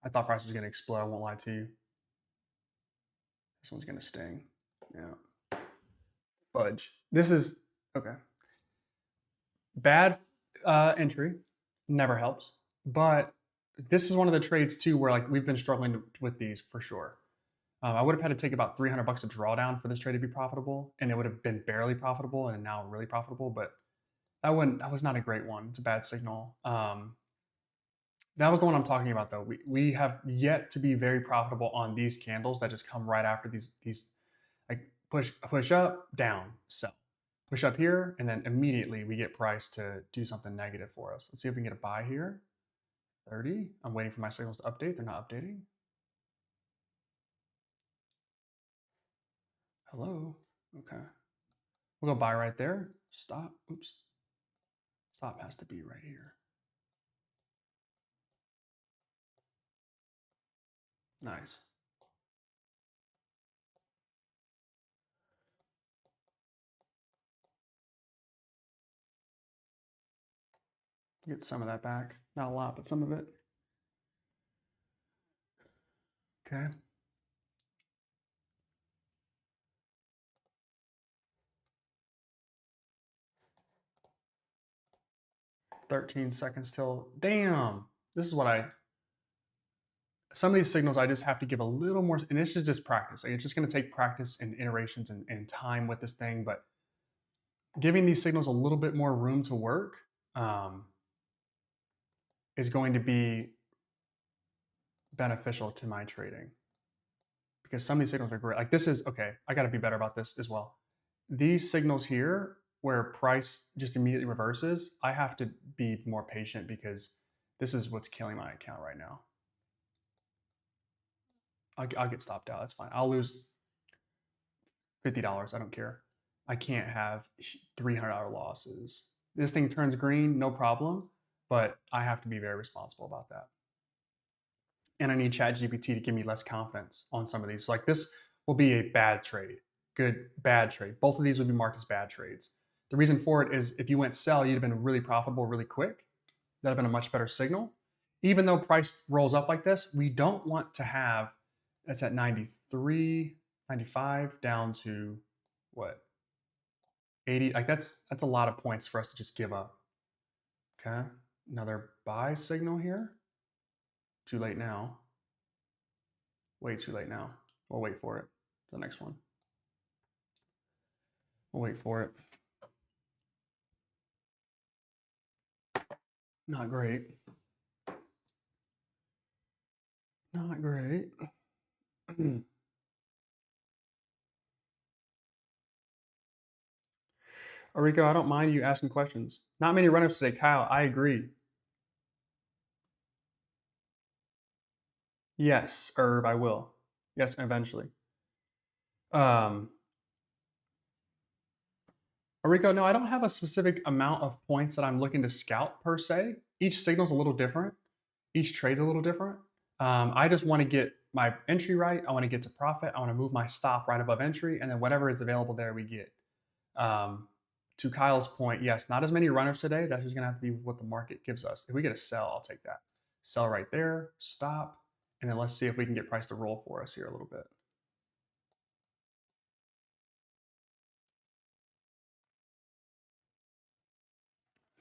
I thought price was going to explode. I won't lie to you. This one's going to sting. Yeah. Fudge. This is okay. Bad entry never helps, but this is one of the trades too where like we've been struggling with these for sure. I would have had to take about $300 a drawdown for this trade to be profitable, and it would have been barely profitable and now really profitable. But that was not a great one. It's a bad signal. That was the one I'm talking about though. We have yet to be very profitable on these candles that just come right after these like push up, down, sell. Push up here, and then immediately we get price to do something negative for us. Let's see if we can get a buy here. 30. I'm waiting for my signals to update. They're not updating. Hello. Okay. We'll go buy right there. Stop. Oops. Stop has to be right here. Nice. Get some of that back. Not a lot, but some of it. Okay. 13 seconds till. Damn. This is what some of these signals I just have to give a little more, and this is just practice. Like, it's just going to take practice and iterations and time with this thing, but giving these signals a little bit more room to work um, is going to be beneficial to my trading because some of these signals are great. Like this is okay. I got to be better about this as well. These signals here, where price just immediately reverses, I have to be more patient because this is what's killing my account right now. I'll get stopped out. That's fine. I'll lose $50. I don't care. I can't have $300 losses. This thing turns green, no problem, but I have to be very responsible about that. And I need ChatGPT to give me less confidence on some of these. Like this will be a bad trade, good, bad trade. Both of these would be marked as bad trades. The reason for it is if you went sell, you'd have been really profitable really quick. That'd have been a much better signal. Even though price rolls up like this, we don't want to have that's at 93, 95 down to what? 80. Like that's a lot of points for us to just give up. Okay. Another buy signal here. Too late now. Way too late now. We'll wait for it. The next one. We'll wait for it. Not great. Not great. Rico, I don't mind you asking questions. Not many runners today. Kyle, I agree. Yes, Herb, I will. Yes, eventually. Um, Rico, no, I don't have a specific amount of points that I'm looking to scout per se. Each signal's a little different. Each trade's a little different. I just want to get my entry right. I want to get to profit. I want to move my stop right above entry, and then whatever is available there, we get. Um, to Kyle's point, yes, not as many runners today. That's just going to have to be what the market gives us. If we get a sell, I'll take that. Sell right there, stop, and then let's see if we can get price to roll for us here a little bit.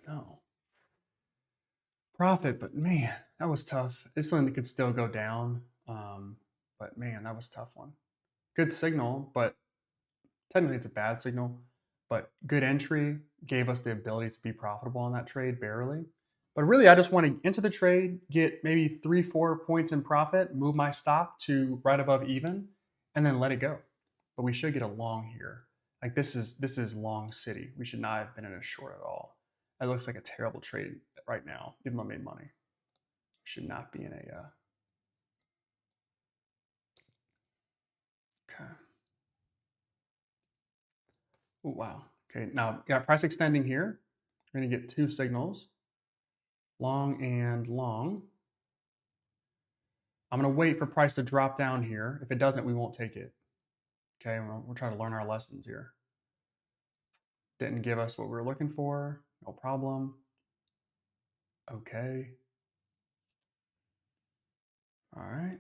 No. Profit, but man, that was tough. This one could still go down, but man, that was a tough one. Good signal, but technically it's a bad signal. But good entry gave us the ability to be profitable on that trade barely. But really, I just want to enter the trade, get maybe 3, 4 points in profit, move my stop to right above even, and then let it go. But we should get a long here. Like this is long city. We should not have been in a short at all. That looks like a terrible trade right now, even though I made money. Should not be in a. Okay. Oh, wow. Okay. Now got price extending here. We're gonna get two signals. long and long. I'm going to wait for price to drop down here. If it doesn't, we won't take it. Okay, we're trying to learn our lessons here. Didn't give us what we were looking for. No problem. Okay. All right.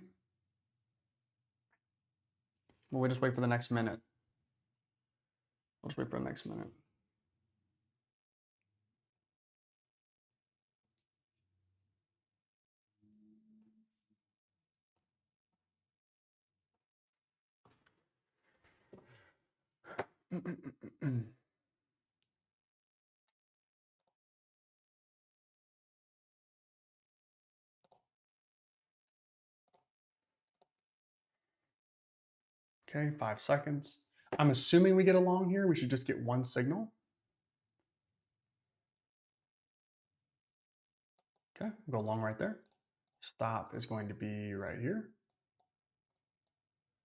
Well, we just wait for the next minute. We'll just wait for the next minute. Okay, 5 seconds. I'm assuming we get a long here. We should just get one signal. Okay, we'll go long right there. Stop is going to be right here.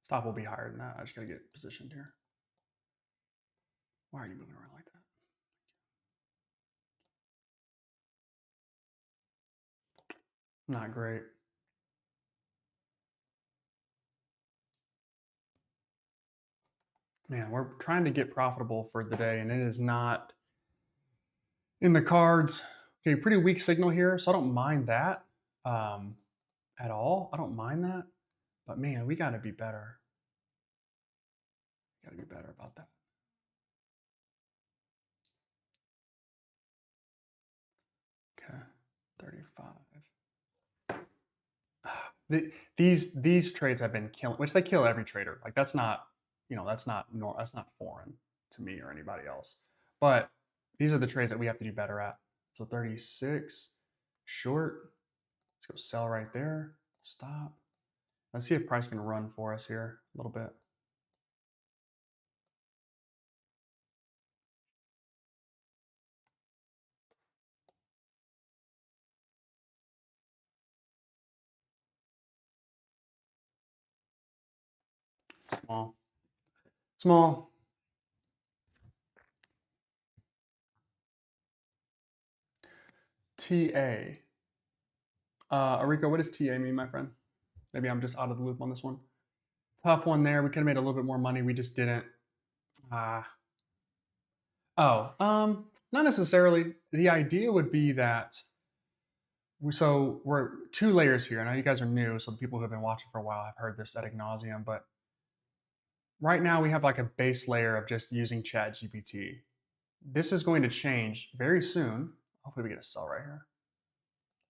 Stop will be higher than that. I just gotta get positioned here. Why are you moving around like that? Not great. Man, we're trying to get profitable for the day, and it is not in the cards. Okay, pretty weak signal here, so I don't mind that at all. I don't mind that, but man, we got to be better. Got to be better about that. Okay, 35. These trades have been killing, which they kill every trader. Like that's not, that's not foreign to me or anybody else. But these are the trades that we have to do better at. So 36 short. Let's go sell right there. Stop. Let's see if price can run for us here a little bit. Small. Small. TA. Arico, what does TA mean, my friend? Maybe I'm just out of the loop on this one. Tough one there. We could have made a little bit more money. We just didn't. Uh, not necessarily. The idea would be that we're 2 layers here. I know you guys are new, so the people who have been watching for a while have heard this ad nauseum, but right now we have like a base layer of just using ChatGPT. This is going to change very soon. Hopefully we get a sell right here.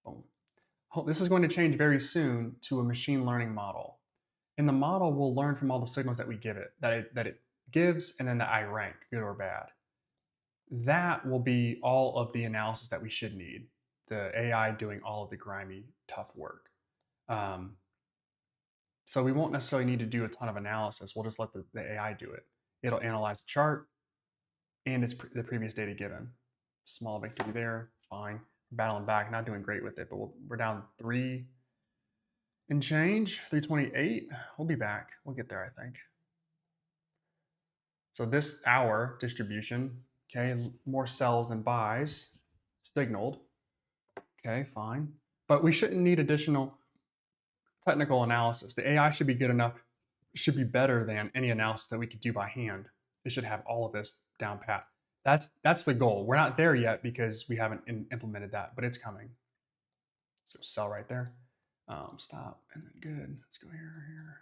Boom. This is going to change very soon to a machine learning model. And the model will learn from all the signals that we give it, that it gives, and then that I rank, good or bad. That will be all of the analysis that we should need. The AI doing all of the grimy, tough work. So we won't necessarily need to do a ton of analysis. We'll just let the AI do it. It'll analyze the chart and the previous data given. Small victory there, fine. We're battling back, not doing great with it, but we're down 3 and change, 328. We'll be back. We'll get there, I think. So this hour distribution, okay, more sells than buys, signaled. Okay, fine. But we shouldn't need additional technical analysis. The AI should be good enough, should be better than any analysis that we could do by hand. It should have all of this down pat. That's the goal. We're not there yet because we haven't implemented that, but it's coming. So sell right there. Stop and then good. Let's go here.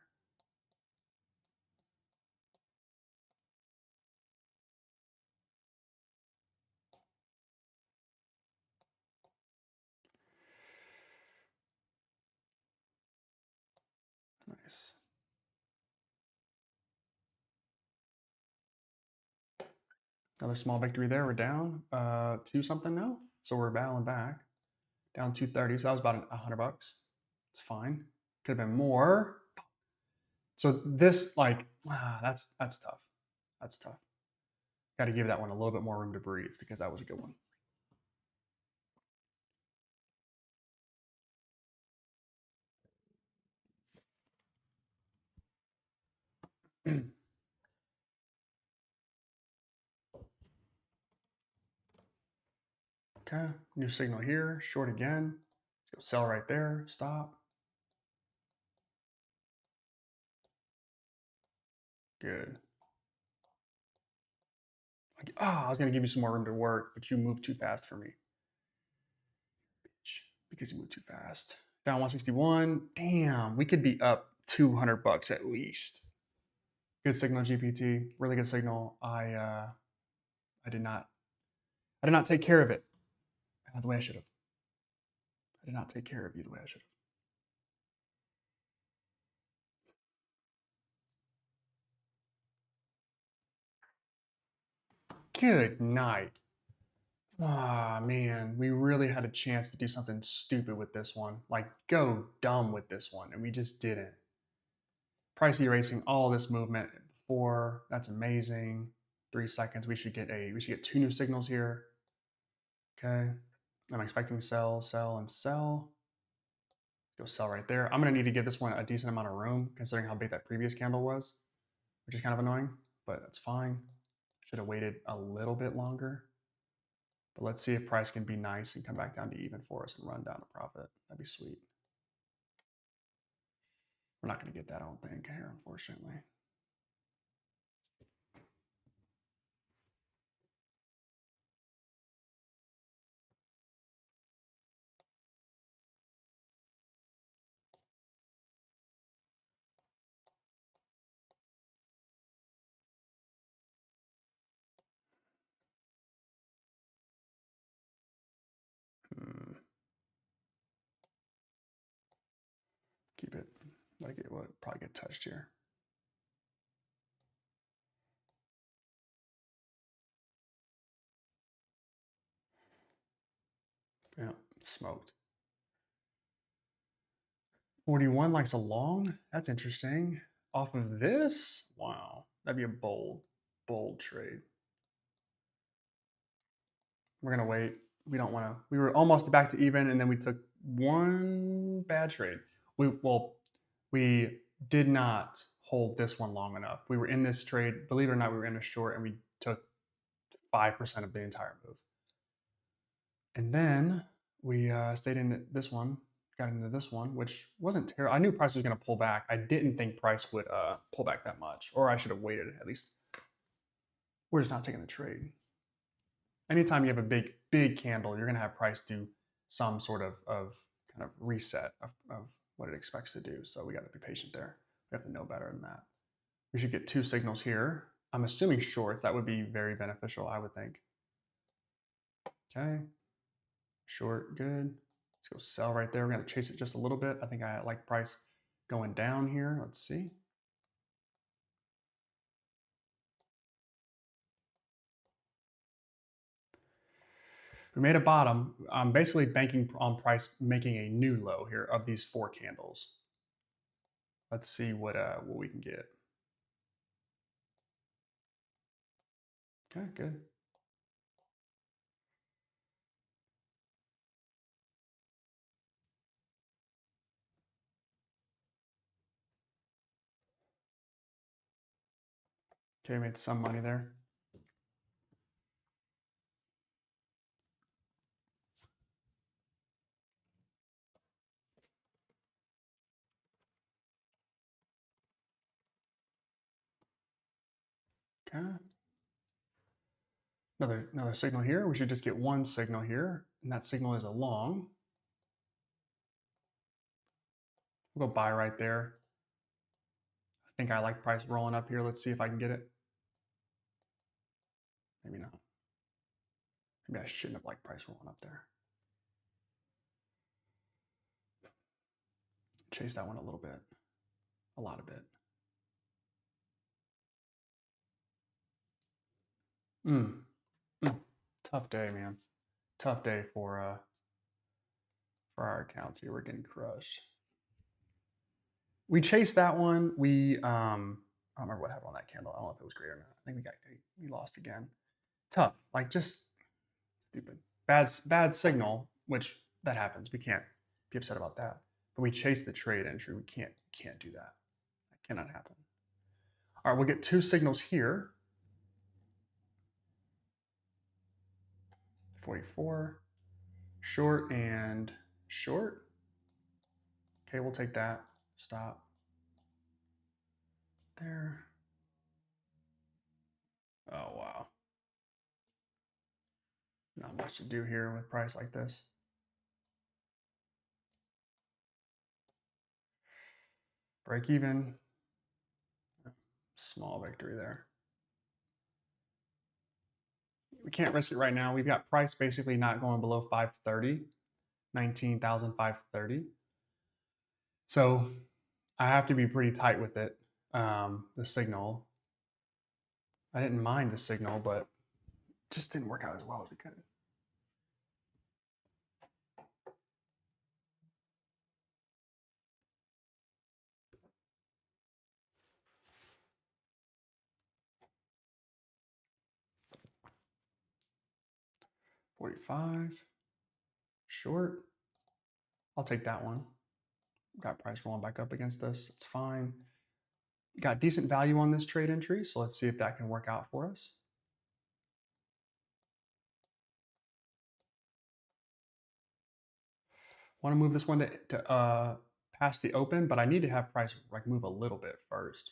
Nice. Another small victory there. We're down 2 something now. So we're battling back. Down 230. So that was about $100. It's fine. Could have been more. So this that's tough. That's tough. Got to give that one a little bit more room to breathe because that was a good one. Okay, new signal here, short again. Let's go sell right there, stop. Good. I was gonna give you some more room to work, but you moved too fast for me. Bitch, because you moved too fast. Down 161. Damn, we could be up 200 bucks at least. Good signal, GPT. Really good signal. I did not take care of it the way I should have. I did not take care of you the way I should have. Good night. Ah, man, we really had a chance to do something stupid with this one. Like, go dumb with this one, and we just didn't. Price erasing all this movement before. That's amazing. 3 seconds. We should get two new signals here. Okay. I'm expecting sell, sell, and sell. Go sell right there. I'm gonna need to give this one a decent amount of room considering how big that previous candle was, which is kind of annoying, but that's fine. Should have waited a little bit longer. But let's see if price can be nice and come back down to even for us and run down a profit. That'd be sweet. We're not going to get that, I don't think, here, unfortunately. Hmm. Keep it like it would probably get touched here. Yeah, smoked. 41 likes a long. That's interesting. Off of this? Wow. That'd be a bold trade. We're going to wait. We don't want to. We were almost back to even, and then we took one bad trade. We did not hold this one long enough. We were in this trade. Believe it or not, we were in a short, and we took 5% of the entire move. And then we stayed in this one, got into this one, which wasn't terrible. I knew price was going to pull back. I didn't think price would pull back that much, or I should have waited at least. We're just not taking the trade. Anytime you have a big candle, you're going to have price do some sort of kind of reset of what it expects to do. So we got to be patient there. We have to know better than that. We should get two signals here. I'm assuming shorts. That would be very beneficial, I would think. Okay. Short, good. Let's go sell right there. We're going to chase it just a little bit. I think I like price going down here. Let's see. We made a bottom. I'm basically banking on price making a new low here of these 4 candles. Let's see what we can get. Okay, good. Okay, made some money there. Okay. Another signal here. We should just get one signal here, and that signal is a long. We'll go buy right there. I think I like price rolling up here. Let's see if I can get it. Maybe not. Maybe I shouldn't have liked price rolling up there. Chase that one a little bit. A lot of bit. Tough day, man. Tough day for our accounts here. We're getting crushed. We chased that one. I don't remember what happened on that candle. I don't know if it was great or not. I think we lost again. Tough. Like just stupid. Bad signal, which that happens. We can't be upset about that. But we chased the trade entry. We can't do that. That cannot happen. All right, we'll get two signals here. 44. Short and short. Okay, we'll take that. Stop. There. Oh, wow. Not much to do here with price like this. Break even. Small victory there. We can't risk it right now. We've got price basically not going below 530, 19,530. So I have to be pretty tight with it. The signal. I didn't mind the signal, but it just didn't work out as well as we could. $45. Short. I'll take that one. Got price rolling back up against us. It's fine. Got decent value on this trade entry, so let's see if that can work out for us. Want to move this one to past the open, but I need to have price like move a little bit first.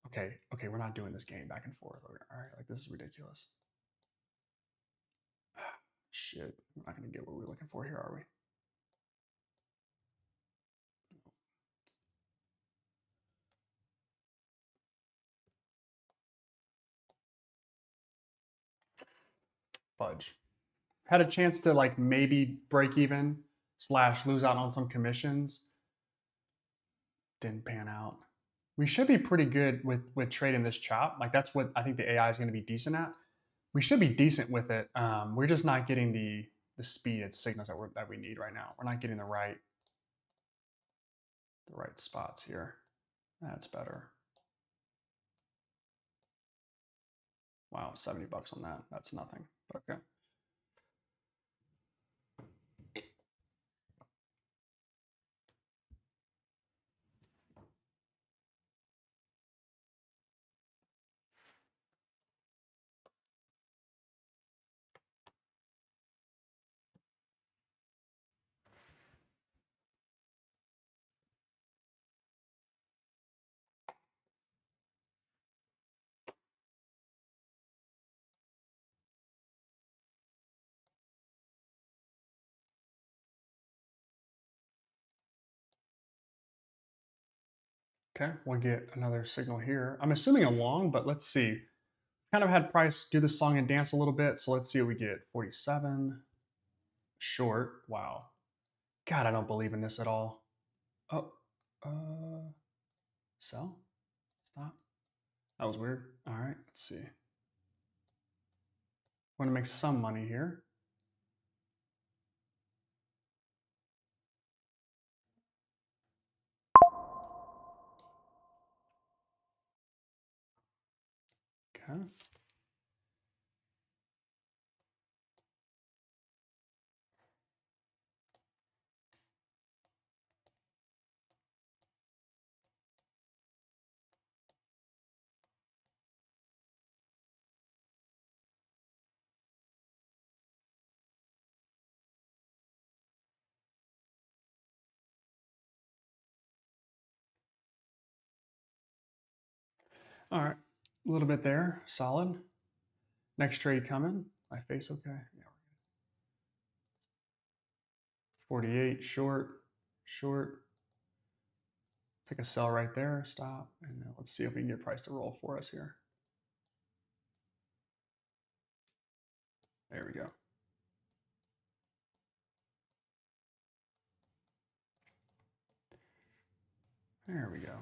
Okay, we're not doing this game back and forth. All right, like this is ridiculous. Shit, we're not gonna get what we're looking for here, are we? Fudge. Had a chance to like maybe break even / lose out on some commissions. Didn't pan out. We should be pretty good with trading this chop. Like that's what I think the AI is going to be decent at. We should be decent with it. We're just not getting the speed and signals that we need right now. We're not getting the right spots here. That's better. Wow, $70 on that. That's nothing. But okay. Okay, we'll get another signal here. I'm assuming a long, but let's see. Kind of had price do the song and dance a little bit, so let's see what we get. 47. Short. Wow. God, I don't believe in this at all. Oh, sell? Stop. That was weird. All right, let's see. Want to make some money here. Okay. All right, a little bit there, solid. Next trade coming. My face okay? Yeah. 48, short, short. Take a sell right there, stop, and let's see if we can get price to roll for us here. There we go. There we go.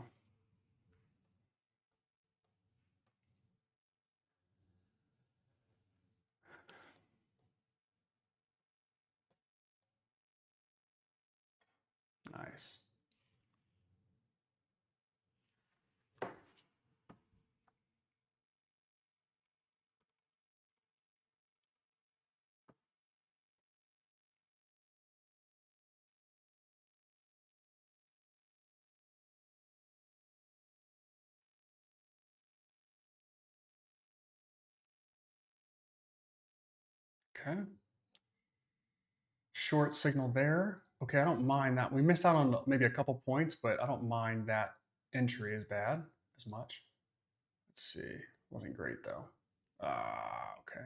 Nice. Okay. short signal there. Okay, I don't mind that. We missed out on maybe a couple points, but I don't mind that entry as bad as much. Let's see. Wasn't great though. Okay.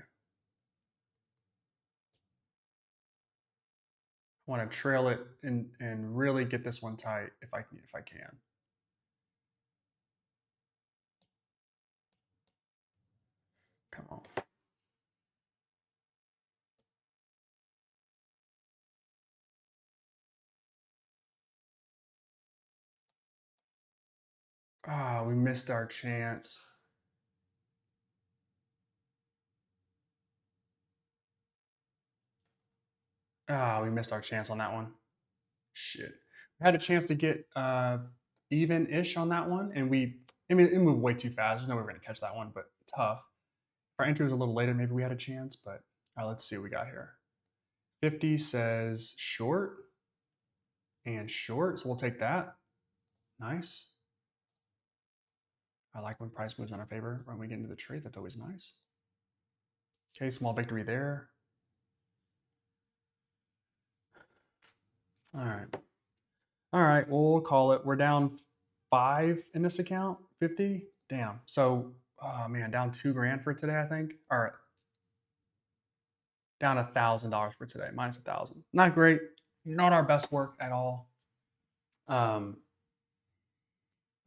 I want to trail it and really get this one tight if I can. Come on. We missed our chance. We missed our chance on that one. Shit. We had a chance to get even-ish on that one, and I mean, it moved way too fast. There's no way we're going to catch that one, but tough. If our entry was a little later, maybe we had a chance, but let's see what we got here. 50 says short and short, so we'll take that. Nice. I like when price moves in our favor when we get into the trade. That's always nice. Okay, small victory there. All right. All right, well, we'll call it. We're down 5 in this account, 50. Damn. So, oh man, down 2 grand for today, I think. All right. Down $1,000 for today, minus 1,000. Not great. Not our best work at all.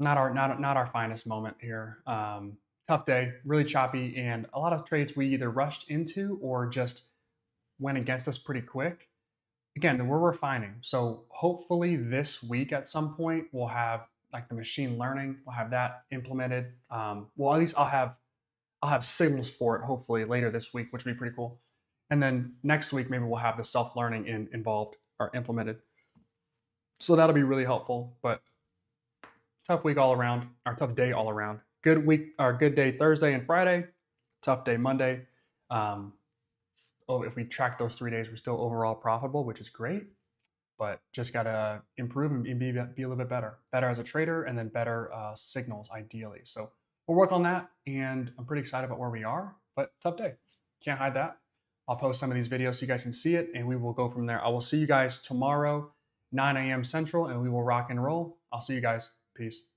Not our finest moment here. Tough day, really choppy, and a lot of trades we either rushed into or just went against us pretty quick. Again, we're refining. So hopefully this week at some point we'll have like the machine learning. We'll have that implemented. Well, at least I'll have signals for it. Hopefully later this week, which would be pretty cool. And then next week maybe we'll have the self-learning involved or implemented. So that'll be really helpful. But tough week all around, or tough day all around. Good week, or good day Thursday and Friday. Tough day Monday. If we track those 3 days, we're still overall profitable, which is great. But just gotta improve and be a little bit better as a trader, and then better signals ideally. So we'll work on that, and I'm pretty excited about where we are. But tough day, can't hide that. I'll post some of these videos so you guys can see it, and we will go from there. I will see you guys tomorrow, 9 a.m. Central, and we will rock and roll. I'll see you guys. Peace.